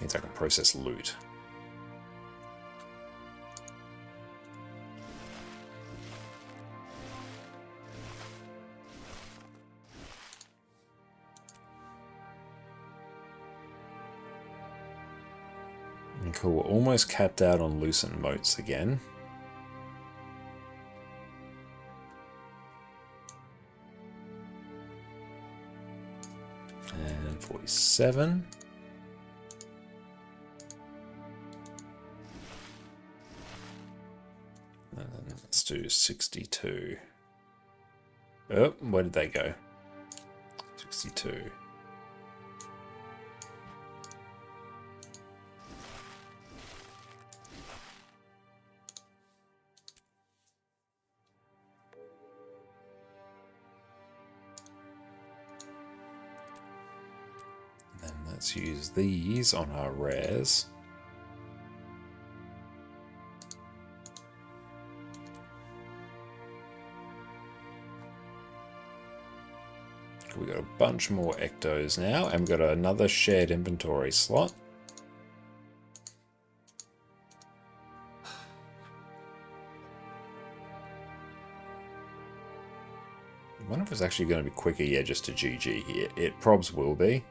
Means I can process loot. Cool, we're almost capped out on loosened motes again. And 47. And let's do 62. Oh, where did they go? 62. Let's use these on our rares. We got a bunch more ectos now, and we've got another shared inventory slot. I wonder if it's actually going to be quicker, yeah, just to GG here. It probs will be.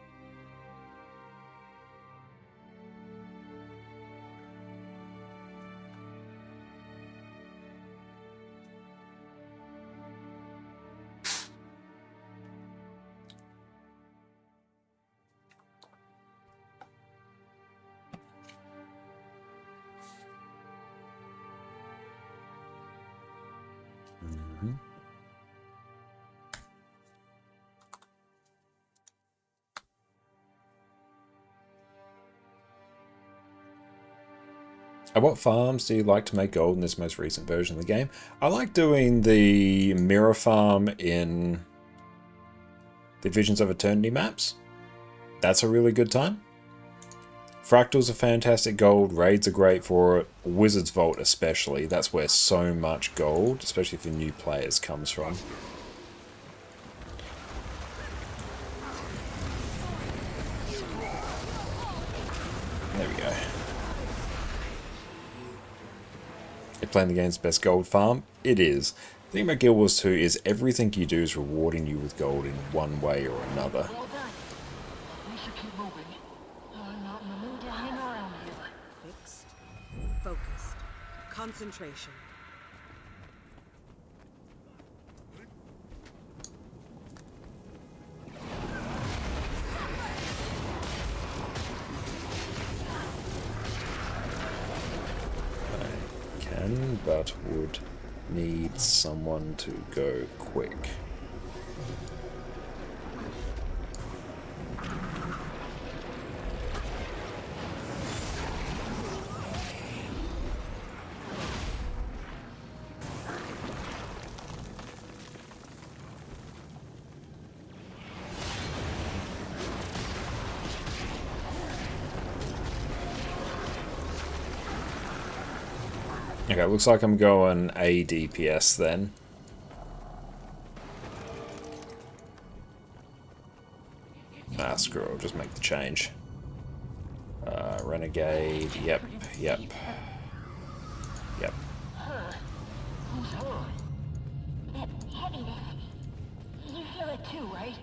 And what farms do you like to make gold in this most recent version of the game? I like doing the mirror farm in the Visions of Eternity maps. That's a really good time. Fractals are fantastic gold, raids are great for it, Wizard's Vault especially. That's where so much gold, especially for new players, comes from. There we go. You're playing the game's best gold farm? It is. The thing about Guild Wars 2 is everything you do is rewarding you with gold in one way or another. Well done. We should keep moving. I'm not in the mood to hang around here. Fixed. Focused. Concentration. But would need someone to go quick. Okay, looks like I'm going A DPS then. Ah, screw it, I'll just make the change. Renegade, yep. Who's her? That heaviness. You feel it too, right?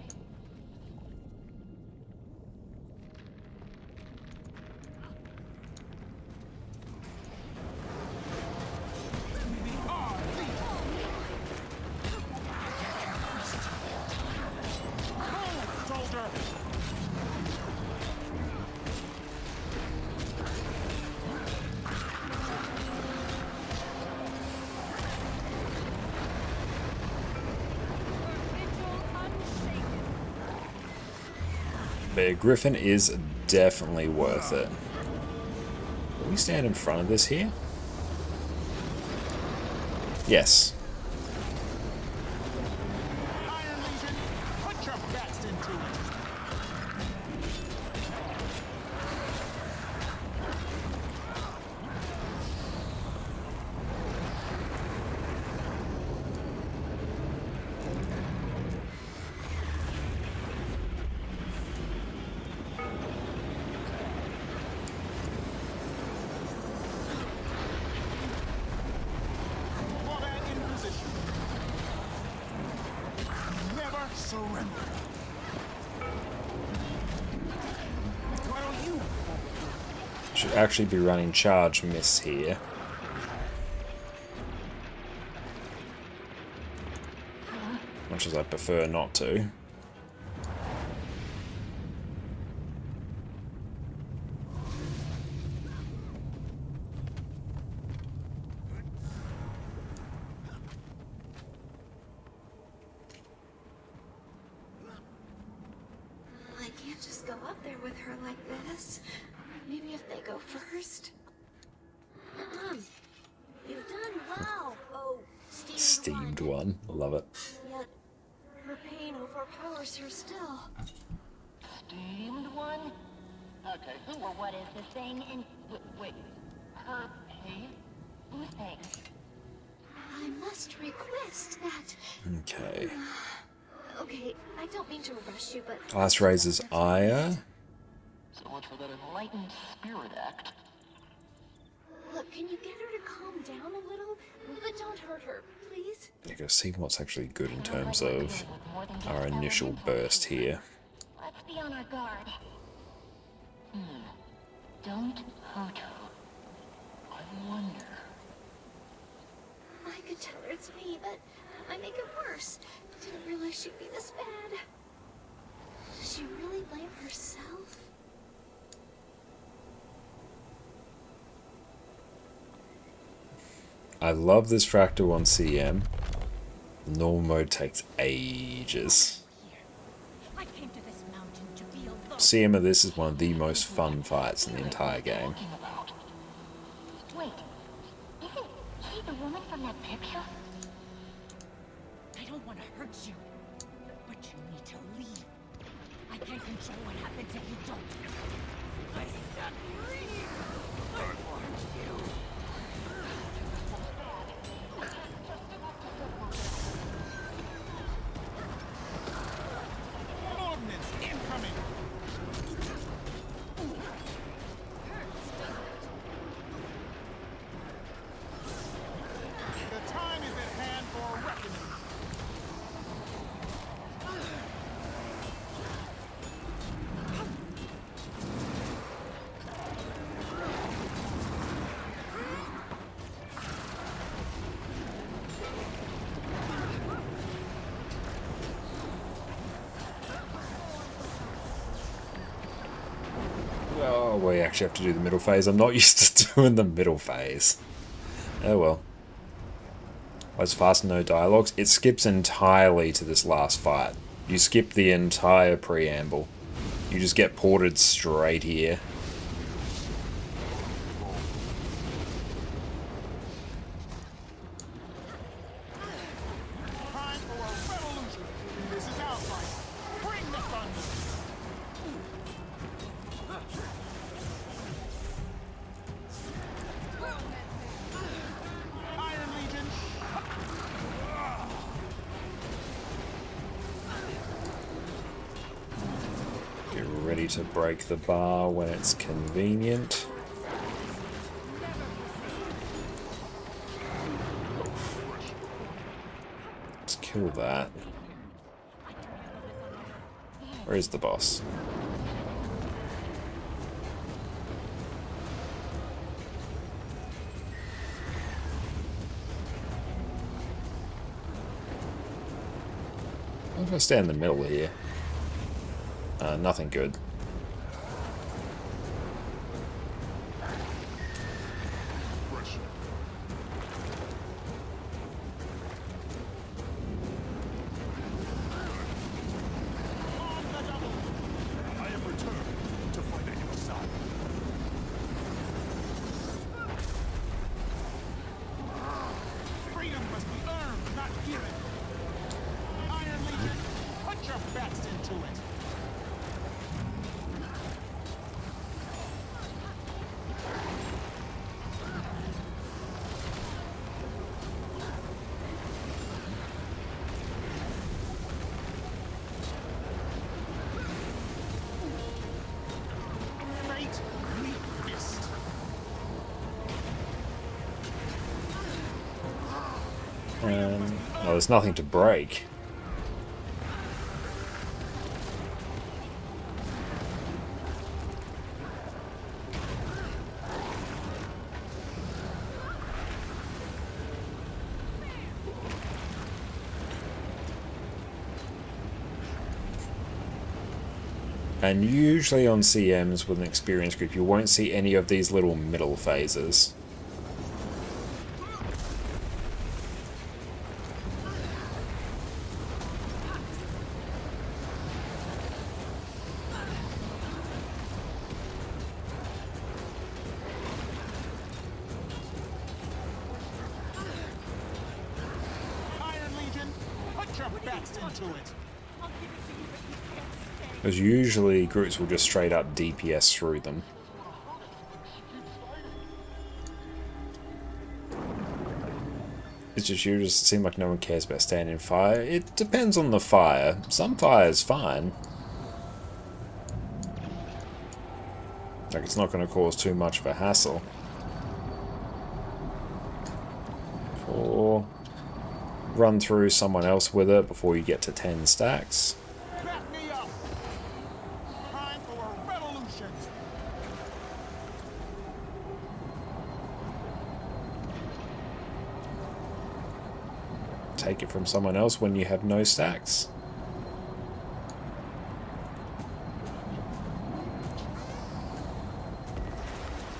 But Griffin is definitely worth it. Can we stand in front of this here? Yes. Iron Legion, put your best into it. Combat in position. Never surrender. While you Should actually be running charge miss here. Much as I prefer not to. I can't just go up there with her like this. Maybe if they go first. You've done well. Oh, Steamed one. Love it. Yet her pain overpowers her still. Steamed one? Okay, who or what is this thing? And wait, her pain? Whose pain? I must request that. Okay. Okay, I don't mean to rush you, but Class raises ire. So much for that enlightened spirit act. look, can you get her to calm down a little? But don't hurt her, please. You go see what's actually good in terms of our initial burst here. Let's be on our guard. Don't hurt her. I wonder. I could tell her it's me, but I make it worse. Didn't realize she'd be this bad. Does she really blame herself? I love this fractal on CM. Normal mode takes ages. I came to this mountain to be alone. CM of this is one of the most fun fights in the entire game. Wait, woman from that picture? I don't want to hurt you, but you need to leave. I can't control what happens if you don't. I said leave! I warned you! Ordnance incoming! The time is at hand for a reckoning. Oh, we actually have to do the middle phase. I'm not used to doing the middle phase. Oh well. Was fast and no dialogues. It skips entirely to this last fight. You skip the entire preamble. You just get ported straight here. Time for a revolution. This is our fight. Bring the thunder. Iron Legion. Get ready to break the bar when it's convenient. Oof. Let's kill that. Where is the boss? What if I stay in the middle here? Nothing good. I have returned to fight at your side. Freedom must be earned, not given. Iron Legion, put your backs into it. Fate, meet fist. Oh, there's nothing to break. And usually on CMs with an experienced group, you won't see any of these little middle phases. Iron Legion, put your backs into it. Because usually groups will just straight up DPS through them. It's just you just seem like no one cares about standing fire. It depends on the fire. Some fire is fine. Like it's not going to cause too much of a hassle. Or run through someone else with it before you get to 10 stacks. Back me up. Time for a revolution. Take it from someone else when you have no stacks.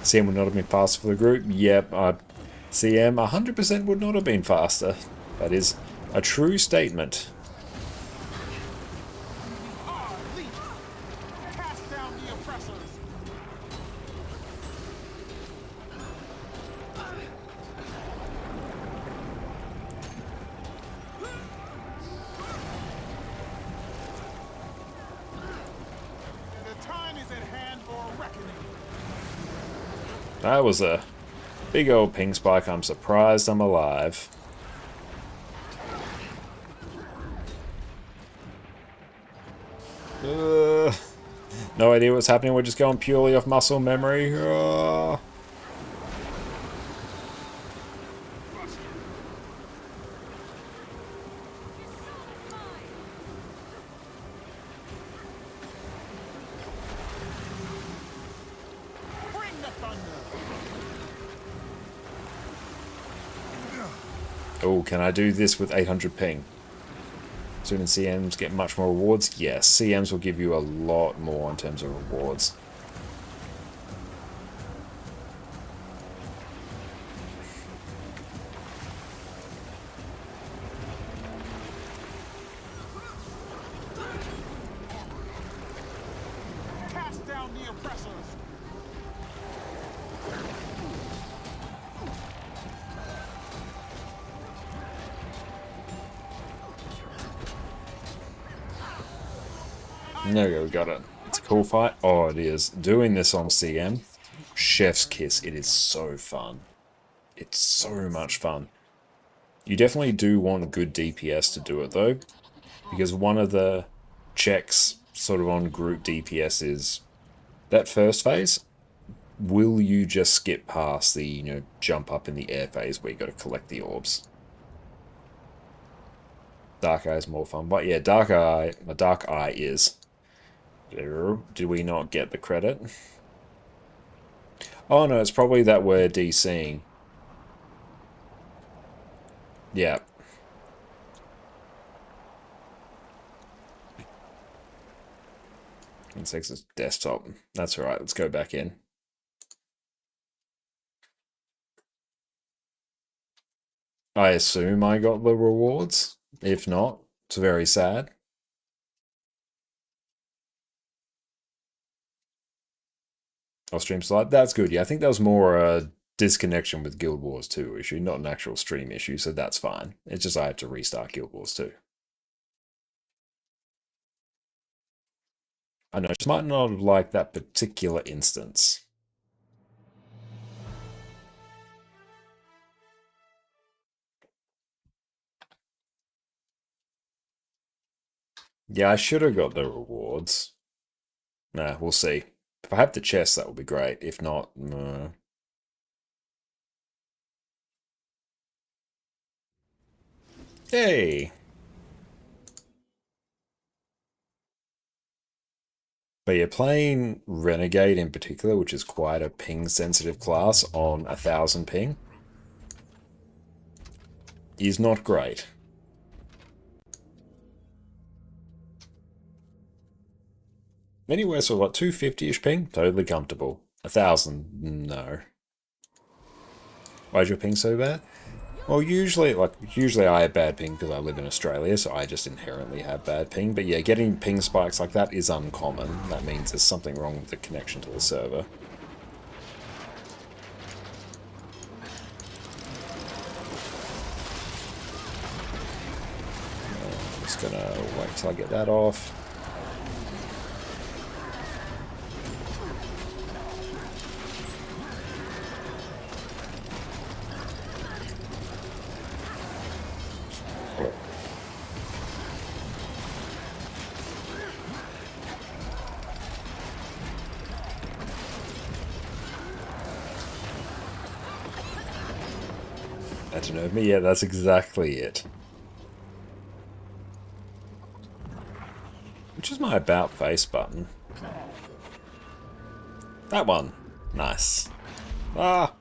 CM would not have been faster for the group. Yep, CM 100% would not have been faster. That is a true statement. Our Legion, cast down the oppressors. That was a big old ping spike. I'm surprised I'm alive. No idea what's happening. We're just going purely off muscle memory. Bring the thunder. Oh, can I do this with 800 ping? Soon as CMs get much more rewards? Yes, CMs will give you a lot more in terms of rewards. Cast down the oppressors. There we go, we got it. It's a cool fight. Oh, it is. Doing this on CM, chef's kiss. It is so fun. It's so much fun. You definitely do want good DPS to do it, though, because one of the checks sort of on group DPS is that first phase. Will you just skip past the, you know, jump up in the air phase where you got to collect the orbs? Dark Eye is more fun, but yeah, Dark Eye is. Did we not get the credit? Oh no, it's probably that we're DCing. Yeah. Insect's desktop. That's alright, let's go back in. I assume I got the rewards. If not, it's very sad. I'll stream slide. That's good. Yeah, I think that was more a disconnection with Guild Wars 2 issue, not an actual stream issue, so that's fine. It's just I had to restart Guild Wars 2. I know, just might not have liked that particular instance. Yeah, I should have got the rewards. Nah, we'll see. If I have the chest, that would be great. If not, Hey! But you're playing Renegade in particular, which is quite a ping-sensitive class on 1000 ping, is not great. Anywhere so what, 250-ish ping? Totally comfortable. 1000, no. Why's your ping so bad? Well, usually I have bad ping because I live in Australia, so I just inherently have bad ping. But yeah, getting ping spikes like that is uncommon. That means there's something wrong with the connection to the server. I'm just gonna wait till I get that off. To know me, yeah, that's exactly it. Which is my about face button? That one. Nice. Ah!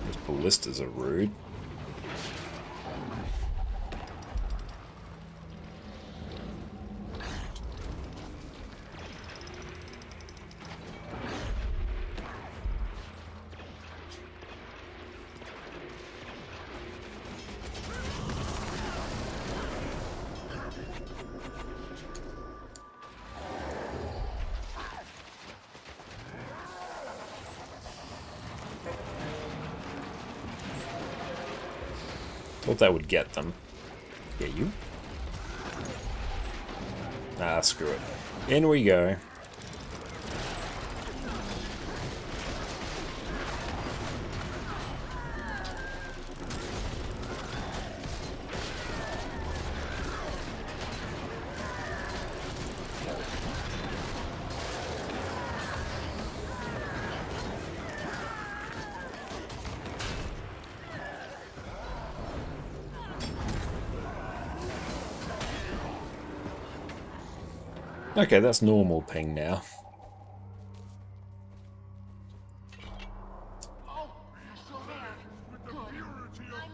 Those ballistas are rude. Thought that would get them. Yeah, you? Ah, screw it. In we go. Okay, that's normal ping now.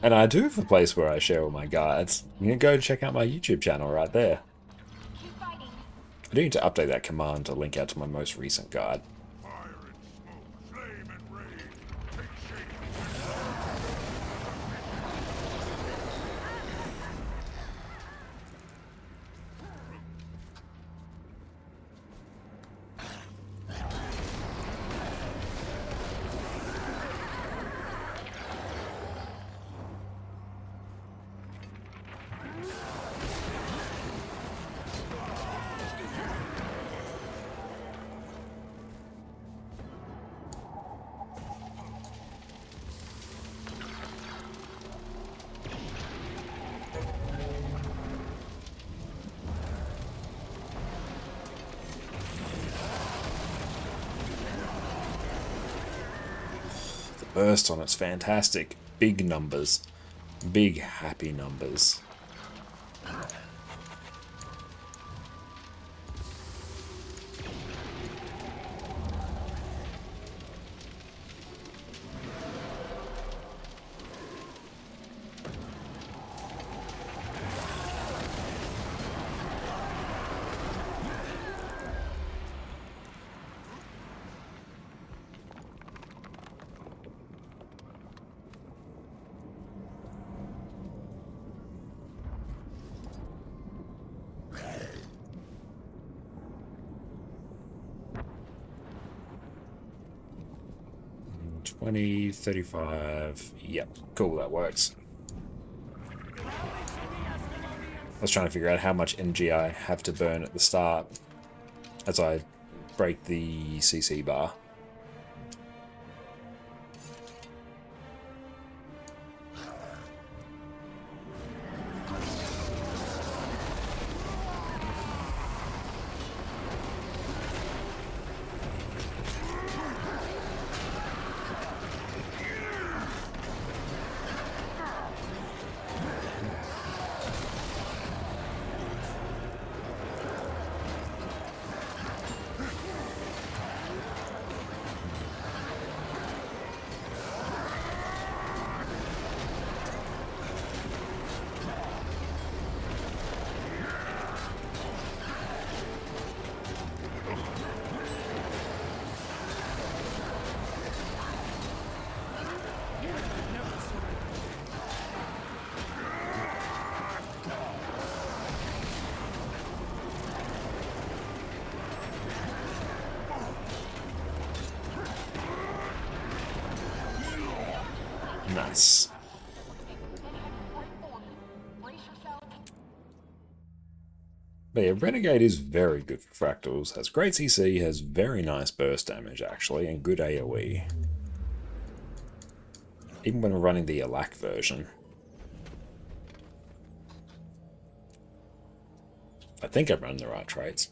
And I do have a place where I share all my guides. You can go check out my YouTube channel right there. I do need to update that command to link out to my most recent guide. Burst on it's fantastic. Big numbers. Big happy numbers. $20, $35. Yep, cool, that works. I was trying to figure out how much energy I have to burn at the start as I break the CC bar. Nice. But yeah, Renegade is very good for fractals, has great CC, has very nice burst damage actually, and good AoE. Even when running the Alak version. I think I'm running the right traits.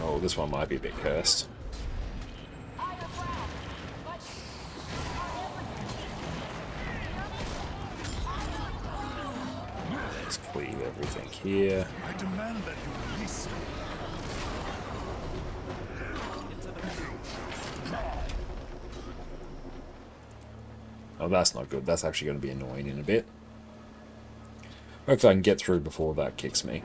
Oh, this one might be a bit cursed. Let's cleave everything here. I demand that you release me. Oh, that's not good. That's actually going to be annoying in a bit. Hopefully I can get through before that kicks me.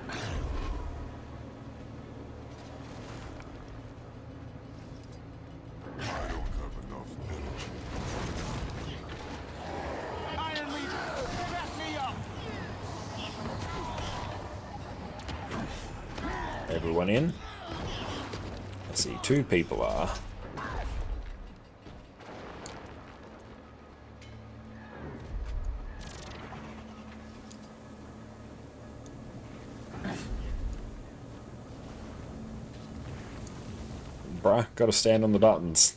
everyone in? I see 2 people are. Bruh, gotta stand on the buttons.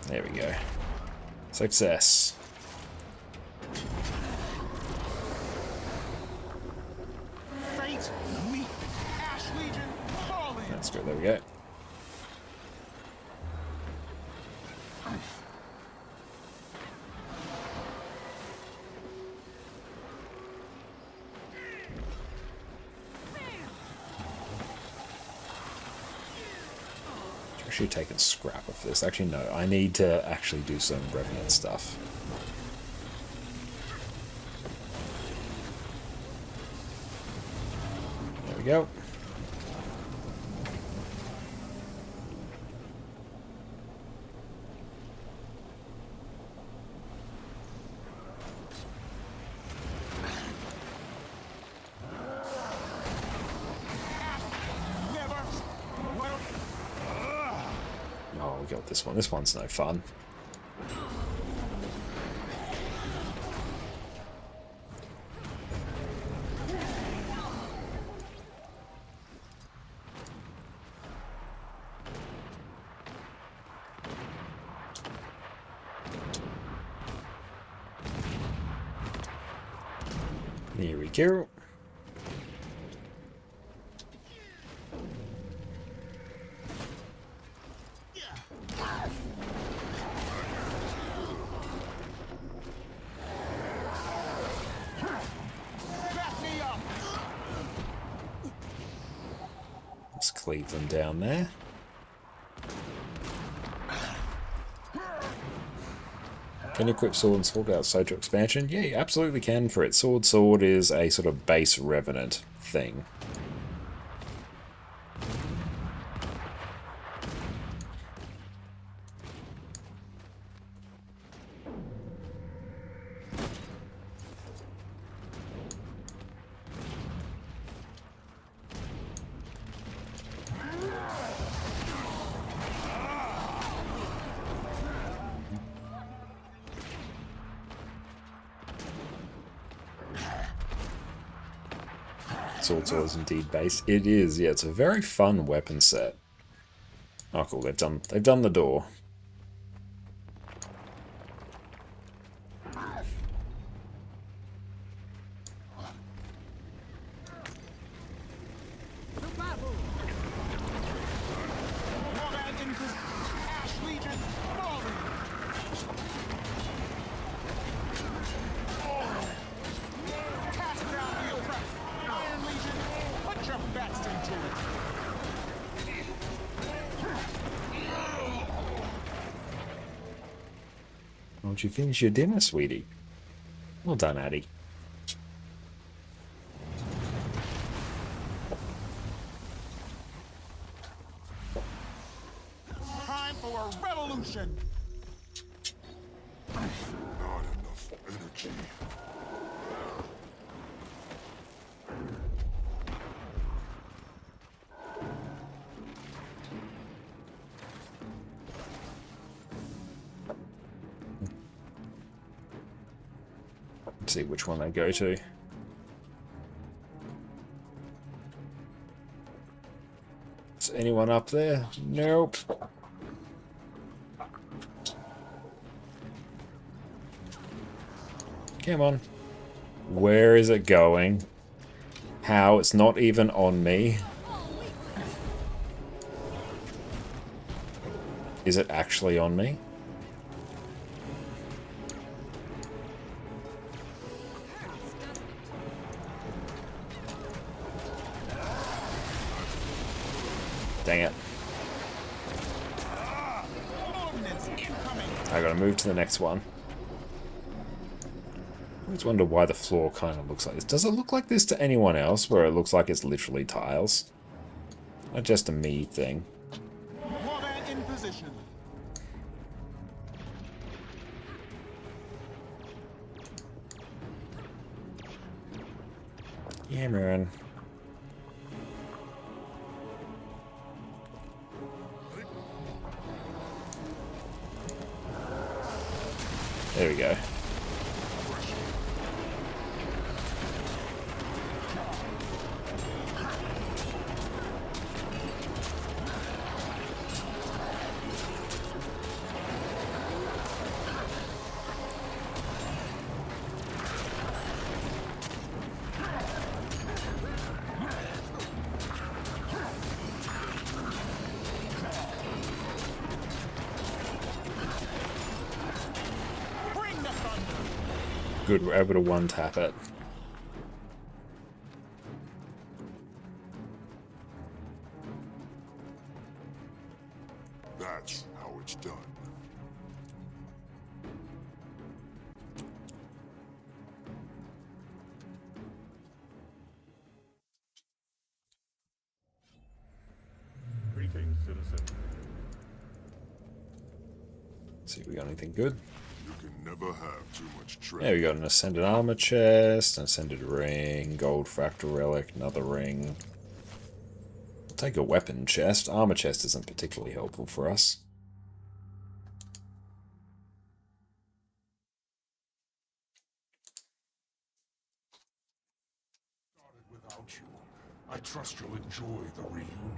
There we go. Success. Fate, meet Ash Legion, falling. That's good, there we go. Actually taking scrap of this. Actually, no. I need to actually do some Revenant stuff. There we go. Oh, we got this one. This one's no fun. Here we go. Let's cleave them down there. Can you equip sword and sword outside your expansion? Yeah, you absolutely can for it. Sword is a sort of base Revenant thing. Sword is indeed base. It is, yeah. It's a very fun weapon set. Oh, cool. They've done the door. Won't you finish your dinner, sweetie? Well done, Addie. Time for a revolution. Not enough energy. Let's see which one they go to. Is anyone up there? Nope. Come on. Where is it going? How? It's not even on me. Is it actually on me? Dang it. I gotta move to the next one. I always wonder why the floor kind of looks like this. Does it look like this to anyone else, where it looks like it's literally tiles? Not just a me thing. Warband in position. Yeah, man. There we go. Good, we're able to one-tap it. That's how it's done. Greetings, citizen. See if we got anything good. You can never have too much treasure. Yeah, we got an Ascended Armor chest, an Ascended Ring, Gold Fractal Relic, another ring. We'll take a weapon chest. Armor chest isn't particularly helpful for us. Started without you. I trust you'll enjoy the reunion.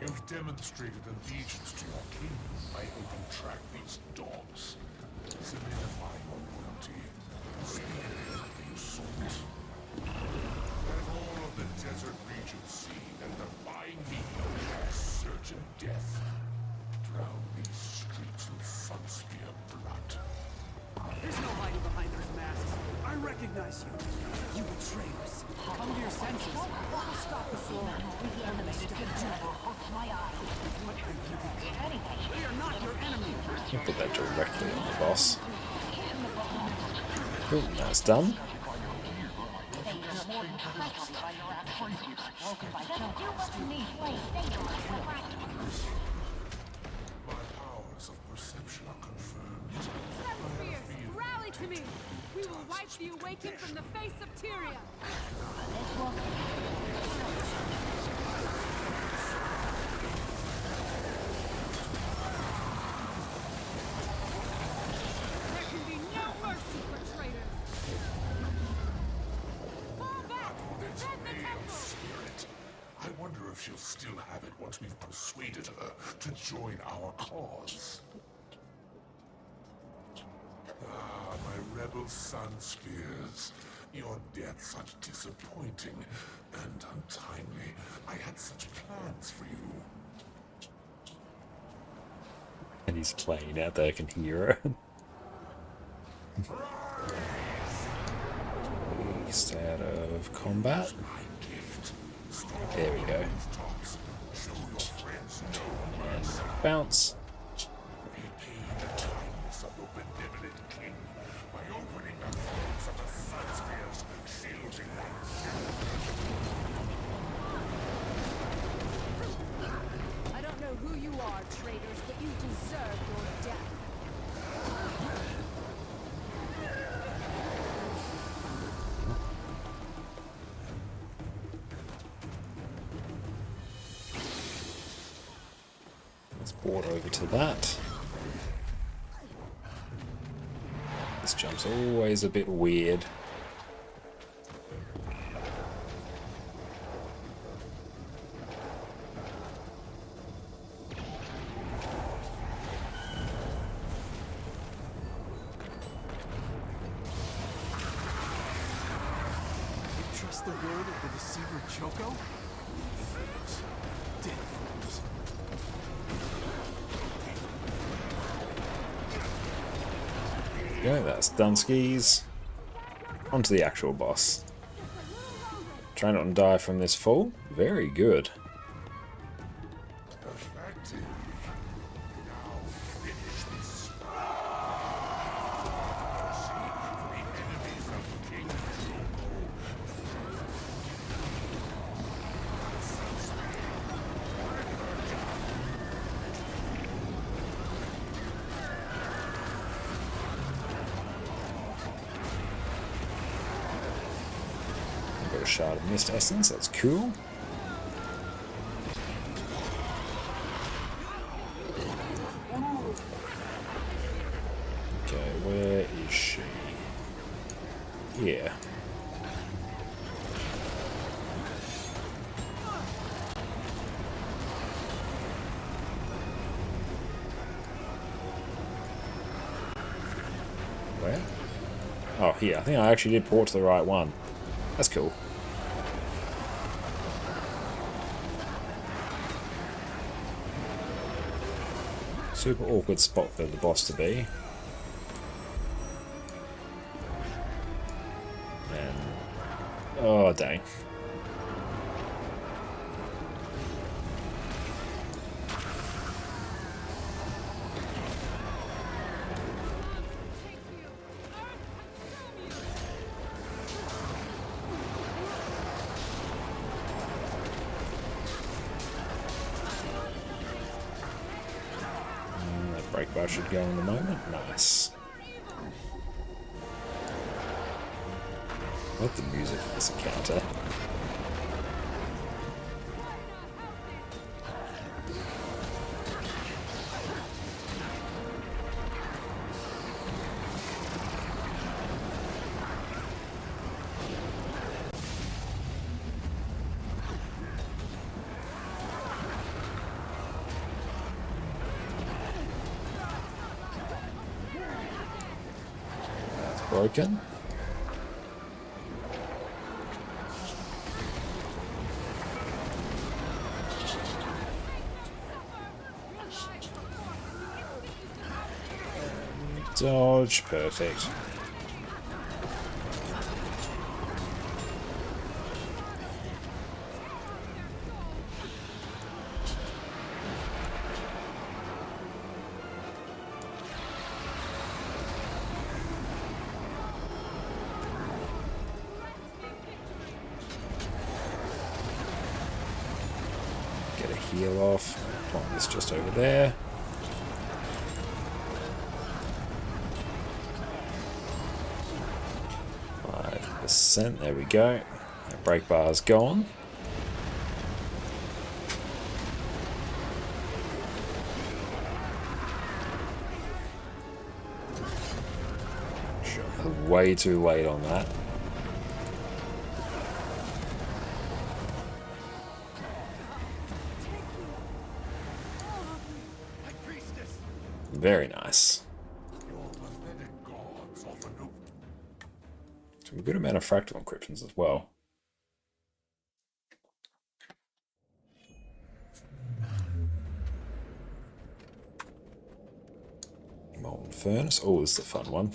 You've demonstrated allegiance to your king by helping track these dogs. Solidify your loyalty. Spear the assault. Let all of the desert region see that defying me is certain death. Drown these streets in Sunspear blood. There's no hiding behind those masks. I recognize you. You betrayed us. Come to your senses. We'll stop the flow. We are not your enemy. You put that directly on the boss. Cool, that's done. My powers of perception are confirmed. Spears, rally to me! We will wipe the Awakened from the face of Tyria! There can be no mercy for traitors! Fall back! Defend the temple! Spirit. I wonder if she'll still have it once we've persuaded her to join our cause. Ah, my rebel son Spears. Your deaths are disappointing and untimely. I had such plans for you. And he's playing out there, I can hear it. Stay out of combat. There we go. And bounce. Repay the kindness of your benevolent king by opening the throats of the Sunspears, shielding I don't know who you are, traitors, but you deserve your death. Let's board over to that. This jump's always a bit weird. Trust the word of the deceiver Choco? Dead fools. There we go, that's Dunskies. On to the actual boss. Try not to die from this fall. Very good. effective. Now finish this. Mercy for the enemies of King got a shard of mist essence, that's cool. Okay, where is she? Yeah. Where? Oh, here. I think I actually did port to the right one. That's cool. Super awkward spot for the boss to be. And... oh, dang. Break bar should go in a moment. Nice. I love the music for this encounter. Broken. Dodge, perfect. Heal off. Plonk this just over there. %. There we go. That brake bar's gone. Sure, way too late on that. Very nice. So a good amount of fractal encryptions as well. Molten furnace. Oh, this is a fun one.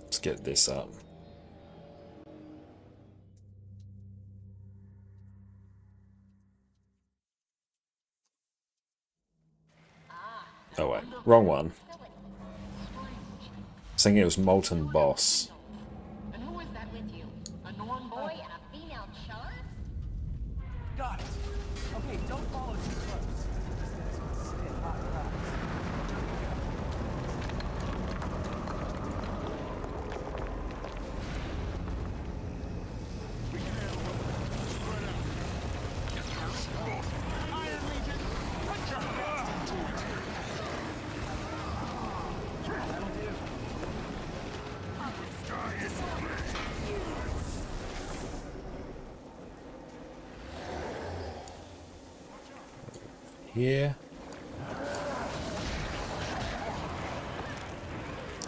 Let's get this up. Oh wait, wrong one. I was thinking it was Molten Boss. And who is that with you? A Norn boy and a female char? Got it. Okay, don't follow too close. These guys can spit hot rocks. Iron Legion, put your best into it. Here.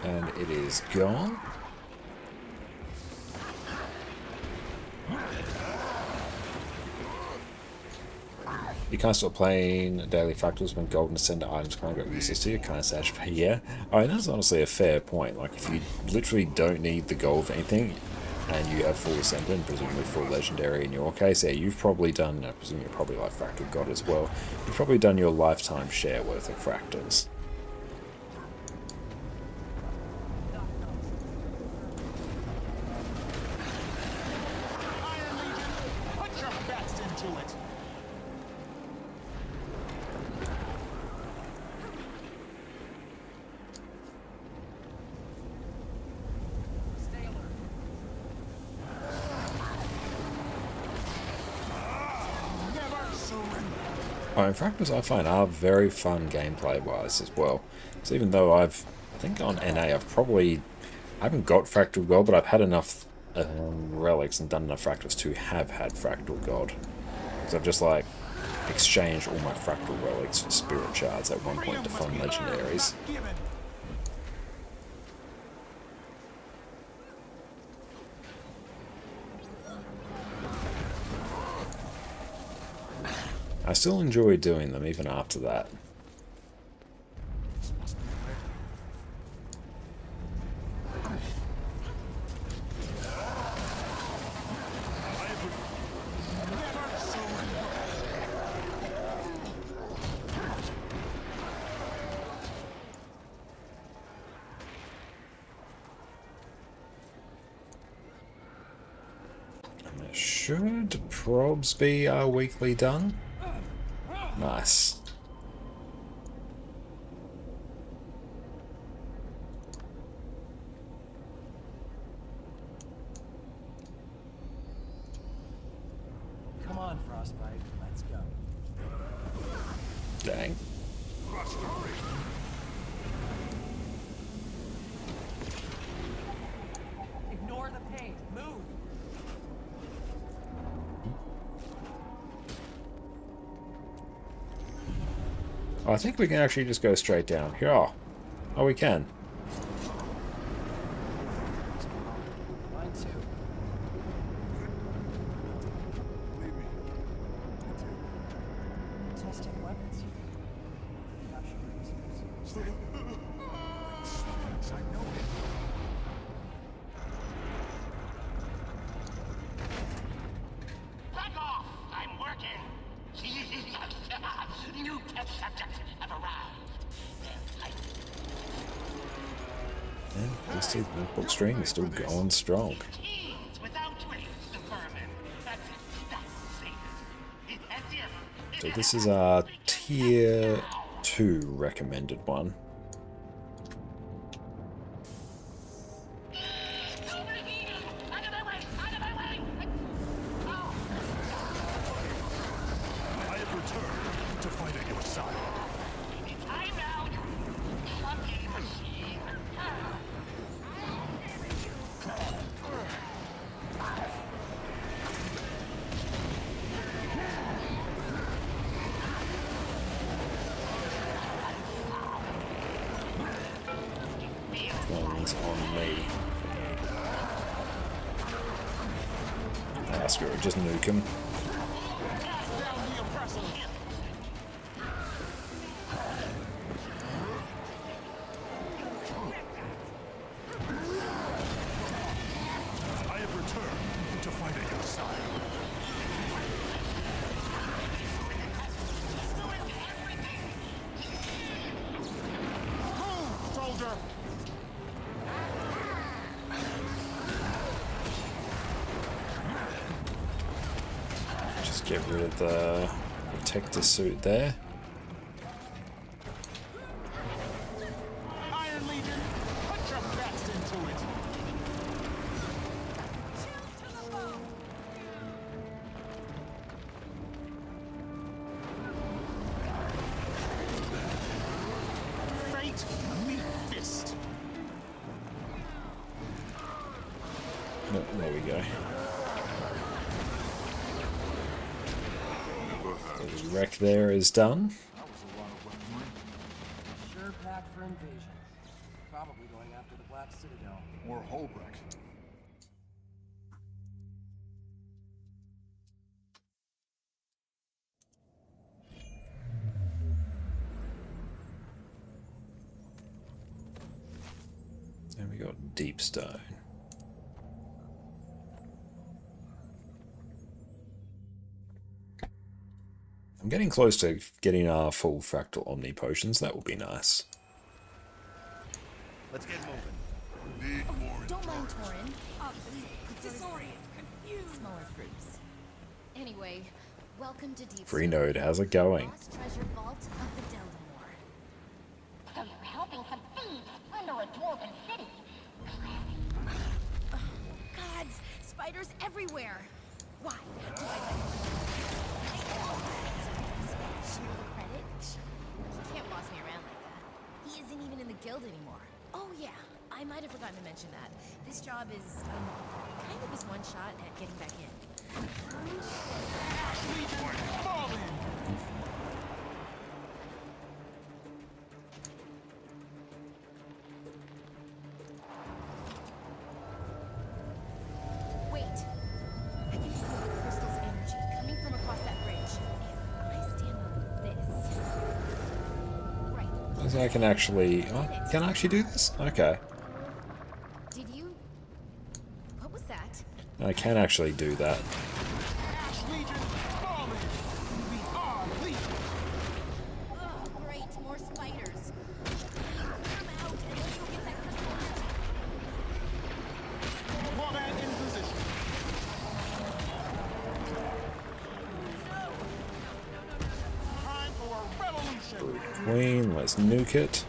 And it is gone. You can't stop playing Daily Fractals when Golden Ascender items can't get useless to you. Kind of sad, but yeah. I mean, that's honestly a fair point. Like, if you literally don't need the gold for anything, and you have full Ascender, and presumably full Legendary in your case, yeah, you've probably done, I presume you're probably like Fractal God as well, you've probably done your lifetime share worth of Fractals. Iron Legion, put your best into it. Stay alert. Fractals I find are very fun gameplay-wise as well. So even though I think on NA I haven't got Fractal God, but I've had enough relics and done enough Fractals to have had Fractal God. So I've just like exchanged all my Fractal relics for Spirit Shards at one point to fund legendaries. I still enjoy doing them even after that. Should probs be weekly done? Nice. Come on, Frostbite. Let's go. Dang. Ignore the pain. Move. Oh, I think we can actually just go straight down. Here, oh, we can. Mine too. Believe me. Me too. Testing weapons. Capture prisoners. I know it. Back off! I'm working! New test subjects have arrived. And at least the book stream is still going strong. Teens without twins, the vermin. That's it. So this is our tier 2 recommended one. I have returned to fight at your side. Time out, you clumsy machine. One's on me. Ah, screw it, just nuke him. I have returned to fight at your side. Move, soldier! Just get rid of the protector suit there. Iron Legion, put your best into it! Fate, meet fist! No, there we go. The wreck there is done. That was a lot of weaponry. Sure packed for invasion. Probably going after the Black Citadel. Or Holbrecht. And we got Deep Stone. I'm getting close to getting our full Fractal Omni potions. That would be nice. Let's get moving. Need more. Don't mind Torin. Disorient, confused. Smaller groups. Anyway, welcome to Deep Free Stone, Node, how's it going? lost treasure vault of the Deltamore. So you're helping some thieves plunder a dwarven city. Gods, spiders everywhere. Why do I like share the credit? You can't boss me around like that. He isn't even in the guild anymore. Oh yeah, I might have forgotten to mention that. This job is, kind of his one shot at getting back in. Wait. I can feel the crystal's energy coming from across that bridge. If I stand on this... Right. So I can actually... Oh, can I actually do this? Okay. Did you... What was that? I can actually do that. Oh, great, more spiders. Come out and let's go get that crystal energy. Warband in position. Time for a revolution. Queen, let's nuke it.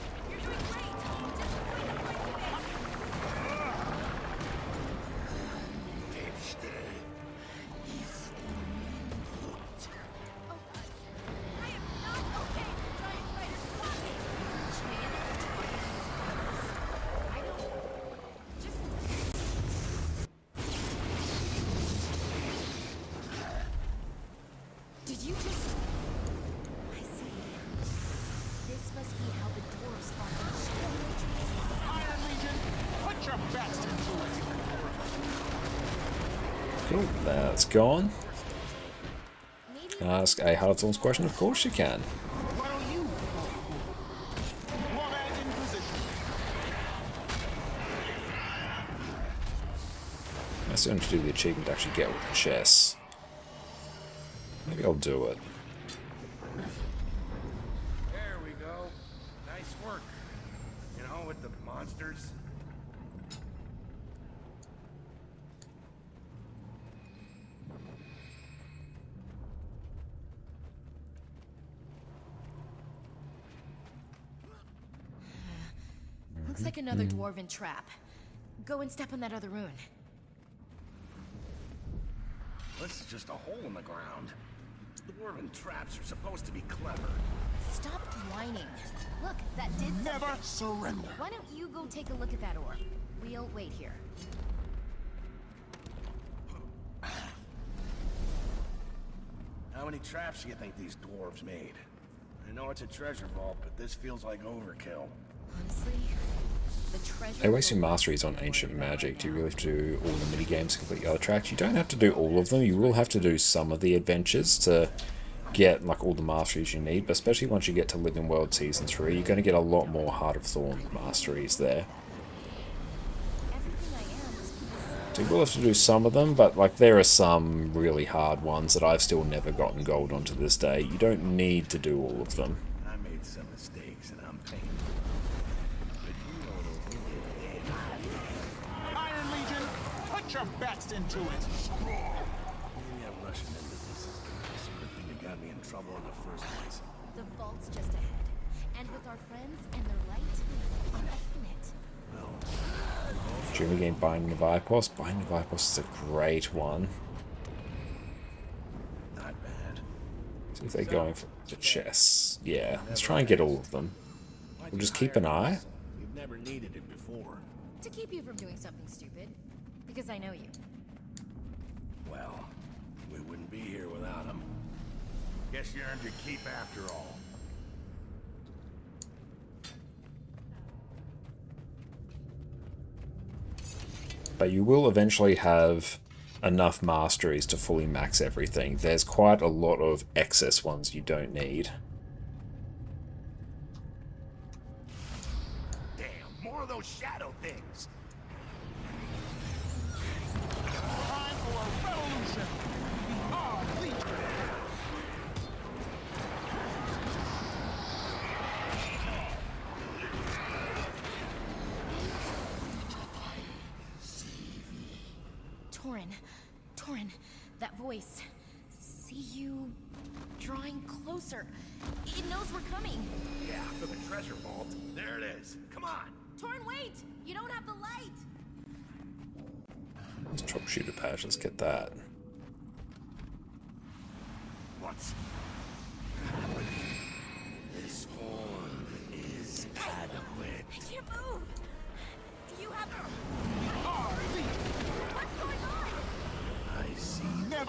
Did you just... I see. This must be how the dwarves fought the Iron Legion, put your best into it. Cool, that's gone. Can I ask a Hardthorns question? Of course you can. Why don't you? Warband in position. I still need to do the achievement to actually get with the chests. Maybe I'll do it. There we go. Nice work. You know, with the monsters. Looks like another dwarven trap. Go and step on that other rune. This is just a hole in the ground. Dwarven traps are supposed to be clever. Stop whining. Look, that did something. Never surrender. Why don't you go take a look at that orb? We'll wait here. How many traps do you think these dwarves made? I know it's a treasure vault, but this feels like overkill. Honestly, the treasure... Hey, wasting masteries on ancient magic. Do you really have to do all the minigames to complete the other tracks? You don't have to do all of them. You will have to do some of the adventures to get like all the masteries you need, but especially once you get to Living World Season 3, you're going to get a lot more Heart of Thorn masteries there. So you will have to do some of them, but like there are some really hard ones that I've still never gotten gold on to this day. You don't need to do all of them. I made some mistakes and I'm paying. But you know it'll be damn. Iron Legion, put your best into it. Maybe I'm rushing into this. This sort of thing that got me in trouble in the first place. The vault's just ahead. And with our friends and their light, I'm open it. Dream again, Binding of Vipos. Binding of Vipos is a great one. Not bad. See if they're going for the chests. Yeah, let's try and get all of them. We'll just keep an eye. We've never needed it before. To keep you from doing something stupid. Because I know you. Well, we wouldn't be here without him. Guess you earned your keep after all. But you will eventually have enough masteries to fully max everything. There's quite a lot of excess ones you don't need. Damn, more of those shadow things. Time for a revolution. We are Legion. Torin, that voice. See you drawing closer. It knows we're coming. Yeah, for the treasure vault. There it is. Come on. Torin, wait! You don't have the light! Let's troubleshoot a patch, let's get that. What's happening?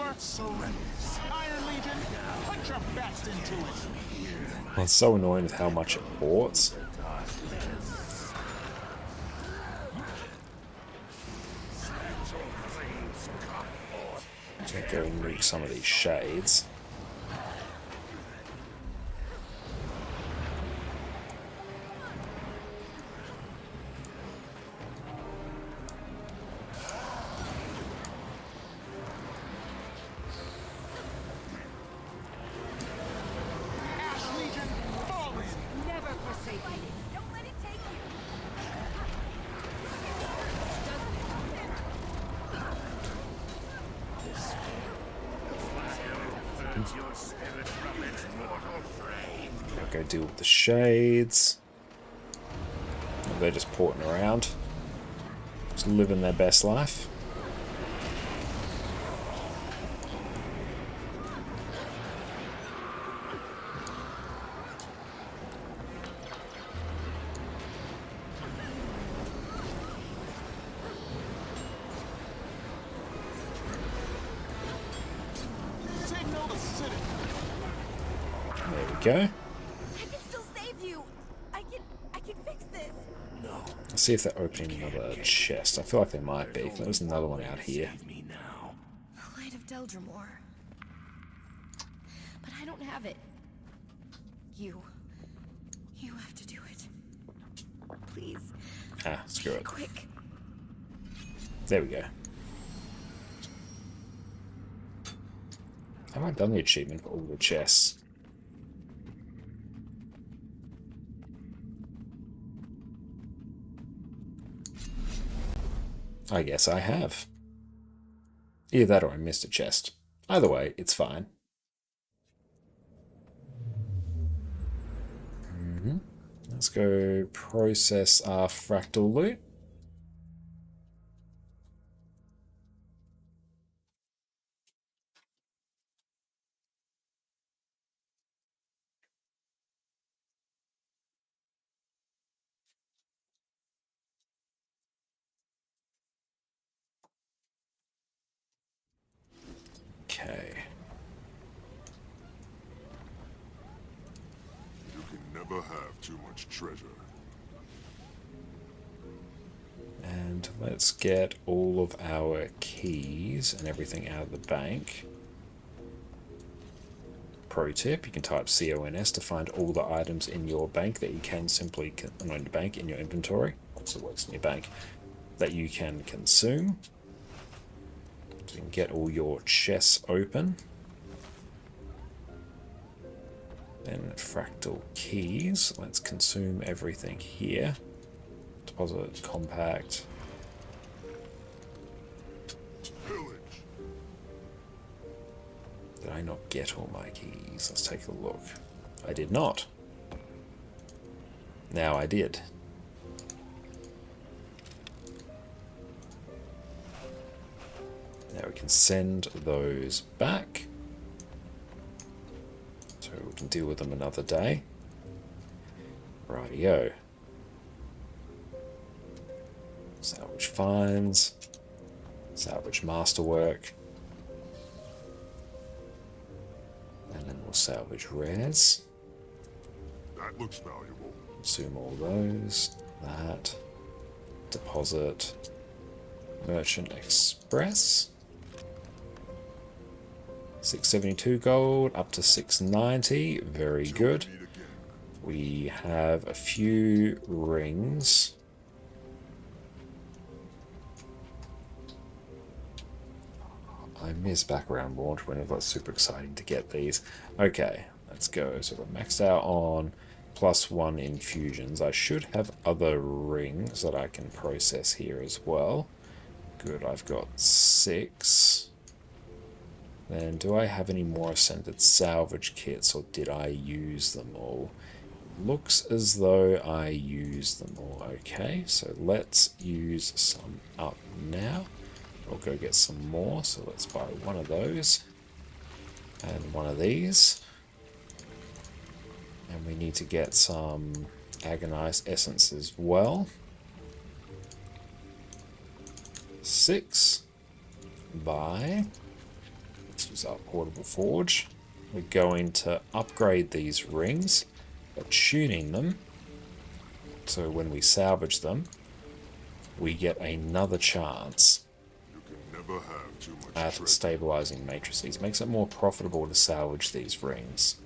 door surrenders. Iron Legion, put your best into it. Well, it's so annoying with how much it ports. So go and nuke some of these shades. Never forsake me. Don't let it take you. I'll go deal with the shades. They're just porting around. Just living their best life. Signal the city. There we go. I can still save you. I can fix this. Let's see if they're opening another chest. I feel like they might be. There's another one out here. Light of Deldrimore. But I don't have it. You have to do it. Please. Ah, screw it. Quick. There we go. Have I done the achievement for all the chests? I guess I have. Either that or I missed a chest. Either way, it's fine. Let's go process our fractal loot. Okay. You can never have too much treasure. And let's get all of our keys and everything out of the bank. Pro tip, you can type CONS to find all the items in your bank that you can simply, not in your bank, in your inventory, also works in your bank, that you can consume. So you can get all your chests open. Then fractal keys, let's consume everything here. Deposit, compact. Did I not get all my keys? Let's take a look. I did not. Now I did. Now we can send those back. So we can deal with them another day. Rightio. Salvage finds. Salvage masterwork. And then we'll salvage rares. That looks valuable. Consume all those. That. Deposit. Merchant Express. 672 gold, up to 690. Very good. We have a few rings. I miss background launch when it was super exciting to get these. Okay, let's go. So we're maxed out on +1 infusions. I should have other rings that I can process here as well. Good, I've got 6. Then do I have any more ascended salvage kits, or did I use them all? Looks as though I used them all. Okay, so let's use some up now. We'll go get some more, so let's buy one of those and one of these. And we need to get some agonized essence as well. 6 by, let's use our portable forge. We're going to upgrade these rings by tuning them, so when we salvage them, we get another chance Never have too much at treasure. stabilizing matrices. Makes it more profitable to salvage these rings.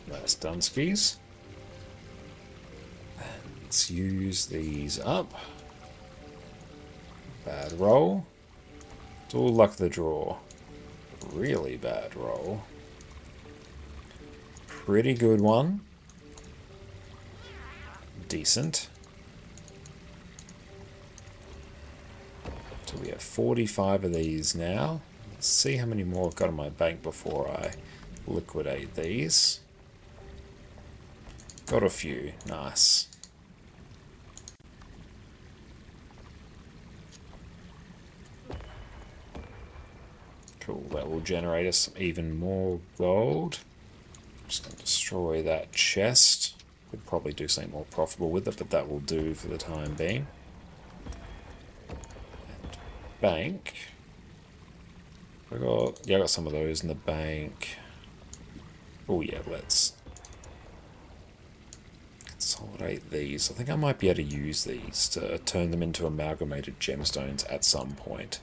Nice Dunskies. And let's use these up. Bad roll. It's all luck of the draw. Really bad roll. Pretty good one. Decent. So we have 45 of these now. Let's see how many more I've got in my bank before I liquidate these. Got a few. Nice. Cool. That will generate us even more gold. Just going to destroy that chest. Could probably do something more profitable with it, but that will do for the time being. And bank. I got some of those in the bank. Oh yeah, let's consolidate these. I think I might be able to use these to turn them into amalgamated gemstones at some point.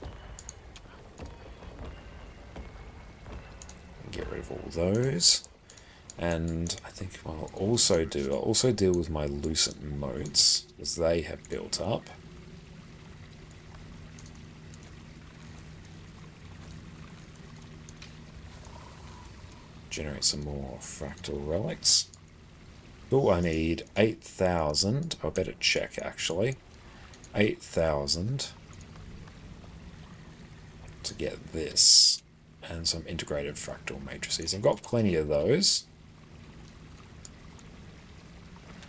Get rid of all those. And I think what I'll also deal with my lucent motes, as they have built up. Generate some more fractal relics. Oh, I need 8,000. I better check actually. 8,000 to get this. And some integrated fractal matrices. I've got plenty of those.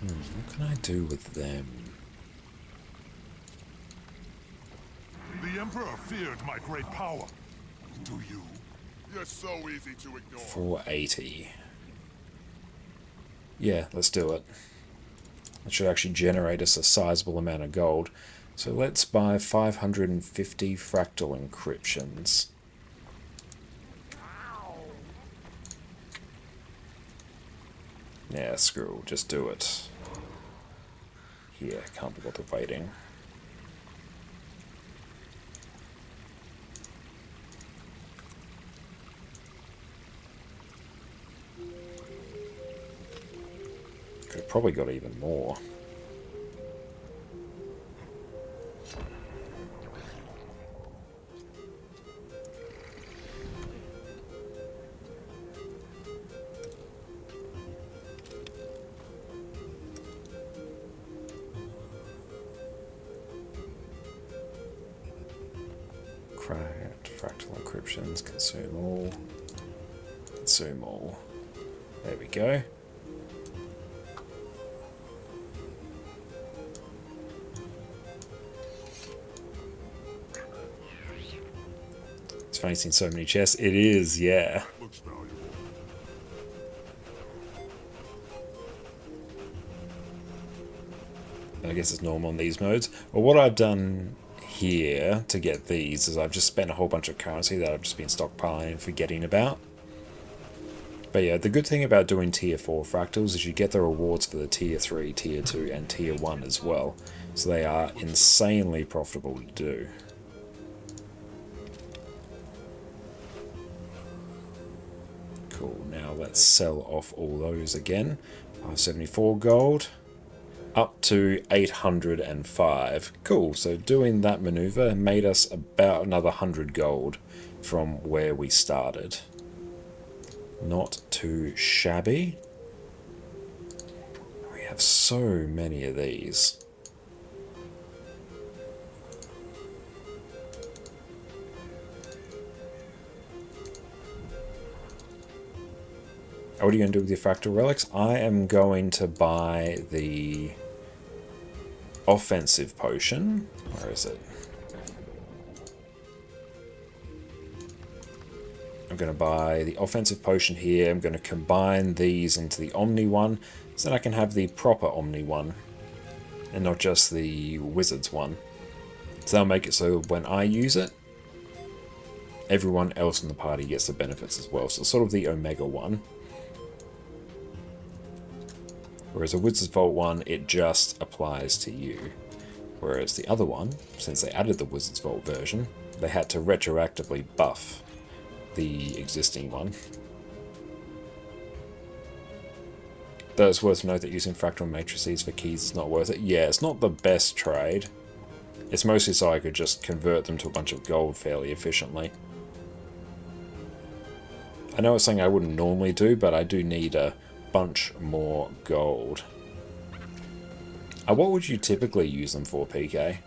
What can I do with them? The Emperor feared my great power. Do you? You're so easy to ignore. 480. Yeah, let's do it. That should actually generate us a sizable amount of gold. So let's buy 550 fractal encryptions. Yeah, screw, just do it. Here, can't be bothered waiting. Could have probably got even more. Fractal encryptions, consume all. Consume all. There we go. It's funny seeing so many chests. It is, yeah. Looks valuable. I guess it's normal in these modes. Well, what I've done here to get these is I've just spent a whole bunch of currency that I've just been stockpiling and forgetting about. But yeah, the good thing about doing tier 4 fractals is you get the rewards for the tier 3, tier 2 and tier 1 as well. So they are insanely profitable to do. Cool, now let's sell off all those again. 574 gold. Up to 805. Cool, so doing that maneuver made us about another 100 gold from where we started. Not too shabby. We have so many of these. What are you going to do with your fractal relics? I am going to buy the offensive potion. Where is it? I'm going to buy the offensive potion here. I'm going to combine these into the Omni one, so that I can have the proper Omni one, and not just the Wizard's one. So that'll make it so when I use it, everyone else in the party gets the benefits as well. So it's sort of the Omega one. Whereas a Wizard's Vault one, it just applies to you. Whereas the other one, since they added the Wizard's Vault version, they had to retroactively buff the existing one. Though it's worth to note that using fractal matrices for keys is not worth it. Yeah, it's not the best trade. It's mostly so I could just convert them to a bunch of gold fairly efficiently. I know it's something I wouldn't normally do, but I do need a bunch more gold. What would you typically use them for, PK?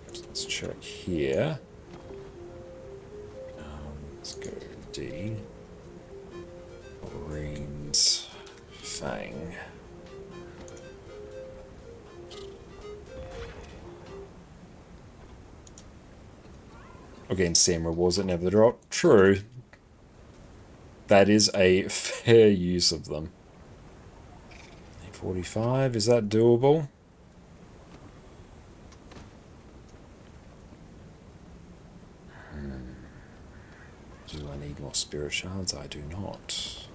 Let's check here. Let's go D. Marines Fang. Again, Sam rewards that never drop. True. That is a fair use of them. 45, is that doable? Do I need more spirit shards? I do not.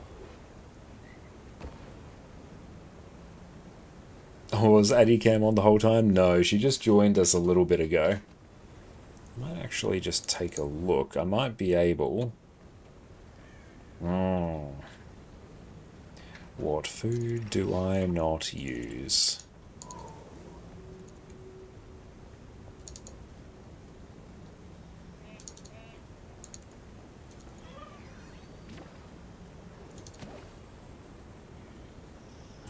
Oh, was Adicam on the whole time? No, she just joined us a little bit ago. I might actually just take a look. I might be able... Oh. What food do I not use?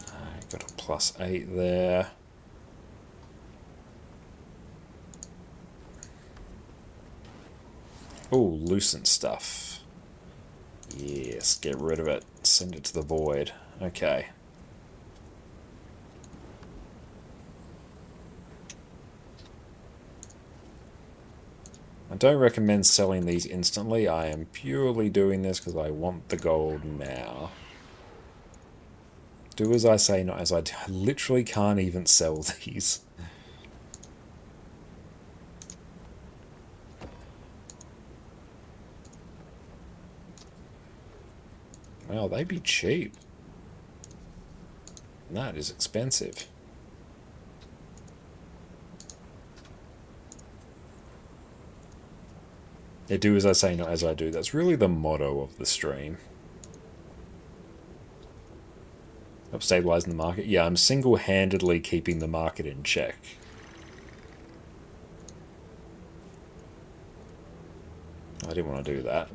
I got a +8 there. Oh, lucent stuff. Yes, get rid of it. Send it to the void. Okay. I don't recommend selling these instantly. I am purely doing this because I want the gold now. Do as I say, not as I do. I literally can't even sell these. Well, they'd be cheap. That is expensive. Yeah, do as I say, not as I do. That's really the motto of the stream. Of stabilizing the market. Yeah, I'm single-handedly keeping the market in check. I didn't want to do that.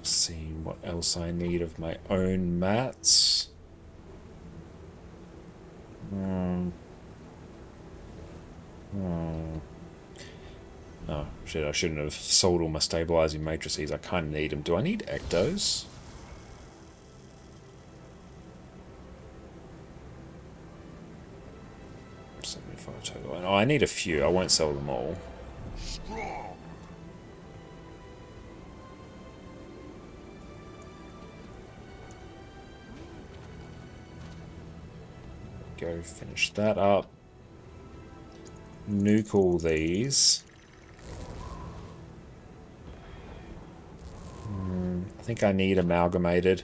Seeing what else I need of my own mats. Oh, shit, I shouldn't have sold all my stabilizing matrices. I kind of need them. Do I need ectos? $75 total. Oh, I need a few. I won't sell them all. Go finish that up. Nuke all these. I think I need amalgamated.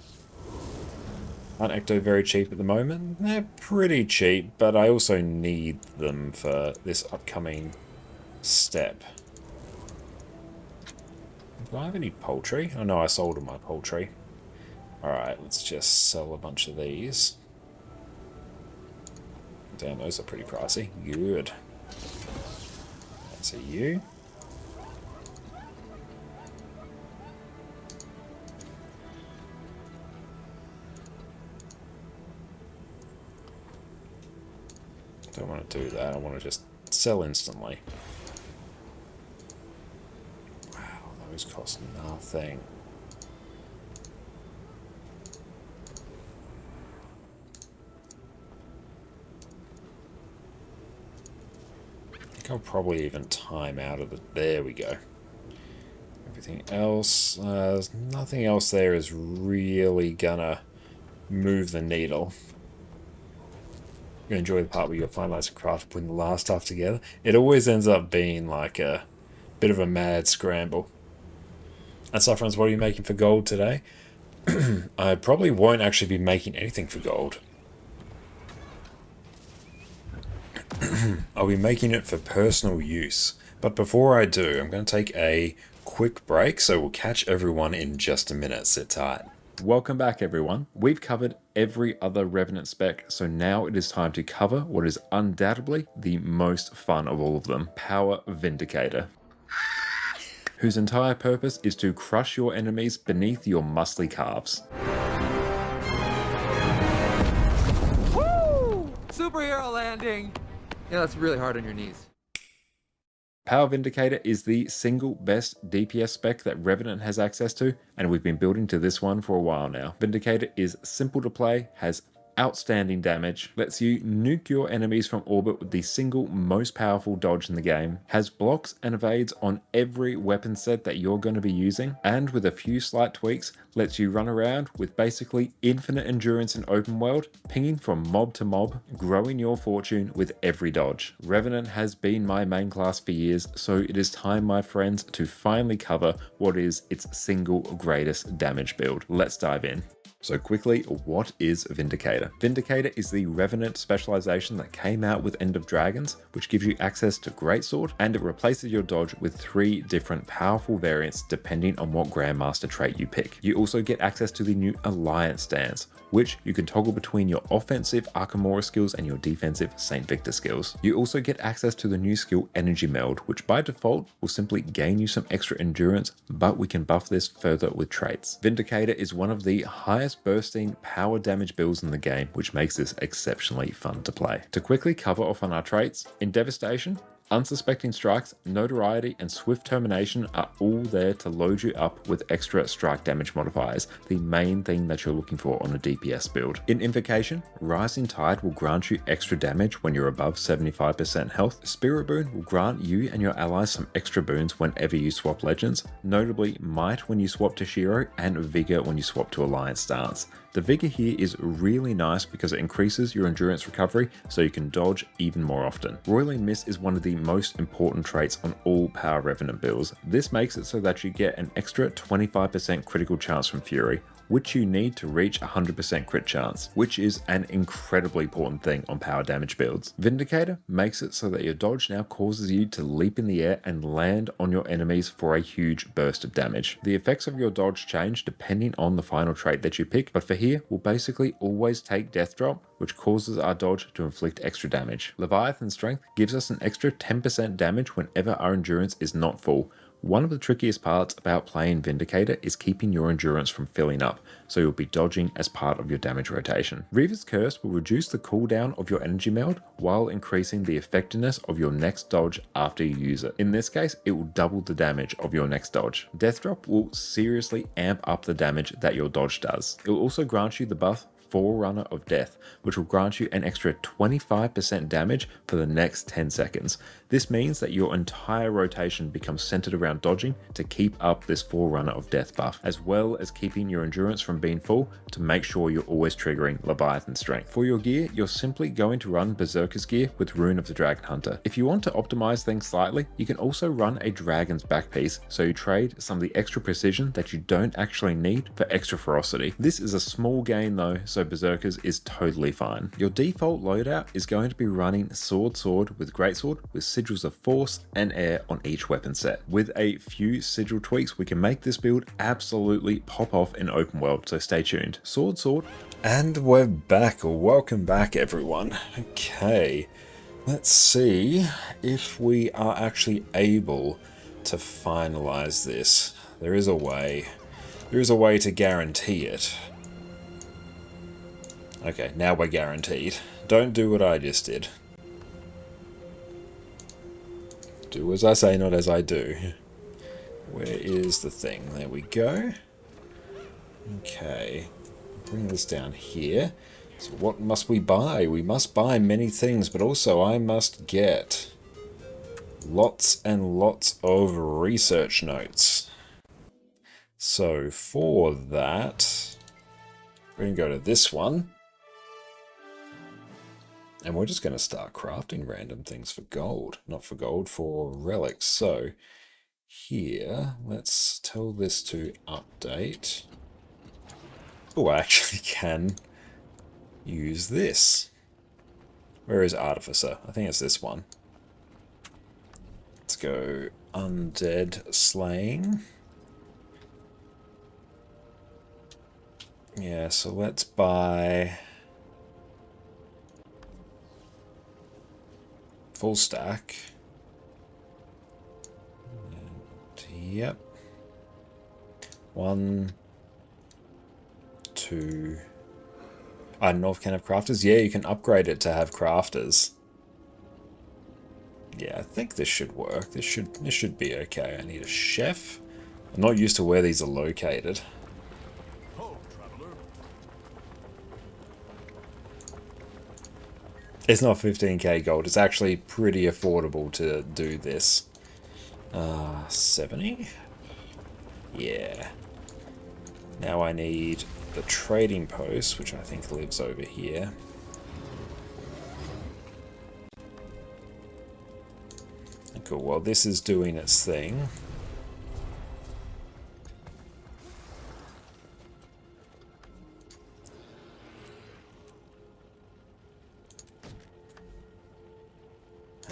Aren't ecto very cheap at the moment? They're pretty cheap, but I also need them for this upcoming step. Do I have any poultry? Oh no, I sold all my poultry. Alright, let's just sell a bunch of these. Damn, those are pretty pricey. Good. That's a you. Don't want to do that. I want to just sell instantly. Wow, Those cost nothing. I think I'll probably even time out of it. There we go. Everything else, nothing else there is really gonna move the needle. You enjoy the part where you finalize the craft, putting the last stuff together. It always ends up being like a bit of a mad scramble. And Sufferance, what are you making for gold today? I probably won't actually be making anything for gold. I'll be making it for personal use. But before I do, I'm going to take a quick break, so we'll catch everyone in just a minute. Sit tight. Welcome back, everyone. We've covered every other Revenant spec, so now it is time to cover what is undoubtedly the most fun of all of them, Power Vindicator, whose entire purpose is to crush your enemies beneath your muscly calves. Woo! Superhero landing! Yeah, that's really hard on your knees. Power Vindicator is the single best DPS spec that Revenant has access to, and we've been building to this one for a while now. Vindicator is simple to play, has outstanding damage, lets you nuke your enemies from orbit with the single most powerful dodge in the game, has blocks and evades on every weapon set that you're going to be using, and with a few slight tweaks, lets you run around with basically infinite endurance in open world, pinging from mob to mob, growing your fortune with every dodge. Revenant has been my main class for years, so it is time, my friends, to finally cover what is its single greatest damage build. Let's dive in. So quickly, what is Vindicator? Vindicator is the Revenant specialization that came out with End of Dragons, which gives you access to Greatsword, and it replaces your dodge with 3 different powerful variants depending on what Grandmaster trait you pick. You also get access to the new Alliance stance, which you can toggle between your offensive Arkamora skills and your defensive St. Victor skills. You also get access to the new skill Energy Meld, which by default will simply gain you some extra endurance, but we can buff this further with traits. Vindicator is one of the highest bursting power damage builds in the game, which makes this exceptionally fun to play. To quickly cover off on our traits, in Devastation, Unsuspecting Strikes, Notoriety, and Swift Termination are all there to load you up with extra strike damage modifiers, the main thing that you're looking for on a DPS build. In Invocation, Rising Tide will grant you extra damage when you're above 75% health. Spirit Boon will grant you and your allies some extra boons whenever you swap legends, notably Might when you swap to Shiro and Vigor when you swap to Alliance stance. The Vigor here is really nice because it increases your endurance recovery so you can dodge even more often. Roiling Miss is one of the most important traits on all Power Revenant builds. This makes it so that you get an extra 25% critical chance from Fury, which you need to reach 100% crit chance, which is an incredibly important thing on power damage builds. Vindicator makes it so that your dodge now causes you to leap in the air and land on your enemies for a huge burst of damage. The effects of your dodge change depending on the final trait that you pick, but for here, we'll basically always take Death Drop, which causes our dodge to inflict extra damage. Leviathan Strength gives us an extra 10% damage whenever our endurance is not full. One of the trickiest parts about playing Vindicator is keeping your endurance from filling up, so you'll be dodging as part of your damage rotation. Reaver's Curse will reduce the cooldown of your energy meld while increasing the effectiveness of your next dodge after you use it. In this case, it will double the damage of your next dodge. Death Drop will seriously amp up the damage that your dodge does. It will also grant you the buff Forerunner of Death, which will grant you an extra 25% damage for the next 10 seconds. This means that your entire rotation becomes centered around dodging to keep up this Forerunner of Death buff, as well as keeping your endurance from being full to make sure you're always triggering Leviathan Strength. For your gear, you're simply going to run Berserker's Gear with Rune of the Dragon Hunter. If you want to optimize things slightly, you can also run a Dragon's Back piece, so you trade some of the extra precision that you don't actually need for extra ferocity. This is a small gain though, so Berserkers is totally fine. Your default loadout is going to be running Sword with Greatsword with Sigils of Force and Air on each weapon set. With a few sigil tweaks, we can make this build absolutely pop off in open world, so stay tuned. Sword. And we're back. Welcome back, everyone. Okay, let's see if we are actually able to finalize this. There is a way. There is a way to guarantee it. Okay, now we're guaranteed. Don't do what I just did. Do as I say, not as I do. Where is the thing? There we go. Okay. Bring this down here. So what must we buy? We must buy many things, but also I must get lots and lots of research notes. So for that, we're going to go to this one. And we're just going to start crafting random things for gold. Not for gold, for relics. So here, let's tell this to update. Oh, I actually can use this. Where is Artificer? I think it's this one. Let's go Undead Slaying. Yeah, so let's buy full stack. And, yep. 1, 2. North can have crafters. Yeah, you can upgrade it to have crafters. Yeah, I think this should work. This should be okay. I need a chef. I'm not used to where these are located. It's not 15k gold. It's actually pretty affordable to do this. 70? Yeah. Now I need the trading post, which I think lives over here. Cool. Well, this is doing its thing.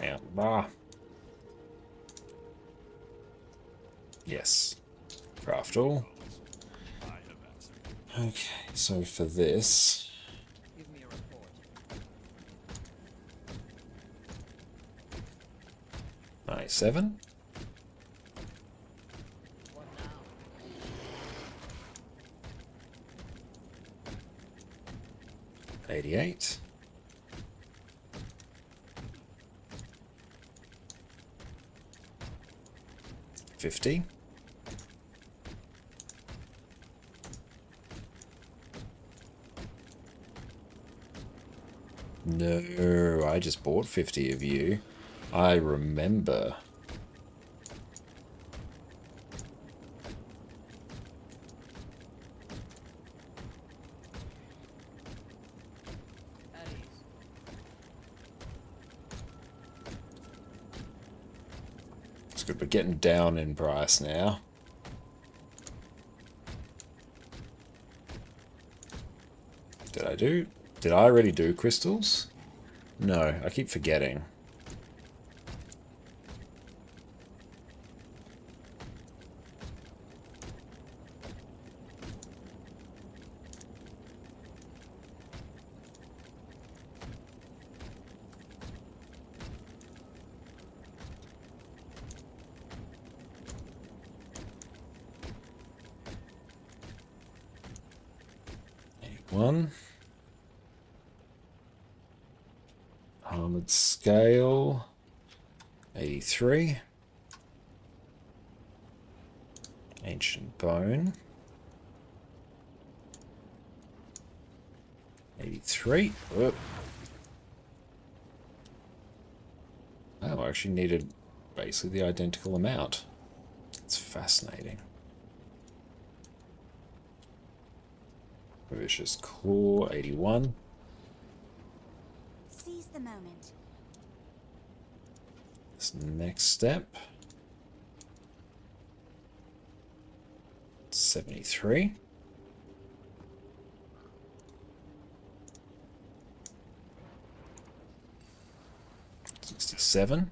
Hang on. Ah. Yes. Craft all. Okay, so for this... 97. $88. $50. No, I just bought 50 of you. I remember. It's good, we're getting down in price now. Did I already do crystals? No, I keep forgetting. One. Armored scale. 83. Ancient bone. 83. Whoop. Oh, I actually needed basically the identical amount. It's fascinating. Vicious Claw, 81. Seize the moment. This next step. 73. $67.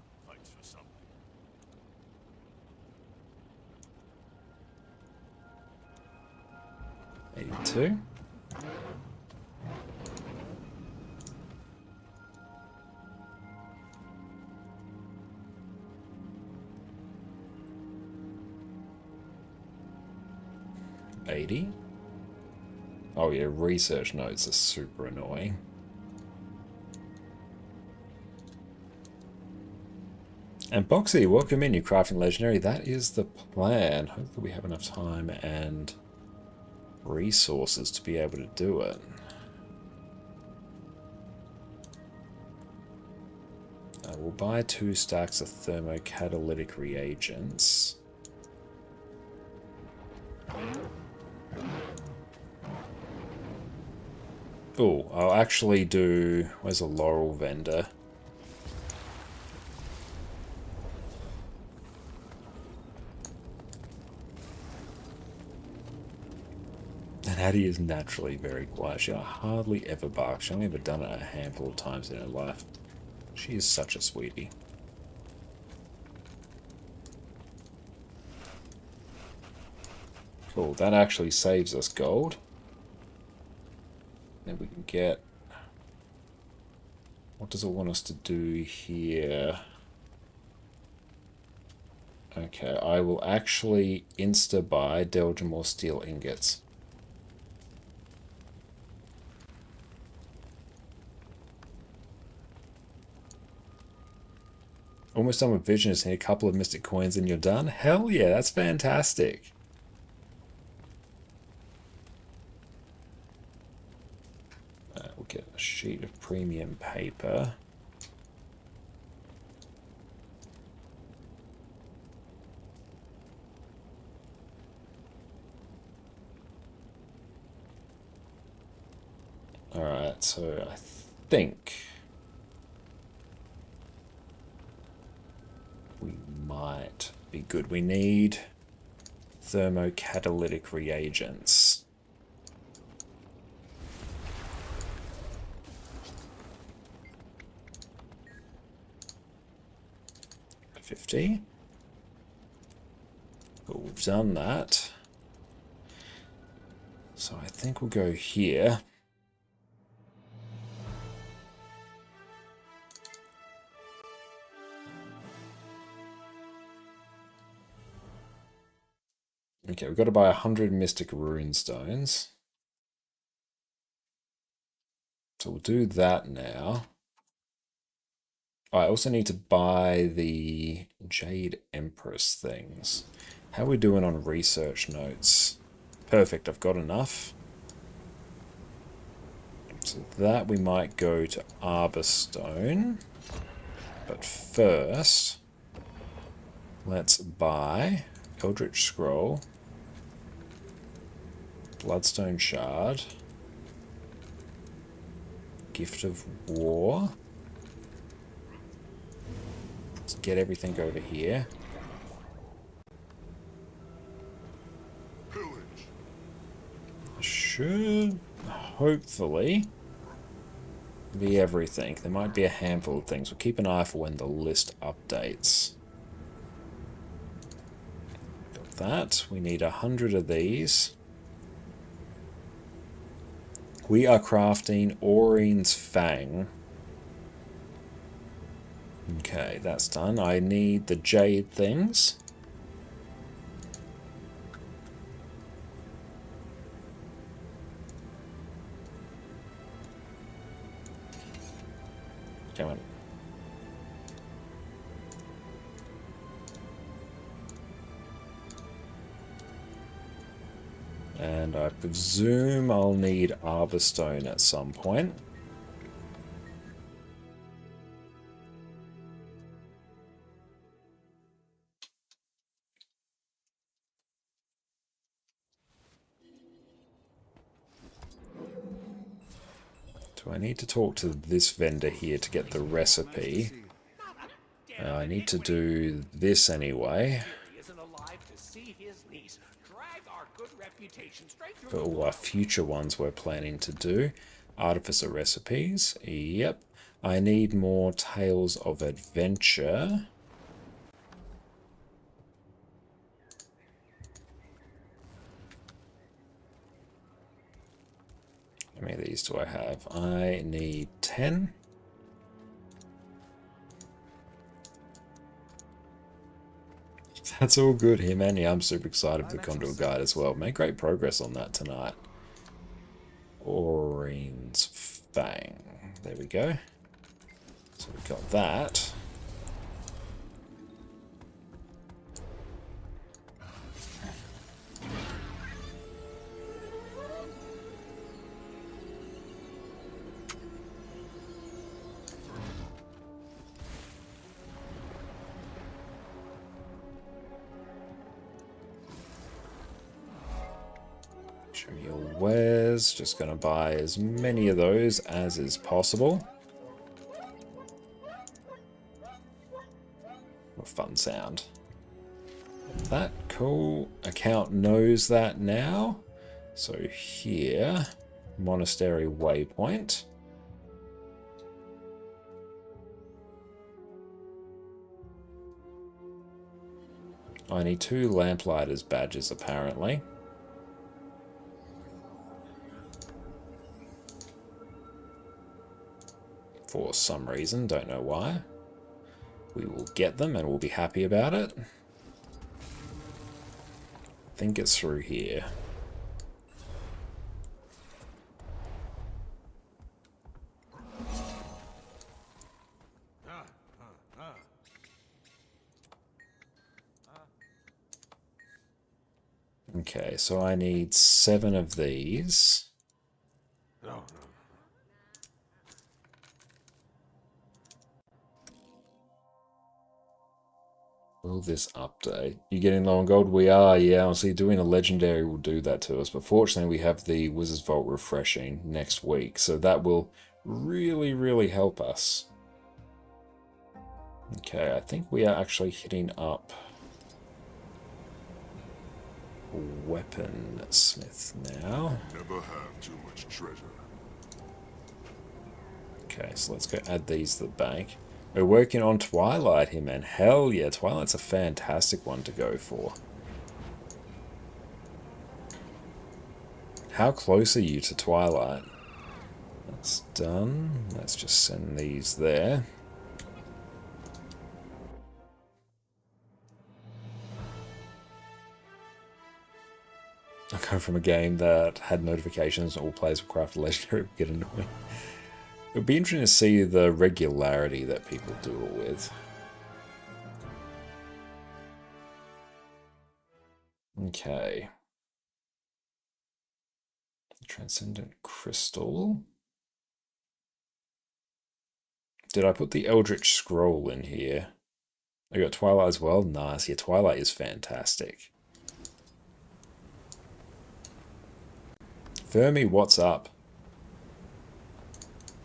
82. $80. Oh yeah, research notes are super annoying. And Boxy, welcome in, you crafting legendary. That is the plan. Hopefully we have enough time and resources to be able to do it. We'll buy 2 stacks of thermocatalytic reagents. Oh, I'll actually do... Where's a laurel vendor? And Addie is naturally very quiet. She hardly ever barks. She's only ever done it a handful of times in her life. She is such a sweetie. Cool, that actually saves us gold. Then we can get... What does it want us to do here? Okay, I will actually insta-buy Delgamore steel ingots. Almost done with vision. Just need a couple of mystic coins and you're done? Hell yeah, that's fantastic. We'll get a sheet of premium paper. Alright, so I think we might be good. We need thermocatalytic reagents. $50. But we've done that. So I think we'll go here. Okay, we've got to buy 100 Mystic Rune Stones. So we'll do that now. I also need to buy the Jade Empress things. How are we doing on research notes? Perfect, I've got enough. So that we might go to Arborstone. But first, let's buy Eldritch Scroll, Bloodstone Shard, Gift of War. Let's get everything over here. Should hopefully be everything. There might be a handful of things. We'll keep an eye for when the list updates. Got that. We need 100 of these. We are crafting Aurine's Fang. Okay, that's done. I need the jade things. Come on. And I presume I'll need Arborstone at some point. Do I need to talk to this vendor here to get the recipe? I need to do this anyway. For all our future ones we're planning to do. Artificer recipes. Yep. I need more Tales of Adventure. How many of these do I have? I need 10. That's all good here, man. Yeah, I'm super excited for the Conduit guide as well. Made great progress on that tonight. Aurine's Fang. There we go. So we've got that. Show me your wares. Just gonna buy as many of those as is possible. What a fun sound. That cool. Account knows that now. So here, Monastery Waypoint. I need 2 Lamplighters badges apparently. For some reason, don't know why. We will get them and we'll be happy about it. I think it's through here. Okay, so I need 7 of these. Will this update? You getting low on gold? We are, yeah. Honestly, doing a legendary will do that to us. But fortunately, we have the Wizard's Vault refreshing next week. So that will really, really help us. Okay, I think we are actually hitting up Weaponsmith now. Never have too much treasure. Okay, so let's go add these to the bank. We're working on Twilight here, man. Hell yeah, Twilight's a fantastic one to go for. How close are you to Twilight? That's done. Let's just send these there. I come from a game that had notifications and all players would craft a legendary would get annoying. It would be interesting to see the regularity that people do it with. Okay. Transcendent Crystal. Did I put the Eldritch Scroll in here? I got Twilight as well? Nice. Yeah, Twilight is fantastic. Fermi, what's up?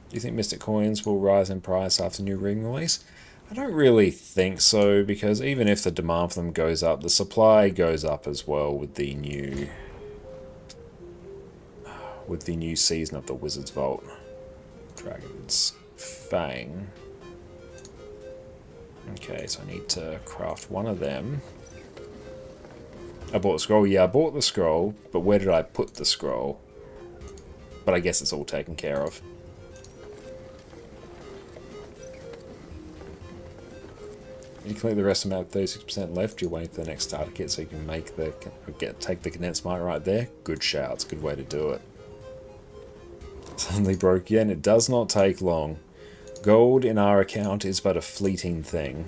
Do you think Mystic Coins will rise in price after new ring release? I don't really think so, because even if the demand for them goes up, the supply goes up as well with the new season of the Wizard's Vault. Dragon's Fang. Okay, so I need to craft one of them. I bought the scroll. Yeah, I bought the scroll, but where did I put the scroll? But I guess it's all taken care of. You collect the rest of them at 36% left. You're waiting for the next starter kit so you can make the take the condensed might right there. Good shouts. Good way to do it. Suddenly broke again. It does not take long. Gold in our account is but a fleeting thing.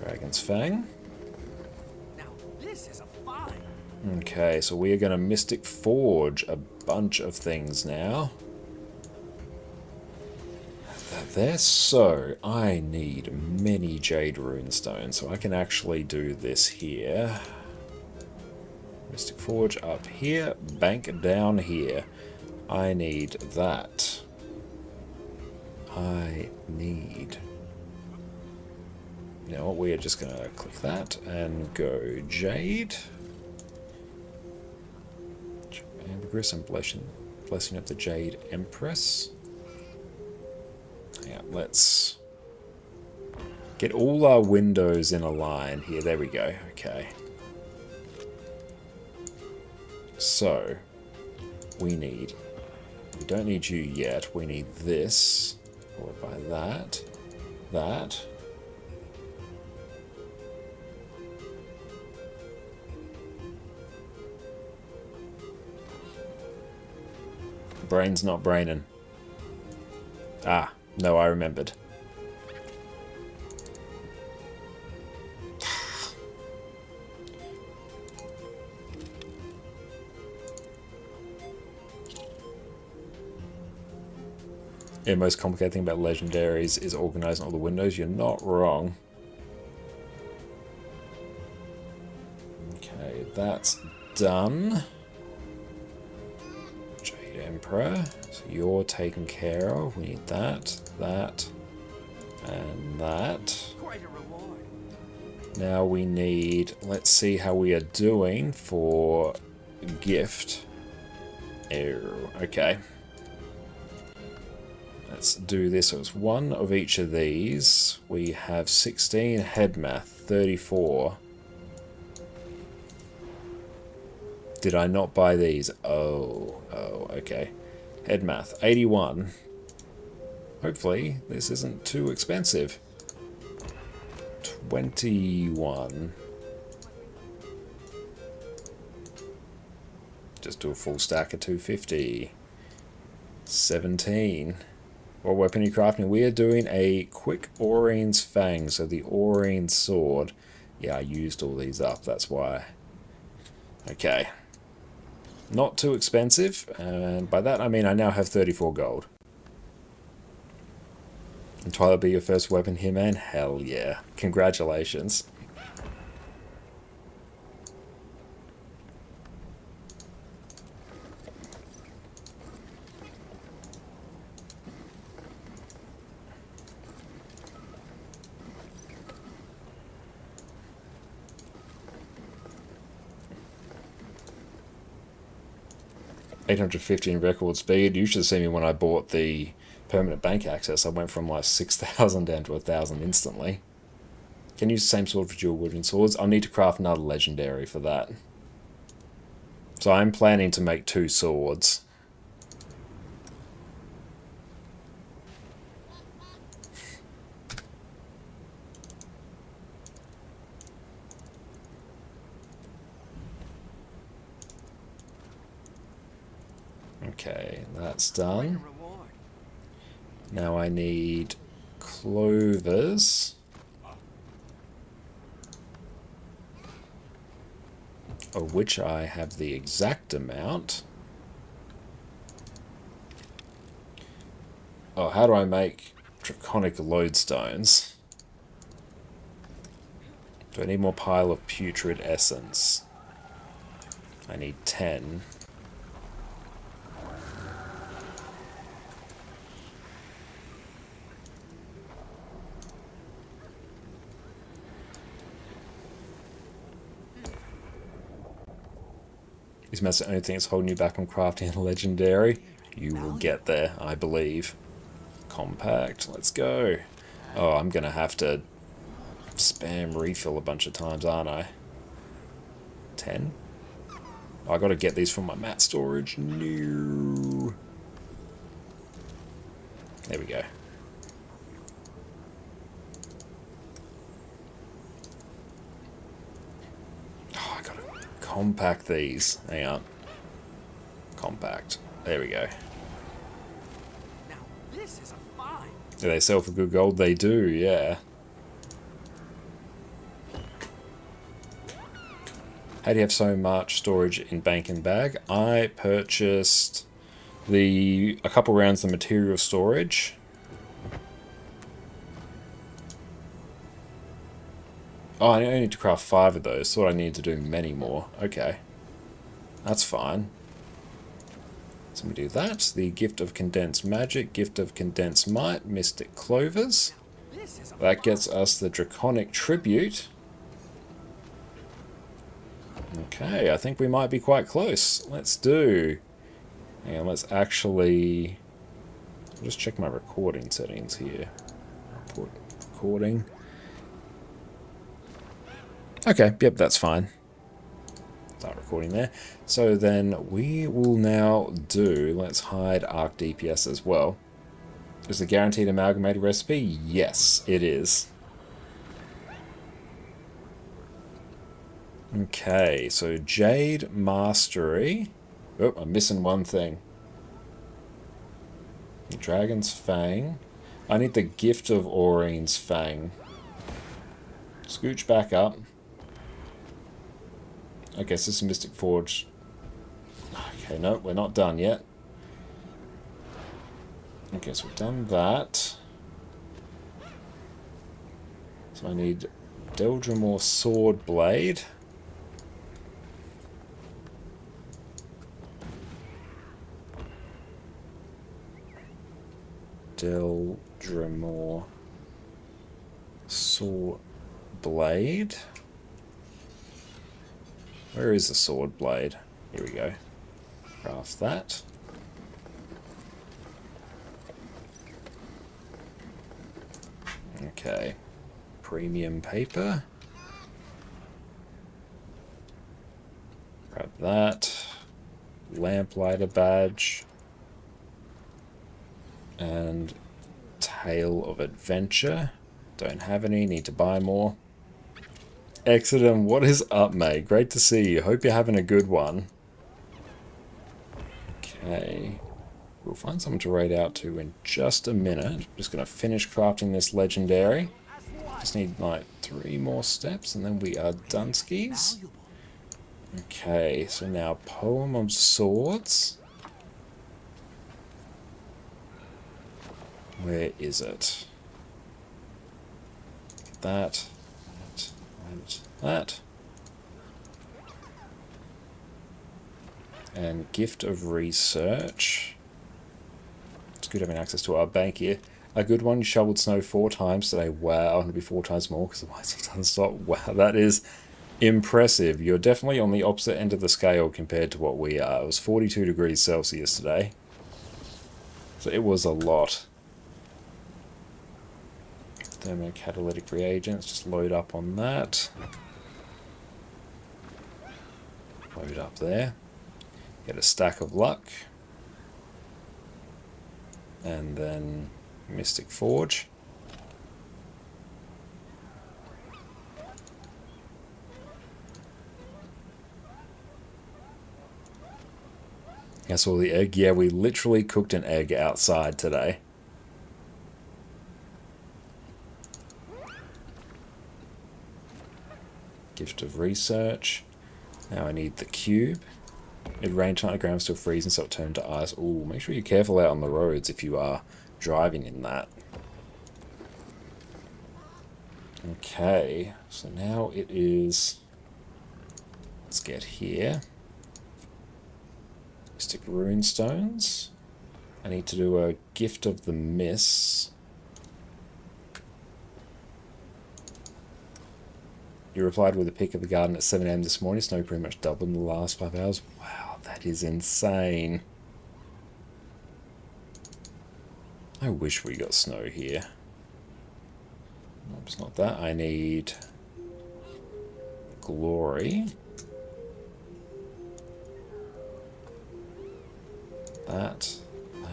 Dragon's Fang. Now this is a find. Okay, so we are going to Mystic Forge a bunch of things now. There, so I need many Jade Runestones, so I can actually do this here. Mystic Forge up here, bank down here. I need that. I need... You know what, we are just going to click that and go Jade. Ambergris and Blessing of the Jade Empress. Yeah, let's get all our windows in a line here. There we go. Okay. So, we don't need you yet. We need this, followed by that, that. Brain's not braining. Ah, no, I remembered. The most complicated thing about legendaries is organizing all the windows. You're not wrong. Okay, that's done. Jade Emperor. So you're taken care of. We need that, that, and that. Quite a reward. Now we need, let's see how we are doing for gift. Oh, okay. Let's do this. So it's one of each of these. We have 16 head math, 34. Did I not buy these? Oh, okay. Head math, 81. Hopefully this isn't too expensive. 21. Just do a full stack of 250. 17. What weapon are you crafting? We are doing a quick Aurine's Fang, so the Aurine sword. Yeah, I used all these up, that's why. Okay. Not too expensive, and by that I mean I now have 34 gold. And Twilight be your first weapon here, man? Hell yeah. Congratulations. $815 record speed. You should have seen me when I bought the permanent bank access. I went from like 6,000 down to 1,000 instantly. Can use the same sword for dual wielding swords. I'll need to craft another legendary for that. So I'm planning to make 2 swords. Okay, that's done. Now I need clovers. Of which I have the exact amount. Oh, how do I make draconic lodestones? Do I need more pile of putrid essence? I need 10. Is Master the only thing that's holding you back on crafting a legendary? You will get there, I believe. Compact, let's go. Oh, I'm gonna have to spam refill a bunch of times, aren't I? 10? Oh, I gotta get these from my mat storage. No. There we go. Oh, I gotta compact these. Hang on. Compact. There we go. Now this is a find. Do they sell for good gold? They do, yeah. How do you have so much storage in bank and bag? I purchased a couple rounds of material storage. Oh, I only need to craft 5 of those. Thought I needed to do many more. Okay. That's fine. So we do that. The Gift of Condensed Magic, Gift of Condensed Might, Mystic Clovers. That gets us the Draconic Tribute. Okay, I think we might be quite close. Let's do... Hang on, let's actually... I'll just check my recording settings here. Recording. Okay, yep, that's fine. Start recording there. So then we will now do... Let's hide Arc DPS as well. Is the guaranteed amalgamated recipe? Yes, it is. Okay, so Jade Mastery. Oh, I'm missing one thing. The Dragon's Fang. I need the Gift of Aurine's Fang. Scooch back up. I guess this is Mystic Forge. Okay, no, we're not done yet. Okay, so we've done that. So I need Deldrimor Sword Blade. Deldrimor Sword Blade. Where is the sword blade? Here we go. Craft that. Okay. Premium paper. Grab that. Lamplighter badge. And Tale of Adventure. Don't have any, need to buy more. Exodum, what is up, mate? Great to see you. Hope you're having a good one. Okay. We'll find someone to raid out to in just a minute. Just going to finish crafting this legendary. Just need like 3 more steps and then we are done skis. Okay, so now Poem of Swords. Where is it? That. And Gift of Research. It's good having access to our bank here. A good one, you shoveled snow 4 times today. Wow, and it'll be 4 times more because otherwise it doesn't stop. Wow, that is impressive. You're definitely on the opposite end of the scale compared to what we are. It was 42 degrees Celsius today. So it was a lot. Thermocatalytic reagents, just load up on that. Load up there. Get a stack of luck. And then Mystic Forge. I saw the egg. Yeah, we literally cooked an egg outside today. Gift of Research. Now I need the cube. It rained 90 grams still freezing, so it turned to ice. Ooh, make sure you're careful out on the roads if you are driving in that. Okay, so now it is... Let's get here. Mystic Runestones. I need to do a Gift of the Mists. You replied with a pic of the garden at 7 AM this morning. Snow pretty much doubled in the last 5 hours. Wow, that is insane. I wish we got snow here. Nope, it's not that. I need glory. That,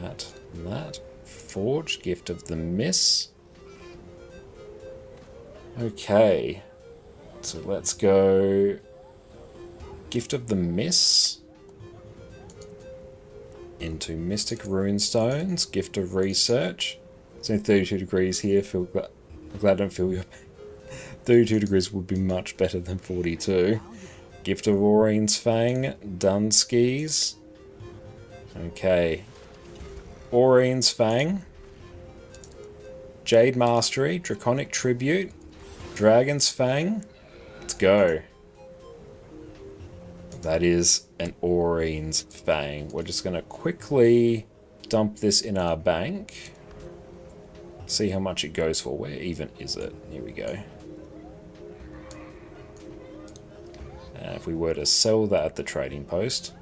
and that. Forge, Gift of the Mists. Okay. So let's go Gift of the Mists into Mystic Runestones, Gift of Research. It's only 32 degrees here. I'm glad I don't feel your 32 degrees would be much better than 42. Gift of Aurine's Fang, Dunskis. Okay. Aurine's Fang. Jade Mastery, Draconic Tribute, Dragon's Fang. Let's go. That is an Aurine's Fang. We're just going to quickly dump this in our bank. See how much it goes for. Where even is it? Here we go. And if we were to sell that at the trading post,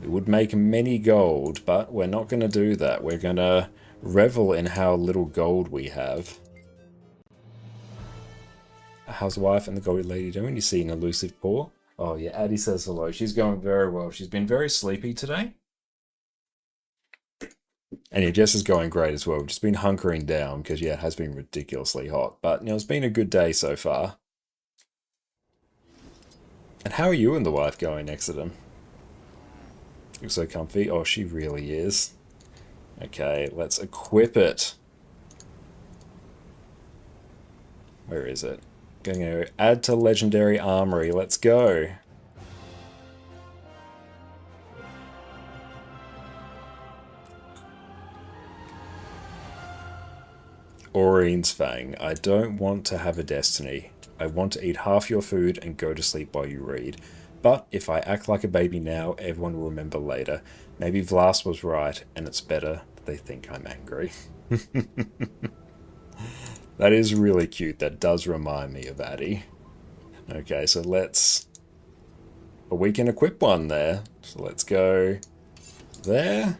we would make many gold, but we're not going to do that. We're going to revel in how little gold we have. How's the wife and the gold lady doing? You see an elusive paw? Oh yeah, Addie says hello. She's going very well. She's been very sleepy today. And yeah, Jess is going great as well. We've just been hunkering down because yeah, it has been ridiculously hot. But you know, it's been a good day so far. And how are you and the wife going, Exodum? Looks so comfy. Oh, she really is. Okay, let's equip it. Where is it? Going to add to legendary armory. Let's go. Aurine's Fang. I don't want to have a destiny. I want to eat half your food and go to sleep while you read. But if I act like a baby now, everyone will remember later. Maybe Vlas was right, and it's better that they think I'm angry. That is really cute. That does remind me of Addie. Okay, so let's... But we can equip one there. So let's go there.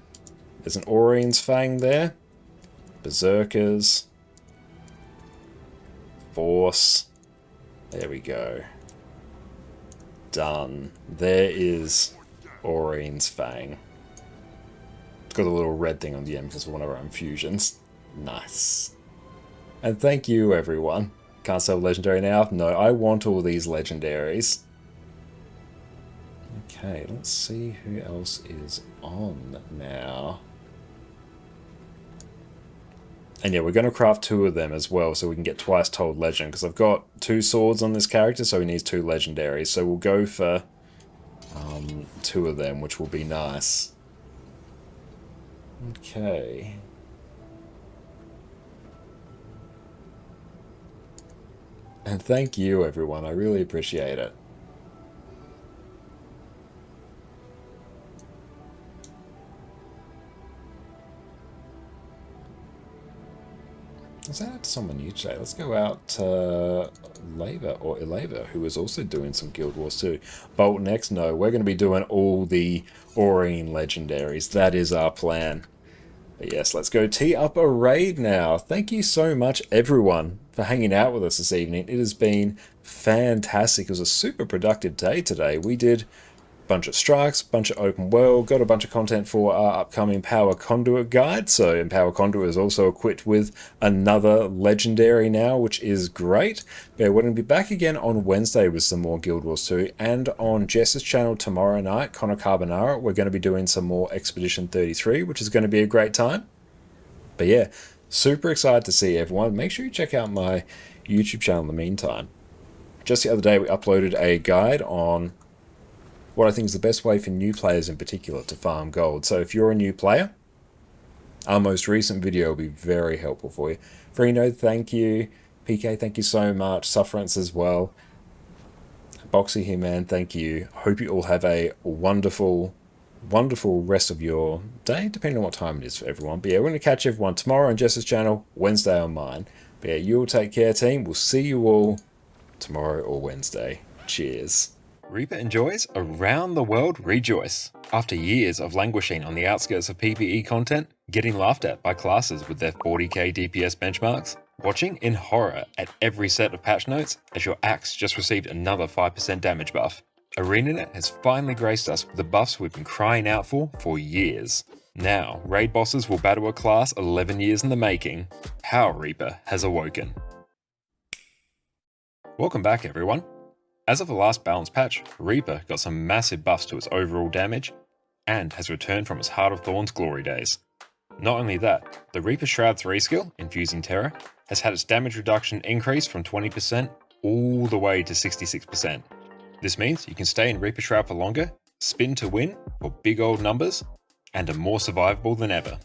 There's an Aurine's Fang there. Berserkers. Force. There we go. Done. There is Aurine's Fang. It's got a little red thing on the end because of one of our infusions. Nice. And thank you, everyone. Can't sell legendary now? No, I want all these legendaries. Okay, let's see who else is on now. And yeah, we're going to craft 2 of them as well, so we can get twice told legend, because I've got 2 swords on this character, so he needs 2 legendaries. So we'll go for 2 of them, which will be nice. Okay. And thank you, everyone. I really appreciate it. Let's add to someone new today. Let's go out to Eleva, who is also doing some Guild Wars too. Bolt next? No, we're going to be doing all the Aurine legendaries. That is our plan. But yes, let's go tee up a raid now. Thank you so much, everyone, for hanging out with us this evening. It has been fantastic. It was a super productive day today. We did a bunch of strikes, a bunch of open world, got a bunch of content for our upcoming Power Conduit guide. So Power Conduit is also equipped with another legendary now, which is great. But we're going to be back again on Wednesday with some more Guild Wars 2, and on Jess's channel tomorrow night, ConnorConCarne, we're going to be doing some more Expedition 33, which is going to be a great time. But yeah, super excited to see everyone. Make sure you check out my YouTube channel in the meantime. Just the other day, we uploaded a guide on what I think is the best way for new players in particular to farm gold. So if you're a new player, our most recent video will be very helpful for you. Freno, thank you. PK, thank you so much. Sufferance as well. Boxy here, man, thank you. Hope you all have a wonderful, wonderful rest of your day, depending on what time it is for everyone. But yeah, we're going to catch everyone tomorrow on Jess's channel, Wednesday on mine. But yeah, you all take care, team. We'll see you all tomorrow or Wednesday. Cheers. Reaper enjoys Around the World Rejoice. After years of languishing on the outskirts of PvE content, getting laughed at by classes with their 40k DPS benchmarks, watching in horror at every set of patch notes as your axe just received another 5% damage buff, ArenaNet has finally graced us with the buffs we've been crying out for years. Now, raid bosses will battle a class 11 years in the making. Power Reaper has awoken. Welcome back, everyone. As of the last balance patch, Reaper got some massive buffs to its overall damage, and has returned from its Heart of Thorns glory days. Not only that, the Reaper Shroud 3 skill, Infusing Terror, has had its damage reduction increase from 20% all the way to 66%. This means you can stay in Reaper Shroud for longer, spin to win for big old numbers, and are more survivable than ever.